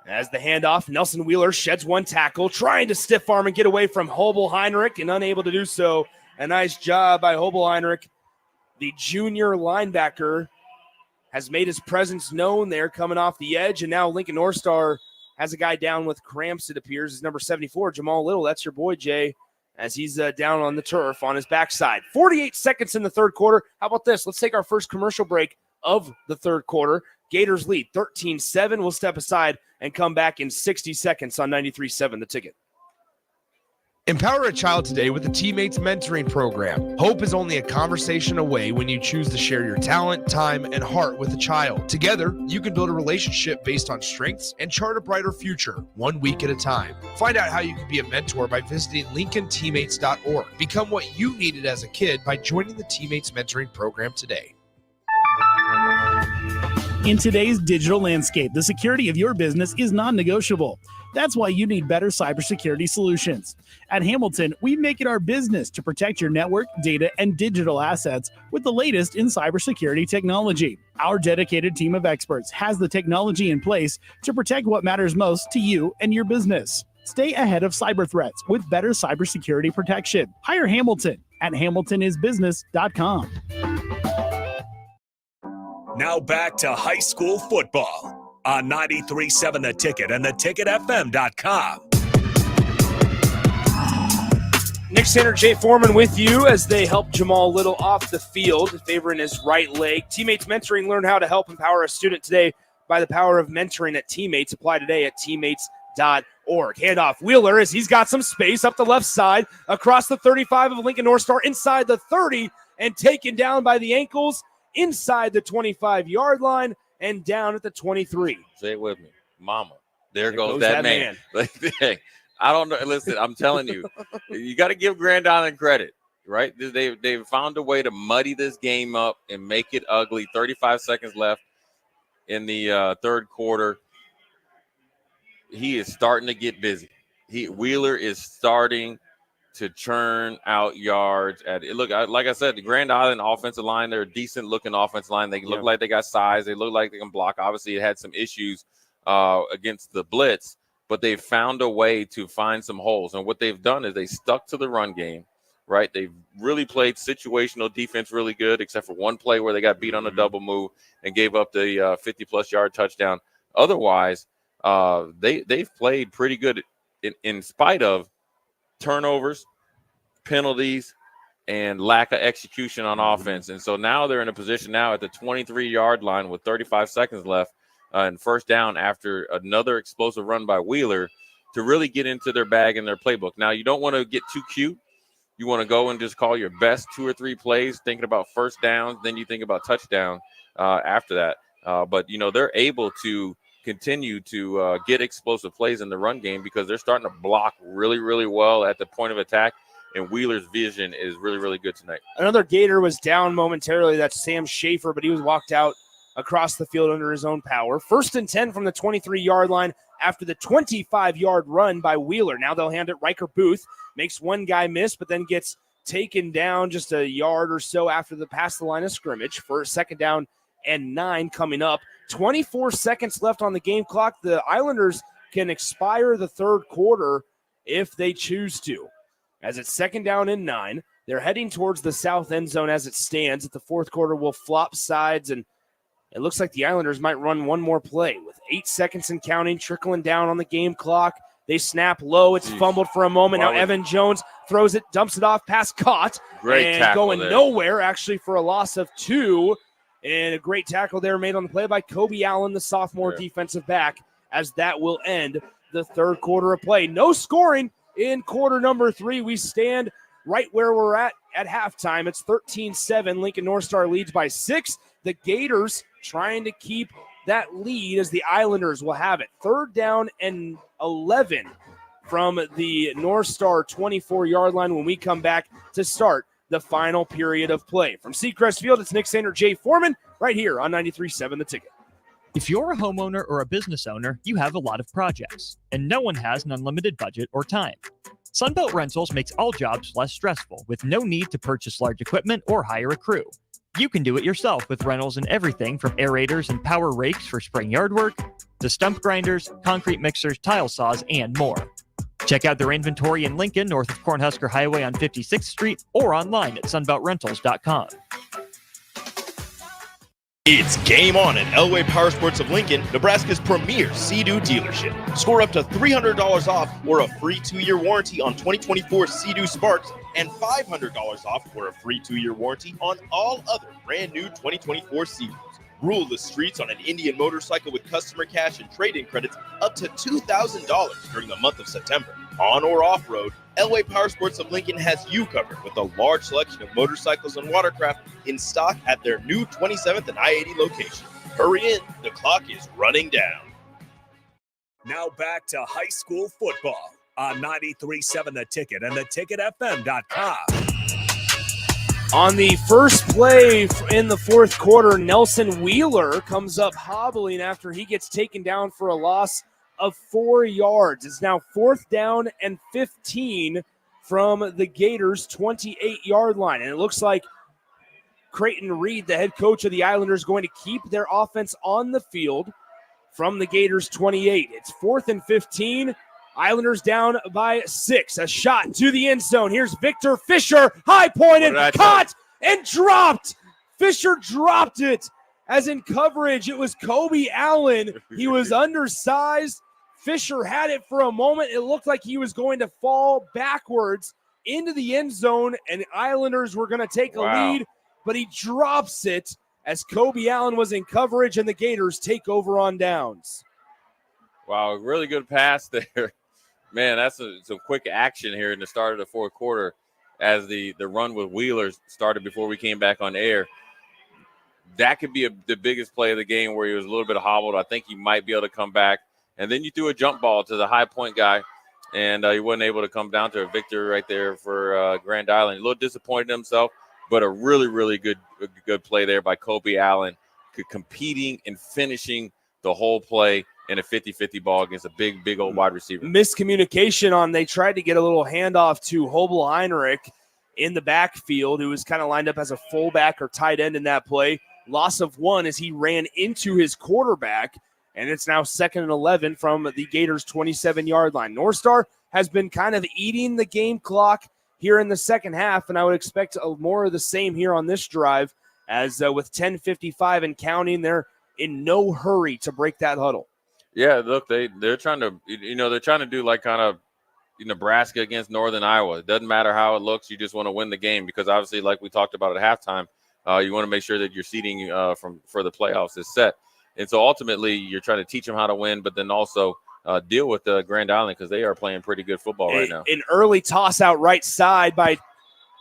As the handoff, Nelson Wheeler sheds one tackle, trying to stiff arm and get away from Hobel Heinrich, and unable to do so. A nice job by Hobel Heinrich. The junior linebacker has made his presence known there, coming off the edge, and now Lincoln North Star has a guy down with cramps, it appears. Is number 74, Jamal Little. That's your boy, Jay, as he's down on the turf on his backside. 48 seconds in the third quarter. How about this? Let's take our first commercial break of the third quarter. Gators lead 13-7. We'll step aside and come back in 60 seconds on 93.7 The Ticket. Empower a child today with the Teammates Mentoring Program. Hope is only a conversation away when you choose to share your talent, time, and heart with a child. Together, you can build a relationship based on strengths and chart a brighter future, 1 week at a time. Find out how you can be a mentor by visiting LincolnTeammates.org. Become what you needed as a kid by joining the Teammates Mentoring Program today. In today's digital landscape, the security of your business is non-negotiable. That's why you need better cybersecurity solutions. At Hamilton, we make it our business to protect your network, data, and digital assets with the latest in cybersecurity technology. Our dedicated team of experts has the technology in place to protect what matters most to you and your business. Stay ahead of cyber threats with better cybersecurity protection. Hire Hamilton at hamiltonisbusiness.com. Now back to high school football on 93.7 The Ticket and theticketfm.com. Nick Sander, Jay Foreman with you as they help Jamal Little off the field, favoring his right leg. Teammates Mentoring, learn how to help empower a student today by the power of mentoring at Teammates. Apply today at teammates.org. Handoff Wheeler as he's got some space up the left side, across the 35 of Lincoln North Star, inside the 30, and taken down by the ankles, inside the 25-yard line, and down at the 23. Say it with me. Mama. There goes that man. I don't know. Listen, I'm telling you, you got to give Grand Island credit, right? They've found a way to muddy this game up and make it ugly. 35 seconds left in the third quarter. He is starting to get busy. Wheeler is starting to churn out yards. Look, like I said, the Grand Island offensive line, they're a decent-looking offensive line. They look like they got size. They look like they can block. Obviously, it had some issues against the blitz, but they've found a way to find some holes. And what they've done is they stuck to the run game, right? They've really played situational defense really good, except for one play where they got beat on a double move and gave up the 50-plus yard touchdown. Otherwise, they've played pretty good in spite of turnovers, penalties, and lack of execution on offense. And so now they're in a position now at the 23-yard line with 35 seconds left and first down after another explosive run by Wheeler to really get into their bag and their playbook. Now, you don't want to get too cute. You want to go and just call your best 2 or 3 plays, thinking about first downs. Then you think about touchdown after that. But, they're able to continue to get explosive plays in the run game because they're starting to block really, really well at the point of attack, and Wheeler's vision is really, really good tonight. Another Gator was down momentarily. That's Sam Schaefer, but he was walked out across the field under his own power. 1st and 10 from the 23-yard line after the 25-yard run by Wheeler. Now they'll hand it. Riker Booth makes one guy miss, but then gets taken down just a yard or so after the past the line of scrimmage for a 2nd down and 9 coming up. 24 seconds left on the game clock. The Islanders can expire the third quarter if they choose to. As it's 2nd down and 9, they're heading towards the south end zone as it stands. At the fourth quarter, will flop sides, and it looks like the Islanders might run one more play with 8 seconds and counting, trickling down on the game clock. They snap low. It's fumbled for a moment. Now Evan Jones throws it, dumps it off, pass caught. Great and tackle going there. Nowhere, actually, for a loss of 2. And a great tackle there made on the play by Kobe Allen, the sophomore defensive back, as that will end the third quarter of play. No scoring in quarter number 3. We stand right where we're at halftime. It's 13-7. Lincoln North Star leads by 6. The Gators trying to keep that lead as the Islanders will have it. 3rd down and 11 from the North Star 24-yard line when we come back to start the final period of play. From Seacrest Field, it's Nick Sander, Jay Foreman, right here on 93.7 The Ticket. If you're a homeowner or a business owner, you have a lot of projects, and no one has an unlimited budget or time. Sunbelt Rentals makes all jobs less stressful with no need to purchase large equipment or hire a crew. You can do it yourself with rentals and everything from aerators and power rakes for spring yard work to stump grinders, concrete mixers, tile saws, and more. Check out their inventory in Lincoln, north of Cornhusker Highway on 56th Street, or online at sunbeltrentals.com. It's game on at Elway Power Sports of Lincoln, Nebraska's premier Sea-Doo dealership. Score up to $300 off or a free 2-year warranty on 2024 Sea-Doo Sparks and $500 off or a free 2-year warranty on all other brand new 2024 Sea-Doos. Rule the streets on an Indian motorcycle with customer cash and trade-in credits up to $2,000 during the month of September. On or off-road, LA Power Sports of Lincoln has you covered with a large selection of motorcycles and watercraft in stock at their new 27th and I-80 location. Hurry in, the clock is running down. Now back to high school football on 93.7 The Ticket and theticketfm.com. On the first play in the fourth quarter, Nelson Wheeler comes up hobbling after he gets taken down for a loss of 4 yards. It's now 4th down and 15 from the Gators' 28-yard line. And it looks like Creighton Reed, the head coach of the Islanders, going to keep their offense on the field from the Gators' 28. It's 4th and 15. Islanders down by 6. A shot to the end zone. Here's Victor Fisher, high-pointed, caught, and dropped. Fisher dropped it. As in coverage, it was Kobe Allen. He was undersized. Fisher had it for a moment. It looked like he was going to fall backwards into the end zone, and Islanders were going to take a lead, but he drops it as Kobe Allen was in coverage, and the Gators take over on downs. Wow, really good pass there. Man, that's some quick action here in the start of the fourth quarter as the run with Wheeler started before we came back on air. That could be the biggest play of the game where he was a little bit hobbled. I think he might be able to come back. And then you threw a jump ball to the high point guy, and he wasn't able to come down to a victory right there for Grand Island. A little disappointed in himself, but a really, really good play there by Kobe Allen, competing and finishing the whole play in a 50-50 ball against a big old wide receiver. Miscommunication they tried to get a little handoff to Hobel Heinrich in the backfield, who was kind of lined up as a fullback or tight end in that play. Loss of 1 as he ran into his quarterback, and it's now 2nd and 11 from the Gators' 27-yard line. North Star has been kind of eating the game clock here in the second half, and I would expect more of the same here on this drive, as with 10:55 and counting, they're in no hurry to break that huddle. Yeah, look, they're trying to do like kind of Nebraska against Northern Iowa. It doesn't matter how it looks. You just want to win the game because obviously, like we talked about at halftime, you want to make sure that your seeding for the playoffs is set. And so ultimately, you're trying to teach them how to win, but then also deal with Grand Island because they are playing pretty good football right now. An early toss out right side by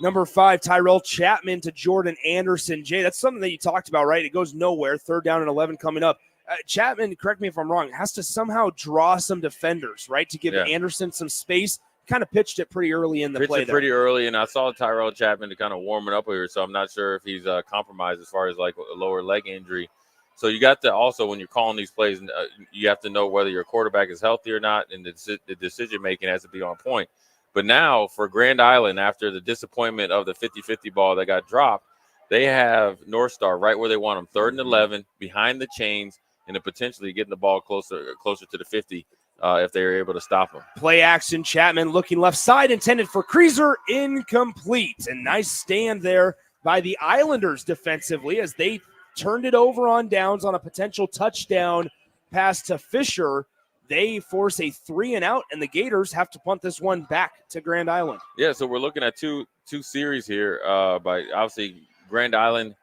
number 5, Tyrell Chapman to Jordan Anderson. Jay, that's something that you talked about, right? It goes nowhere. 3rd down and 11 coming up. Chapman, correct me if I'm wrong, has to somehow draw some defenders, right, to give Anderson some space. Kind of pitched it pretty early in the play there. Pretty early, and I saw Tyrell Chapman to kind of warm it up here, so I'm not sure if he's compromised as far as like a lower leg injury. So you got to also, when you're calling these plays, you have to know whether your quarterback is healthy or not, and the decision-making has to be on point. But now for Grand Island, after the disappointment of the 50-50 ball that got dropped, they have North Star right where they want them, 3rd and 11, behind the chains, and then potentially getting the ball closer to the 50 if they are able to stop them. Play action, Chapman looking left side, intended for Creaser, incomplete. And nice stand there by the Islanders defensively as they turned it over on downs on a potential touchdown pass to Fisher. They force a 3-and-out, and the Gators have to punt this one back to Grand Island. Yeah, so we're looking at two series here by obviously Grand Island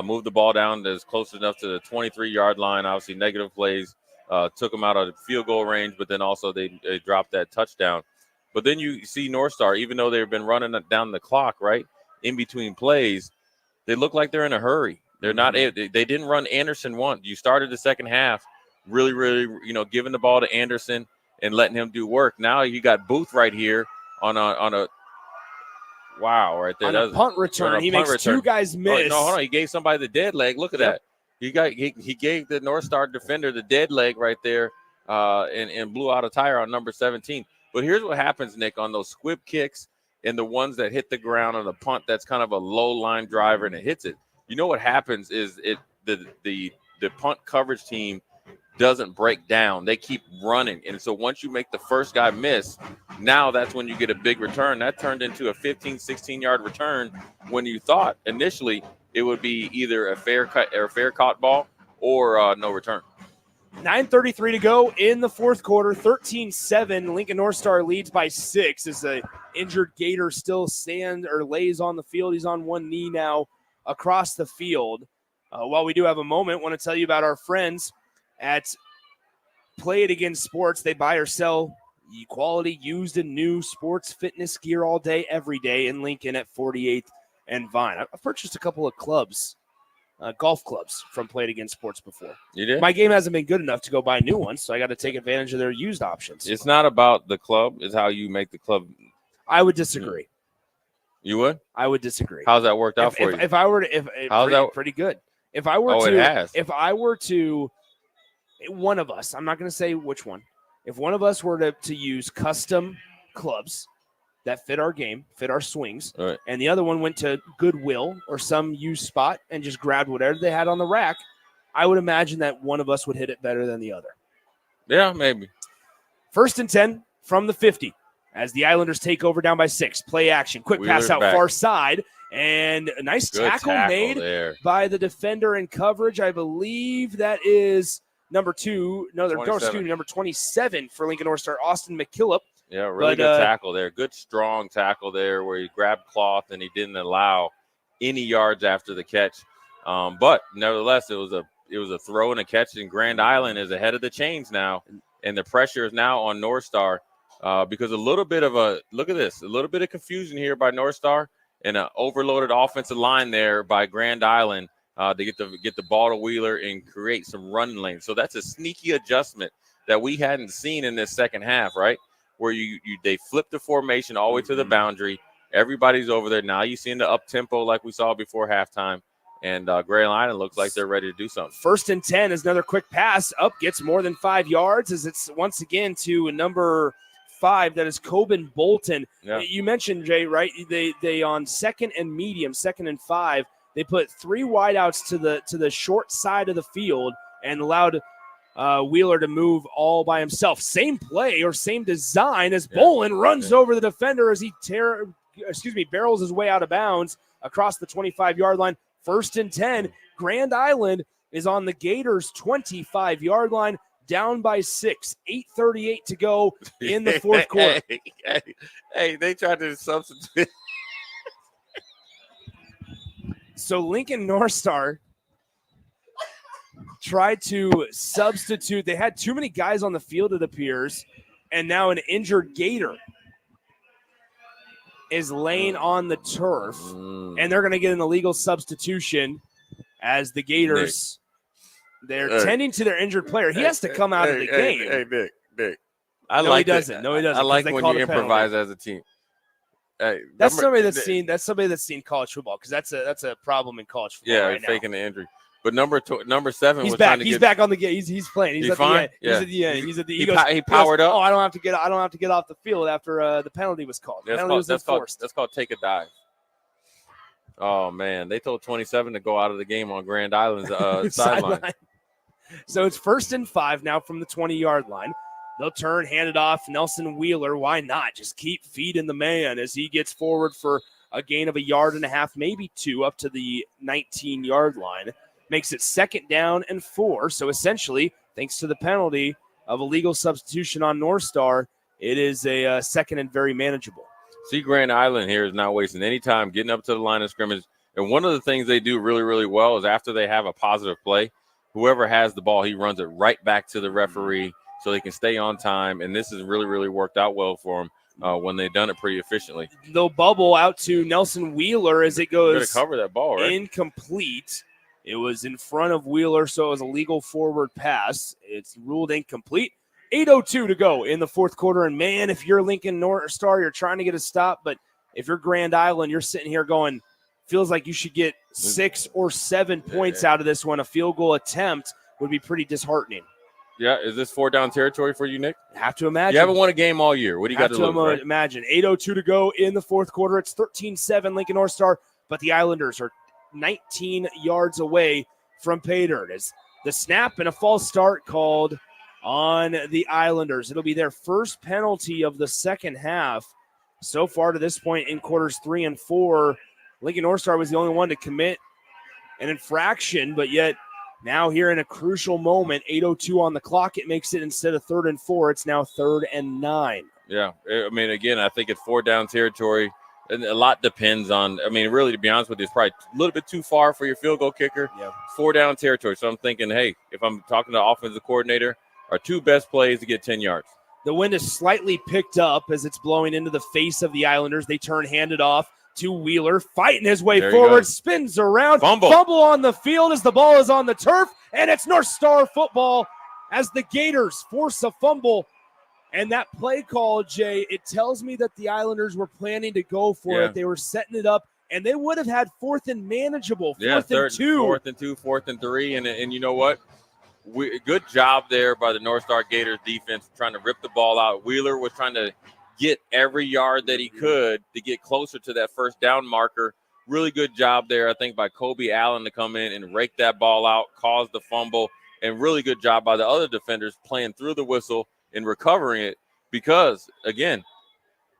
moved the ball down that's close enough to the 23-yard line. Obviously, negative plays took them out of field goal range, but then also they dropped that touchdown. But then you see North Star, even though they've been running down the clock, right, in between plays, they look like they're in a hurry. They're not. They didn't run Anderson once. You started the second half really, giving the ball to Anderson and letting him do work. Now you got Booth right here on a wow right there. On a punt return, he makes 2 guys miss. No, hold on. He gave somebody the dead leg. Look at that. He gave the North Star defender the dead leg right there, and blew out a tire on number 17. But here's what happens, Nick, on those squib kicks and the ones that hit the ground on the punt. That's kind of a low line driver and it hits it. You know what happens is the punt coverage team doesn't break down. They keep running. And so once you make the first guy miss, now that's when you get a big return. That turned into a 15, 16-yard return when you thought initially it would be either a fair caught ball or no return. 9:33 to go in the fourth quarter, 13-7. Lincoln North Star leads by 6 as the injured Gator still lays on the field. He's on one knee now across the field. While we do have a moment, I want to tell you about our friends at Play It Again Sports. They buy or sell quality used and new sports fitness gear all day, every day in Lincoln at 48th and Vine. I've purchased a couple of clubs, golf clubs from Play It Again Sports before. You did? My game hasn't been good enough to go buy new ones, so I got to take advantage of their used options. It's not about the club. It's how you make the club. I would disagree. You would? I would disagree. How's that worked out for you? If I were to, pretty good. If I were it has. If I were to, one of us, I'm not going to say which one. If one of us were to use custom clubs that fit our game, fit our swings, right, and the other one went to Goodwill or some used spot and just grabbed whatever they had on the rack, I would imagine that one of us would hit it better than the other. Yeah, maybe. 1st and 10 from the 50 as the Islanders take over down by 6. Play action. Quick Wheeler's pass out back. far side. And a nice Good tackle made there by the defender in coverage. I believe that is number 27 for Lincoln North Star, Austin McKillop. Yeah, really good tackle there. Good, strong tackle there where he grabbed cloth and he didn't allow any yards after the catch. But nevertheless, it was a throw and a catch, and Grand Island is ahead of the chains now, and the pressure is now on North Star because a little bit of confusion here by North Star and an overloaded offensive line there by Grand Island to get the ball to Wheeler and create some run lanes. So that's a sneaky adjustment that we hadn't seen in this second half, right? Where they flip the formation all the way to the boundary. Everybody's over there. Now you see the up tempo like we saw before halftime. And Grand Island looks like they're ready to do something. 1st and 10 is another quick pass. Up gets more than 5 yards as it's once again to number 5. That is Coben Bolton. Yeah. You mentioned, Jay, right? They on 2nd and medium, 2nd and 5, they put 3 wideouts to the short side of the field and allowed Wheeler to move all by himself. Same play or same design as Bolin runs over the defender as he barrels his way out of bounds across the 25-yard line. 1st and 10. Grand Island is on the Gators' 25-yard line, down by 6. 8:38 to go in the fourth quarter. Hey, they tried to substitute. So Lincoln North Star tried to substitute. They had too many guys on the field, it appears, and now an injured Gator is laying on the turf, and they're going to get an illegal substitution as the Gators, they're tending to their injured player. He has to come out of the game. Hey, Nick. He doesn't. No, he doesn't. I like when you improvise as a team. Hey, that's somebody that's seen college football, because that's a problem in college football. Yeah, right faking now. the injury. But number 7 he's was back. trying to He's get back on the game. He's playing. He's at fine? the end. He's at the end. He powered up. Oh, I don't have to get off the field after the penalty was called. That's called take a dive. Oh man, they told 27 to go out of the game on Grand Island's sideline. So it's 1st and 5 now from the 20-yard line. They'll turn, hand it off. Nelson Wheeler, why not? Just keep feeding the man as he gets forward for a gain of 1.5 yards, maybe 2, up to the 19-yard line. Makes it 2nd down and 4. So essentially, thanks to the penalty of illegal substitution on North Star, it is a second and very manageable. See, Grand Island here is not wasting any time getting up to the line of scrimmage. And one of the things they do really, really well is after they have a positive play, whoever has the ball, he runs it right back to the referee so they can stay on time. And this has really, really worked out well for them when they've done it pretty efficiently. They'll bubble out to Nelson Wheeler as it goes. Going to cover that ball, right? Incomplete. It was in front of Wheeler, so it was a legal forward pass. It's ruled incomplete. 8:02 to go in the fourth quarter. And, man, if you're Lincoln North Star, you're trying to get a stop. But if you're Grand Island, you're sitting here going, feels like you should get 6 or 7 points out of this one. A field goal attempt would be pretty disheartening. Yeah, is this 4-down territory for you, Nick? Have to imagine. You haven't won a game all year. What do you got to lose, right? Imagine. 8:02 to go in the fourth quarter. It's 13-7 Lincoln North Star, but the Islanders are 19 yards away from pay dirt. As the snap and a false start called on the Islanders. It'll be their first penalty of the second half. So far to this point in quarters 3 and 4, Lincoln North Star was the only one to commit an infraction, but yet now here in a crucial moment, 8:02 on the clock, it makes it instead of 3rd and 4, it's now 3rd and 9. Yeah, I mean, again, I think it's 4-down territory. And a lot depends on, I mean, really, to be honest with you, it's probably a little bit too far for your field goal kicker. Yeah. 4-down territory. So I'm thinking, hey, if I'm talking to the offensive coordinator, our 2 best plays to get 10 yards. The wind is slightly picked up as it's blowing into the face of the Islanders. They turn, hand it off to Wheeler, fighting his way forward, spins around, fumble on the field as the ball is on the turf, and it's North Star football as the Gators force a fumble. And that play call, Jay, it tells me that the Islanders were planning to go for it. They were setting it up, and they would have had fourth and manageable, fourth and 2. Fourth and 2, fourth and 3, and you know what? Good job there by the North Star Gators defense trying to rip the ball out. Wheeler was trying to get every yard that he could to get closer to that first down marker. Really good job there, I think, by Kobe Allen to come in and rake that ball out, cause the fumble, and really good job by the other defenders playing through the whistle and recovering it because, again,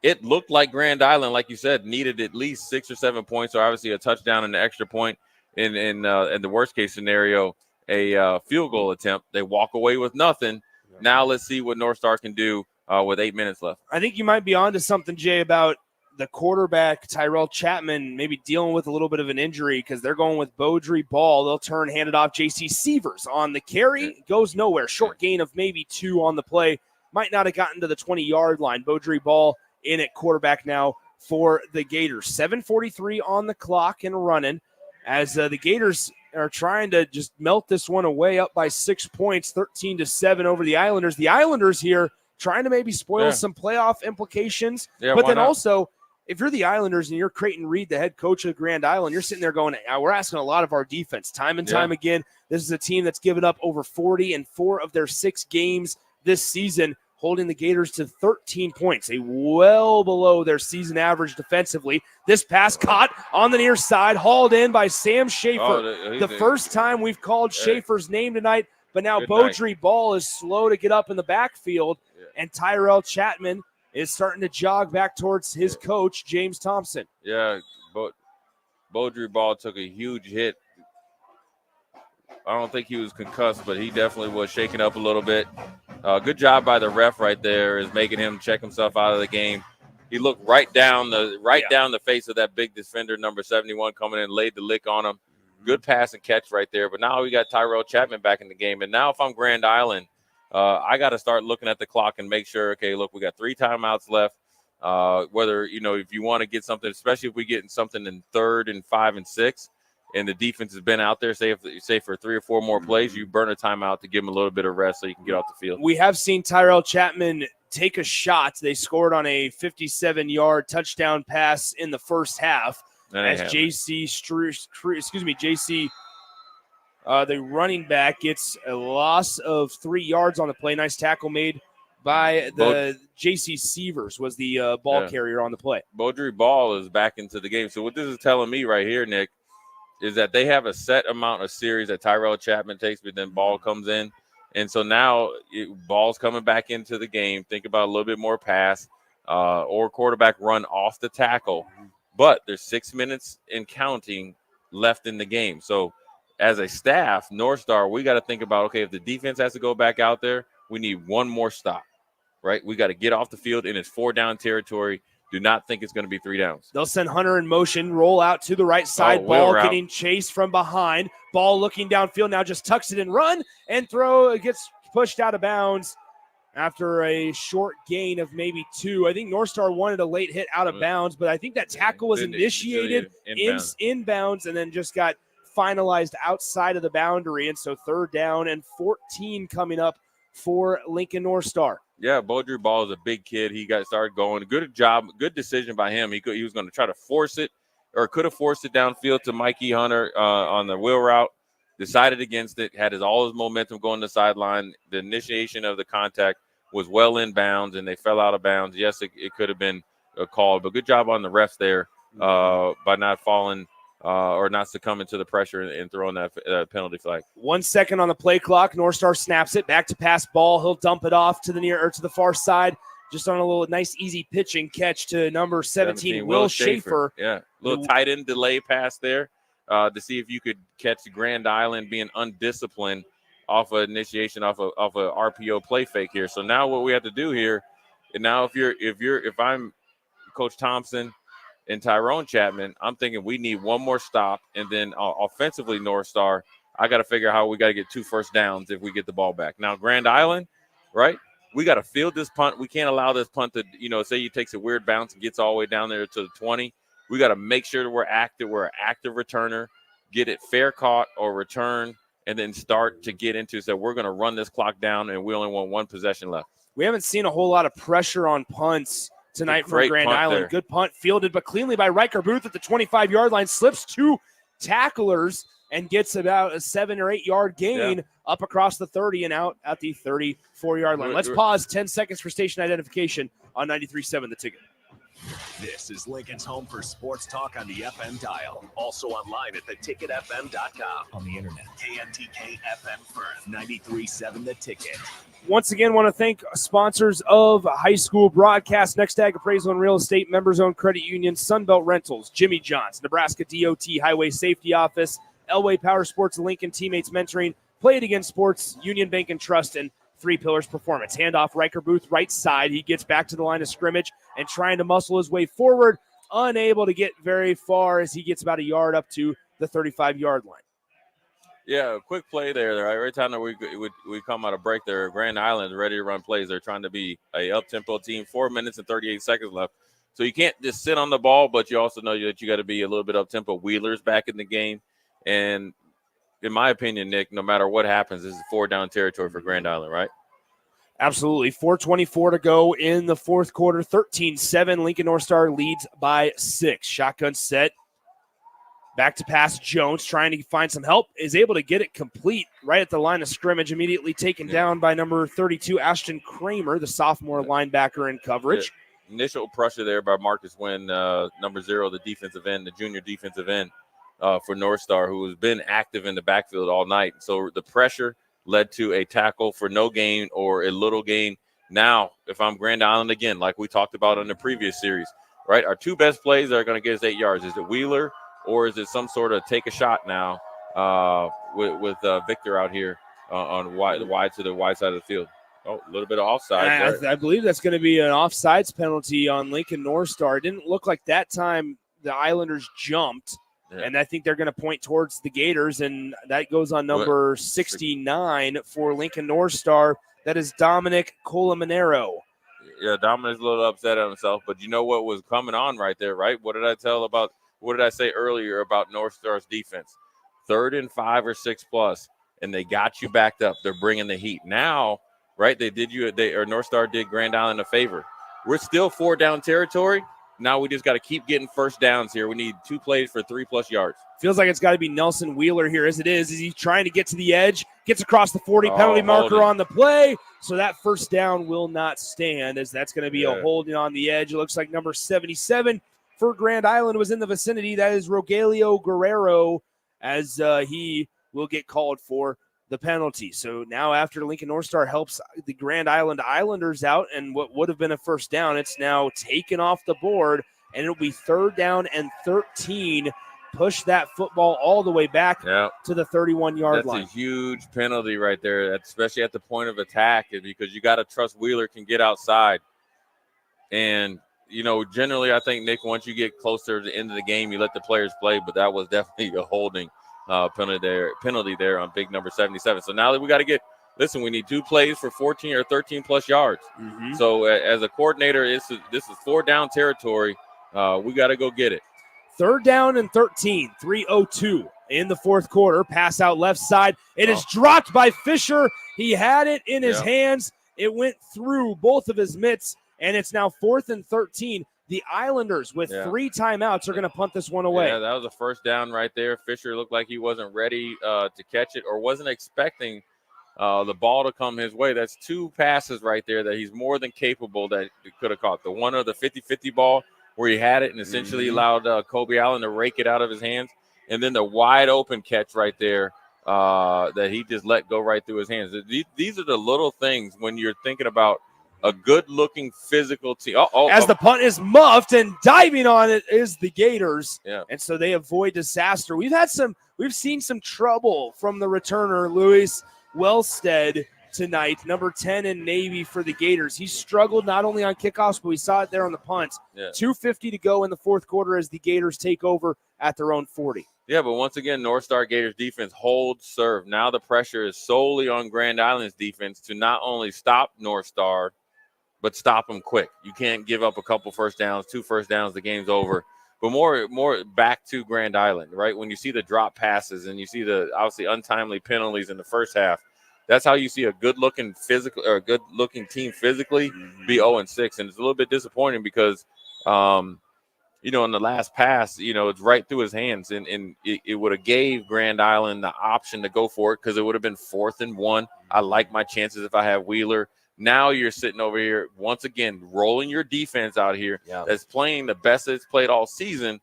it looked like Grand Island, like you said, needed at least 6 or 7 points, or obviously a touchdown and an extra point in the worst-case scenario, a field goal attempt. They walk away with nothing. Now let's see what North Star can do with 8 minutes left. I think you might be onto something, Jay, about the quarterback, Tyrell Chapman, maybe dealing with a little bit of an injury because they're going with Beaudry Ball. They'll turn, hand it off. J.C. Sievers on the carry. Goes nowhere. Short gain of maybe 2 on the play. Might not have gotten to the 20-yard line. Beaudry Ball in at quarterback now for the Gators. 7:43 on the clock and running as the Gators are trying to just melt this one away, up by 6 points, 13-7 over the Islanders. The Islanders here trying to maybe spoil some playoff implications. But then also, if you're the Islanders and you're Creighton Reed, the head coach of Grand Island, you're sitting there going, we're asking a lot of our defense. Time and time again, this is a team that's given up over 40 in 4 of their 6 games this season, holding the Gators to 13 points, well below their season average defensively. This pass caught on the near side, hauled in by Sam Schaefer. The first time we've called Schaefer's name tonight, but now Beaudry Ball is slow to get up in the backfield, and Tyrell Chapman is starting to jog back towards his coach, James Thompson. Yeah, Beaudry Ball took a huge hit. I don't think he was concussed, but he definitely was shaken up a little bit. Good job by the ref right there, is making him check himself out of the game. He looked right down the face of that big defender, number 71, coming in, laid the lick on him. Good pass and catch right there. But now we got Tyrell Chapman back in the game. And now if I'm Grand Island, I got to start looking at the clock and make sure, okay, look, we got 3 timeouts left. Whether, if you want to get something, especially if we get something in 3rd and 5 and 6, and the defense has been out there, say for 3 or 4 more plays, you burn a timeout to give them a little bit of rest so you can get off the field. We have seen Tyrell Chapman take a shot. They scored on a 57-yard touchdown pass in the first half as the running back gets a loss of 3 yards on the play. Nice tackle made by the J.C. Sievers was the ball carrier on the play. Beaudry Ball is back into the game. So what this is telling me right here, Nick, is that they have a set amount of series that Tyrell Chapman takes, but then Ball comes in. And so now Ball's coming back into the game. Think about a little bit more pass or quarterback run off the tackle. But there's 6 minutes and counting left in the game. So as a staff, North Star, we got to think about, okay, if the defense has to go back out there, we need one more stop, right? We got to get off the field, and it's 4-down territory. Do not think it's going to be 3 downs. They'll send Hunter in motion, roll out to the right side. Ball getting chased from behind. Ball looking downfield, now just tucks it and run and throw. It gets pushed out of bounds after a short gain of maybe 2. I think North Star wanted a late hit out of bounds, but I think that tackle was initiated inbounds and then just got finalized outside of the boundary. And so 3rd down and 14 coming up for Lincoln North Star. Yeah, Beaudry Ball is a big kid. He got started going. Good job. Good decision by him. He was going to try to force it, or could have forced it downfield to Mikey Hunter on the wheel route. Decided against it. Had all his momentum going to the sideline. The initiation of the contact was well in bounds, and they fell out of bounds. Yes, it could have been a call, but good job on the refs there by not falling or not succumbing to the pressure and throwing that penalty flag. 1 second on the play clock. North Star snaps it back to pass Ball. He'll dump it off to the far side, just on a little nice easy pitching catch to number 17 Will Schaefer. Yeah, little tight end delay pass there to see if you could catch Grand Island being undisciplined off of initiation off a RPO play fake here. So now what we have to do here, and now if I'm Coach Thompson and Tyrone Chapman, I'm thinking we need one more stop, and then offensively, North Star, I got to figure out how we got to get 2 first downs if we get the ball back. Now, Grand Island, right? we got to field this punt. We can't allow this punt to, say he takes a weird bounce and gets all the way down there to the 20. We got to make sure that we're active. We're an active returner, get it fair caught or return, and then start to get into, so we're going to run this clock down, and we only want one possession left. We haven't seen a whole lot of pressure on punts tonight for Grand Island. There. Good punt fielded, but cleanly by Riker Booth at the 25-yard line, slips 2 tacklers and gets about a 7 or 8 yard gain up across the 30 and out at the 34-yard line. Let's pause 10 seconds for station identification on 93.7 The Ticket. This is Lincoln's home for sports talk on the FM dial. Also online at theticketfm.com. On the internet. KNTK FM Firth, 93.7 The Ticket. Once again, want to thank sponsors of high school broadcast, Next Ag Appraisal and Real Estate, Members-Owned Credit Union, Sunbelt Rentals, Jimmy John's, Nebraska DOT Highway Safety Office, Elway Power Sports, Lincoln Teammates Mentoring, Play It Again Sports, Union Bank and Trust, and Three Pillars Performance. Handoff, Riker Booth, right side. He gets back to the line of scrimmage and trying to muscle his way forward, unable to get very far as he gets about a yard up to the 35-yard line. Yeah, a quick play there. Right? Every time that we come out of break there, Grand Island is ready to run plays. They're trying to be a up-tempo team. 4 minutes and 38 seconds left. So you can't just sit on the ball, but you also know that you got to be a little bit up-tempo. Wheeler's back in the game. And in my opinion, Nick, no matter what happens, this is 4-down territory for Grand Island, right? Absolutely. 4:24 to go in the fourth quarter. 13-7. Lincoln North Star leads by 6. Shotgun set. Back to pass. Jones trying to find some help. Is able to get it complete right at the line of scrimmage. Immediately taken down by number 32, Ashton Kramer, the sophomore linebacker in coverage. Yeah. Initial pressure there by Marcus Wynn, number 0, the defensive end, the junior defensive end for North Star, who has been active in the backfield all night. So the pressure led to a tackle for no gain or a little gain. Now, if I'm Grand Island again, like we talked about in the previous series, right, our 2 best plays that are going to get us 8 yards. Is it Wheeler or is it some sort of take a shot now with Victor out here on the wide side of the field? Oh, a little bit of offside. I believe that's going to be an offsides penalty on Lincoln North Star. It didn't look like that time the Islanders jumped. Yeah. And I think they're going to point towards the Gators, and that goes on number 69 for Lincoln North Star. That is Dominic Colaminero. Yeah, Dominic's a little upset at himself, but you know what was coming on right there, right? What did I say earlier about North Star's defense? 3rd and 5 or 6 plus, and they got you backed up. They're bringing the heat. Now, right, North Star did Grand Island a favor. We're still 4-down territory. Now we just got to keep getting first downs here. We need 2 plays for 3+ yards. Feels like it's got to be Nelson Wheeler here as it is. Is he trying to get to the edge? Gets across the 40, penalty marker on the play. So that first down will not stand as that's going to be a holding on the edge. It looks like number 77 for Grand Island was in the vicinity. That is Rogelio Guerrero as he will get called for the penalty. So now after Lincoln North Star helps the Grand Island Islanders out and what would have been a first down, it's now taken off the board, and it'll be 3rd down and 13. Push that football all the way back to the 31-yard line. That's a huge penalty right there, especially at the point of attack, because you got to trust Wheeler can get outside. And, generally I think, Nick, once you get closer to the end of the game, you let the players play, but that was definitely a holding penalty there on big number 77. So now that we got to we need 2 plays for 14 or 13+ yards. Mm-hmm. So as a coordinator, this is 4-down territory. We got to go get it. 3rd down and 13, 3:02 in the fourth quarter. Pass out left side. It is dropped by Fisher. He had it in his hands. It went through both of his mitts, and it's now 4th and 13. The Islanders, with 3 timeouts, are going to punt this one away. Yeah, that was a first down right there. Fisher looked like he wasn't ready to catch it or wasn't expecting the ball to come his way. That's 2 passes right there that he's more than capable that he could have caught. The one of the 50-50 ball where he had it and essentially allowed Kobe Allen to rake it out of his hands. And then the wide open catch right there that he just let go right through his hands. These are the little things when you're thinking about a good-looking physical team. As the punt is muffed and diving on it is the Gators. Yeah. And so they avoid disaster. We've seen some trouble from the returner, Luis Wellstead, tonight, number 10 in Navy for the Gators. He struggled not only on kickoffs, but we saw it there on the punt. 2:50 to go in the fourth quarter as the Gators take over at their own 40. Yeah, but once again, North Star Gators defense holds serve. Now the pressure is solely on Grand Island's defense to not only stop North Star, but stop them quick. You can't give up a couple first downs, 2 first downs, the game's over. But more back to Grand Island, right? When you see the drop passes and you see the obviously untimely penalties in the first half, that's how you see a good-looking physical or a good-looking team physically be 0-6. And it's a little bit disappointing because, in the last pass, it's right through his hands, and it would have gave Grand Island the option to go for it because it would have been 4th and 1. I like my chances if I have Wheeler. Now you're sitting over here, once again, rolling your defense out here that's playing the best it's played all season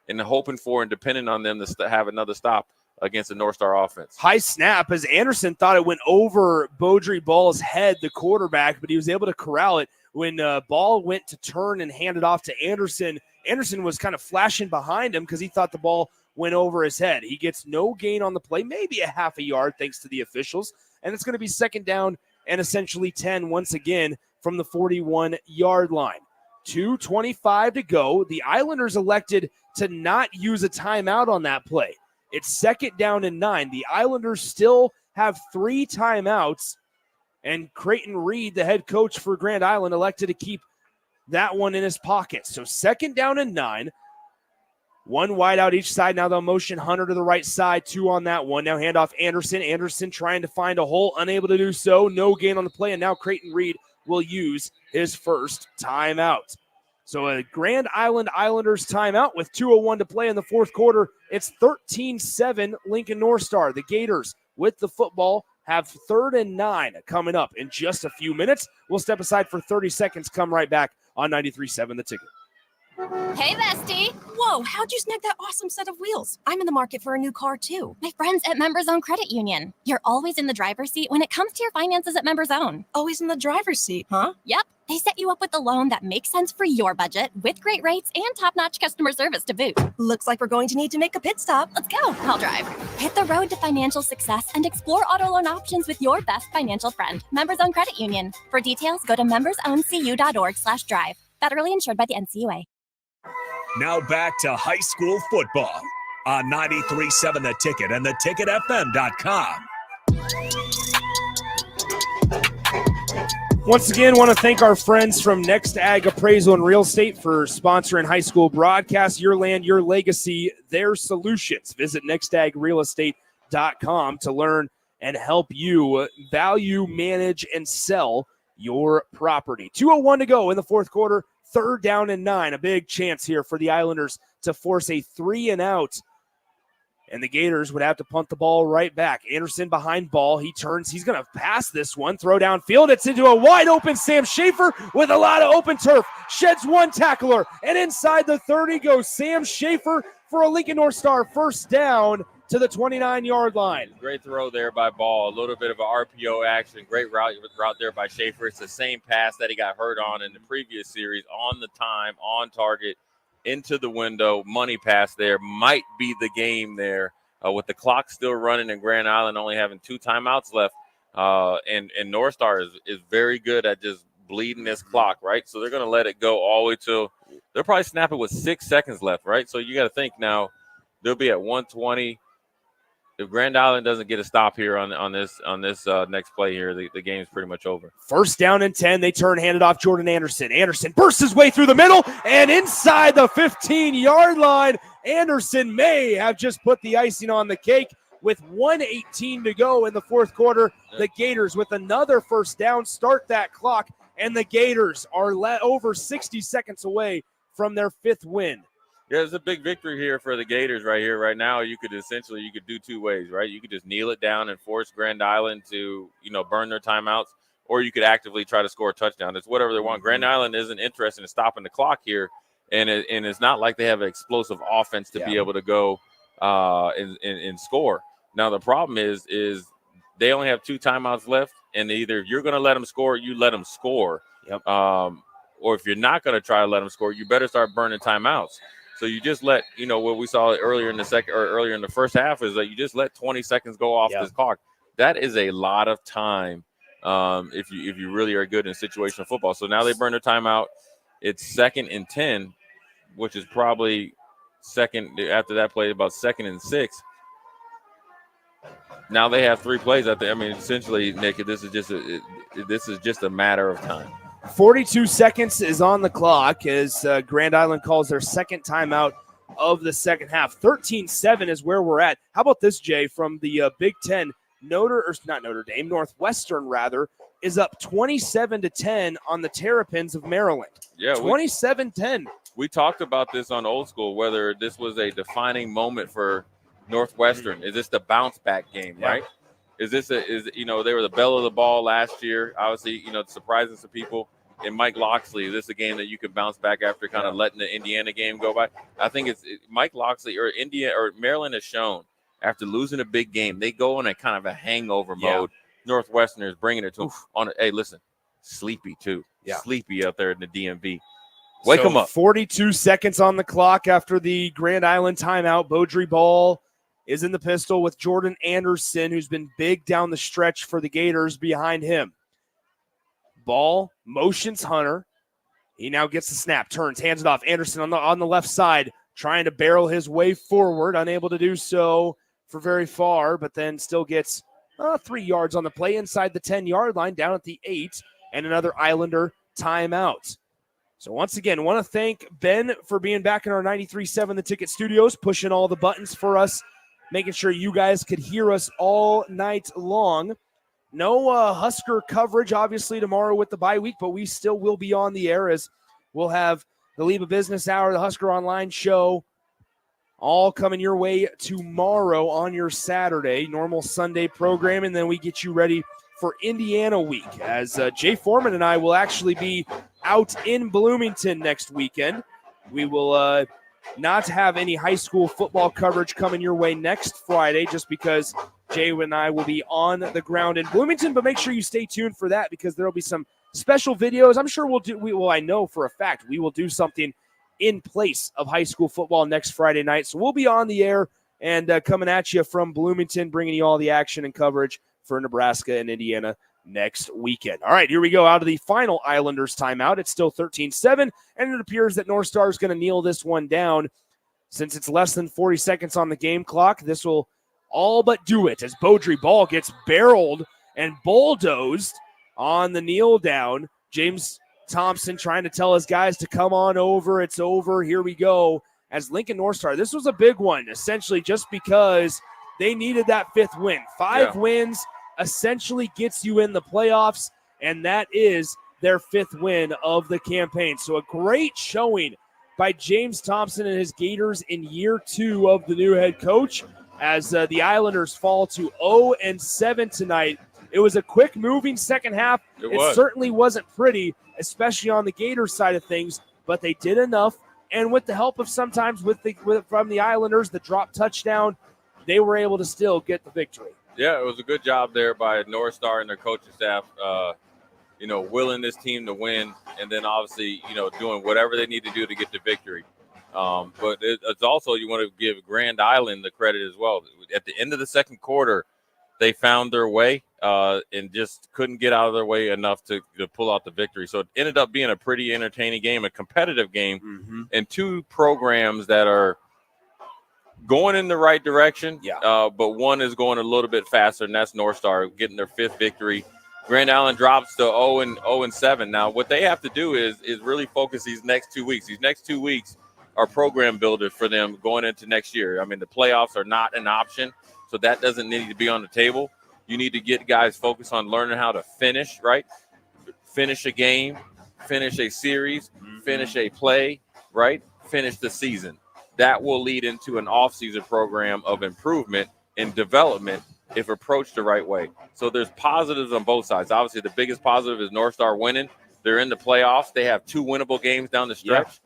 and hoping for and depending on them to have another stop against the North Star offense. High snap as Anderson thought it went over Beaudry Ball's head, the quarterback, but he was able to corral it. When Ball went to turn and hand it off to Anderson, Anderson was kind of flashing behind him because he thought the ball went over his head. He gets no gain on the play, maybe a half a yard thanks to the officials, and it's going to be 2nd down and essentially 10 once again from the 41-yard line. 2:25 to go. The Islanders elected to not use a timeout on that play. It's 2nd down and 9. The Islanders still have 3 timeouts, and Creighton Reed, the head coach for Grand Island, elected to keep that one in his pocket. So 2nd down and 9. 1 wide out each side. Now they'll motion Hunter to the right side. 2 on that one. Now handoff Anderson. Anderson trying to find a hole. Unable to do so. No gain on the play. And now Creighton Reed will use his first timeout. So a Grand Island Islanders timeout with 2:01 to play in the 4th quarter. It's 13-7 Lincoln North Star. The Gators with the football have 3rd and 9 coming up in just a few minutes. We'll step aside for 30 seconds. Come right back on 93.7 The Ticket. Hey, bestie. Whoa, how'd you snag that awesome set of wheels? I'm in the market for a new car, too. My friends at Members Own Credit Union. You're always in the driver's seat when it comes to your finances at Members Own. Always in the driver's seat, huh? Yep. They set you up with a loan that makes sense for your budget with great rates and top-notch customer service to boot. Looks like we're going to need to make a pit stop. Let's go. I'll drive. Hit the road to financial success and explore auto loan options with your best financial friend, Members Own Credit Union. For details, go to membersowncu.org/drive. Federally insured by the NCUA. Now back to high school football on 93.7 The Ticket and theticketfm.com. Once again, want to thank our friends from Next Ag Appraisal and Real Estate for sponsoring high school broadcasts. Your land, your legacy, their solutions. Visit nextagrealestate.com to learn and help you value, manage, and sell your property. 2:01 to go in the 4th quarter. 3rd down and 9. A big chance here for the Islanders to force a 3-and-out. And the Gators would have to punt the ball right back. Anderson behind Ball. He turns. He's going to pass this one. Throw downfield. It's into a wide-open Sam Schaefer with a lot of open turf. Sheds one tackler. And inside the 30 goes Sam Schaefer for a Lincoln North Star 1st down to the 29-yard line. Great throw there by Ball. A little bit of an RPO action. Great route there by Schaefer. It's the same pass that he got hurt on in the previous series. On the time, on target, into the window. Money pass there. Might be the game there with the clock still running and Grand Island only having 2 timeouts left. And North Star is very good at just bleeding this clock, right? So they're going to let it go all the way till – they'll probably snap it with 6 seconds left, right? So you got to think now they'll be at 120. If Grand Island doesn't get a stop here on this next play here, the game's pretty much over. 1st down and 10. They turn, handed off Jordan Anderson. Anderson bursts his way through the middle and inside the 15-yard line. Anderson may have just put the icing on the cake with 1:18 to go in the 4th quarter. The Gators with another 1st down start that clock, and the Gators are over 60 seconds away from their 5th win. Yeah, it's a big victory here for the Gators right here. Right now, you could do 2 ways, right? You could just kneel it down and force Grand Island to, burn their timeouts, or you could actively try to score a touchdown. It's whatever they want. Grand Island isn't interested in stopping the clock here, and it's not like they have an explosive offense to be able to go and score. Now, the problem is they only have 2 timeouts left, and either you're going to let them score, you let them score. Yep. Or if you're not going to try to let them score, you better start burning timeouts. So you just let, what we saw earlier in the first half is that you just let 20 seconds go off this clock. That is a lot of time if you really are good in situational football. So now they burn their timeout. It's 2nd and 10, which is probably after that play, about 2nd and 6. Now they have 3 plays out there. I mean, essentially, Nick, this is just a matter of time. 42 seconds is on the clock as Grand Island calls their second timeout of the second half. 13-7 is where we're at. How about this, Jay, from the Big Ten? Northwestern rather, is up 27-10 on the Terrapins of Maryland. Yeah, 27-10. We talked about this on Old School, whether this was a defining moment for Northwestern. Is this the bounce back game, right? Is this they were the belle of the ball last year, obviously, surprising some people. And Mike Locksley, is this a game that you could bounce back after kind of letting the Indiana game go by? I think Mike Locksley or Maryland has shown after losing a big game, they go in a kind of a hangover mode. Northwestern is bringing it to them. Hey, listen, sleepy too. Yeah. Sleepy out there in the DMV. Wake them up. 42 seconds on the clock after the Grand Island timeout. Beaudry Ball is in the pistol with Jordan Anderson, who's been big down the stretch for the Gators behind him. Ball motions Hunter. He now gets the snap, turns, hands it off. Anderson on the left side, trying to barrel his way forward, unable to do so for very far, but then still gets 3 yards on the play inside the 10-yard line, down at the 8, and another Islander timeout. So once again, want to thank Ben for being back in our 93.7 The Ticket Studios, pushing all the buttons for us, making sure you guys could hear us all night long. No Husker coverage, obviously, tomorrow with the bye week, but we still will be on the air as we'll have the Leba Business Hour, the Husker Online Show, all coming your way tomorrow on your Saturday. Normal Sunday program, and then we get you ready for Indiana week as Jay Foreman and I will actually be out in Bloomington next weekend. We will not have any high school football coverage coming your way next Friday just because Jay and I will be on the ground in Bloomington, but make sure you stay tuned for that because there will be some special videos. I'm sure I know for a fact we will do something in place of high school football next Friday night. So we'll be on the air and coming at you from Bloomington, bringing you all the action and coverage for Nebraska and Indiana next weekend. All right, here we go out of the final Islanders timeout. It's still 13-7, and it appears that North Star is going to kneel this one down. Since it's less than 40 seconds on the game clock, this will all but do it as Beaudry Ball gets barreled and bulldozed on the kneel down. James Thompson trying to tell his guys to come on over. It's over. Here we go. As Lincoln North Star, this was a big one, essentially just because they needed that 5th win. 5 wins essentially gets you in the playoffs, and that is their 5th win of the campaign. So a great showing by James Thompson and his Gators in year 2 of the new head coach as the Islanders fall to 0-7 tonight. It was a quick-moving second half. It certainly wasn't pretty, especially on the Gators side of things, but they did enough. And with the help of sometimes from the Islanders, the drop touchdown, they were able to still get the victory. Yeah, it was a good job there by North Star and their coaching staff, willing this team to win and then obviously, doing whatever they need to do to get the victory. But it's also, you want to give Grand Island the credit as well. At the end of the second quarter, they found their way and just couldn't get out of their way enough to pull out the victory. So it ended up being a pretty entertaining game, a competitive game, and 2 programs that are going in the right direction. But one is going a little bit faster, and that's North Star getting their 5th victory. Grand Island drops to 0-7. Now, what they have to do is really focus these next 2 weeks. These next 2 weeks are program builders for them going into next year. I mean, the playoffs are not an option, so that doesn't need to be on the table. You need to get guys focused on learning how to finish, right? Finish a game, finish a series, finish a play, right? Finish the season. That will lead into an off-season program of improvement and development if approached the right way. So there's positives on both sides. Obviously, the biggest positive is North Star winning. They're in the playoffs. They have 2 winnable games down the stretch.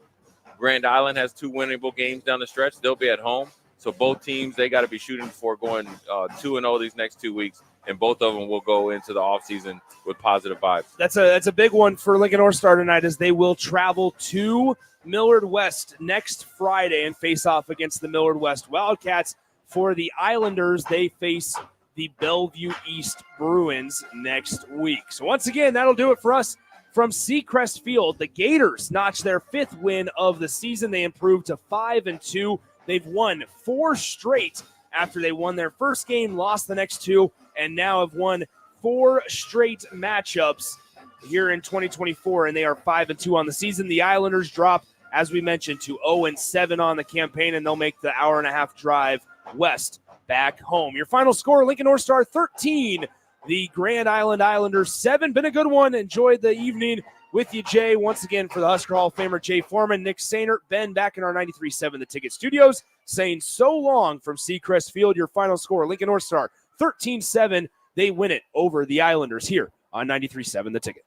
Grand Island has 2 winnable games down the stretch. They'll be at home. So both teams, they got to be shooting for going 2-0 these next 2 weeks, and both of them will go into the offseason with positive vibes. That's a big one for Lincoln North Star tonight as they will travel to Millard West next Friday and face off against the Millard West Wildcats. For the Islanders, they face the Bellevue East Bruins next week. So once again, that'll do it for us From Seacrest Field, the Gators notched their 5th win of the season. They improved to 5-2. They've won 4 straight after they won their first game, lost the next 2, and now have won 4 straight matchups here in 2024, and they are 5-2 on the season. The Islanders drop, as we mentioned, to 0-7 on the campaign, and they'll make the hour-and-a-half drive west back home. Your final score, Lincoln North Star 13, the Grand Island Islanders 7. Been a good one. Enjoyed the evening with you, Jay. Once again, for the Husker Hall of Famer Jay Foreman, Nick Sainert, Ben back in our 93.7 The Ticket studios, saying so long from Seacrest Field. Your final score, Lincoln North Star 13-7. They win it over the Islanders here on 93.7 The Ticket.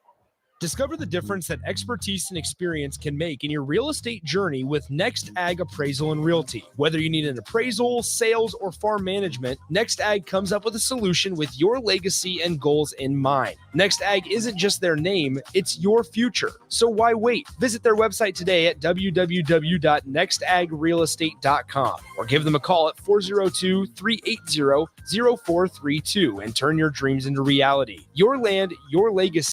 Discover the difference that expertise and experience can make in your real estate journey with Next Ag Appraisal and Realty. Whether you need an appraisal, sales, or farm management, Next Ag comes up with a solution with your legacy and goals in mind. Next Ag isn't just their name, it's your future. So why wait? Visit their website today at www.nextagrealestate.com or give them a call at 402-380-0432 and turn your dreams into reality. Your land, your legacy.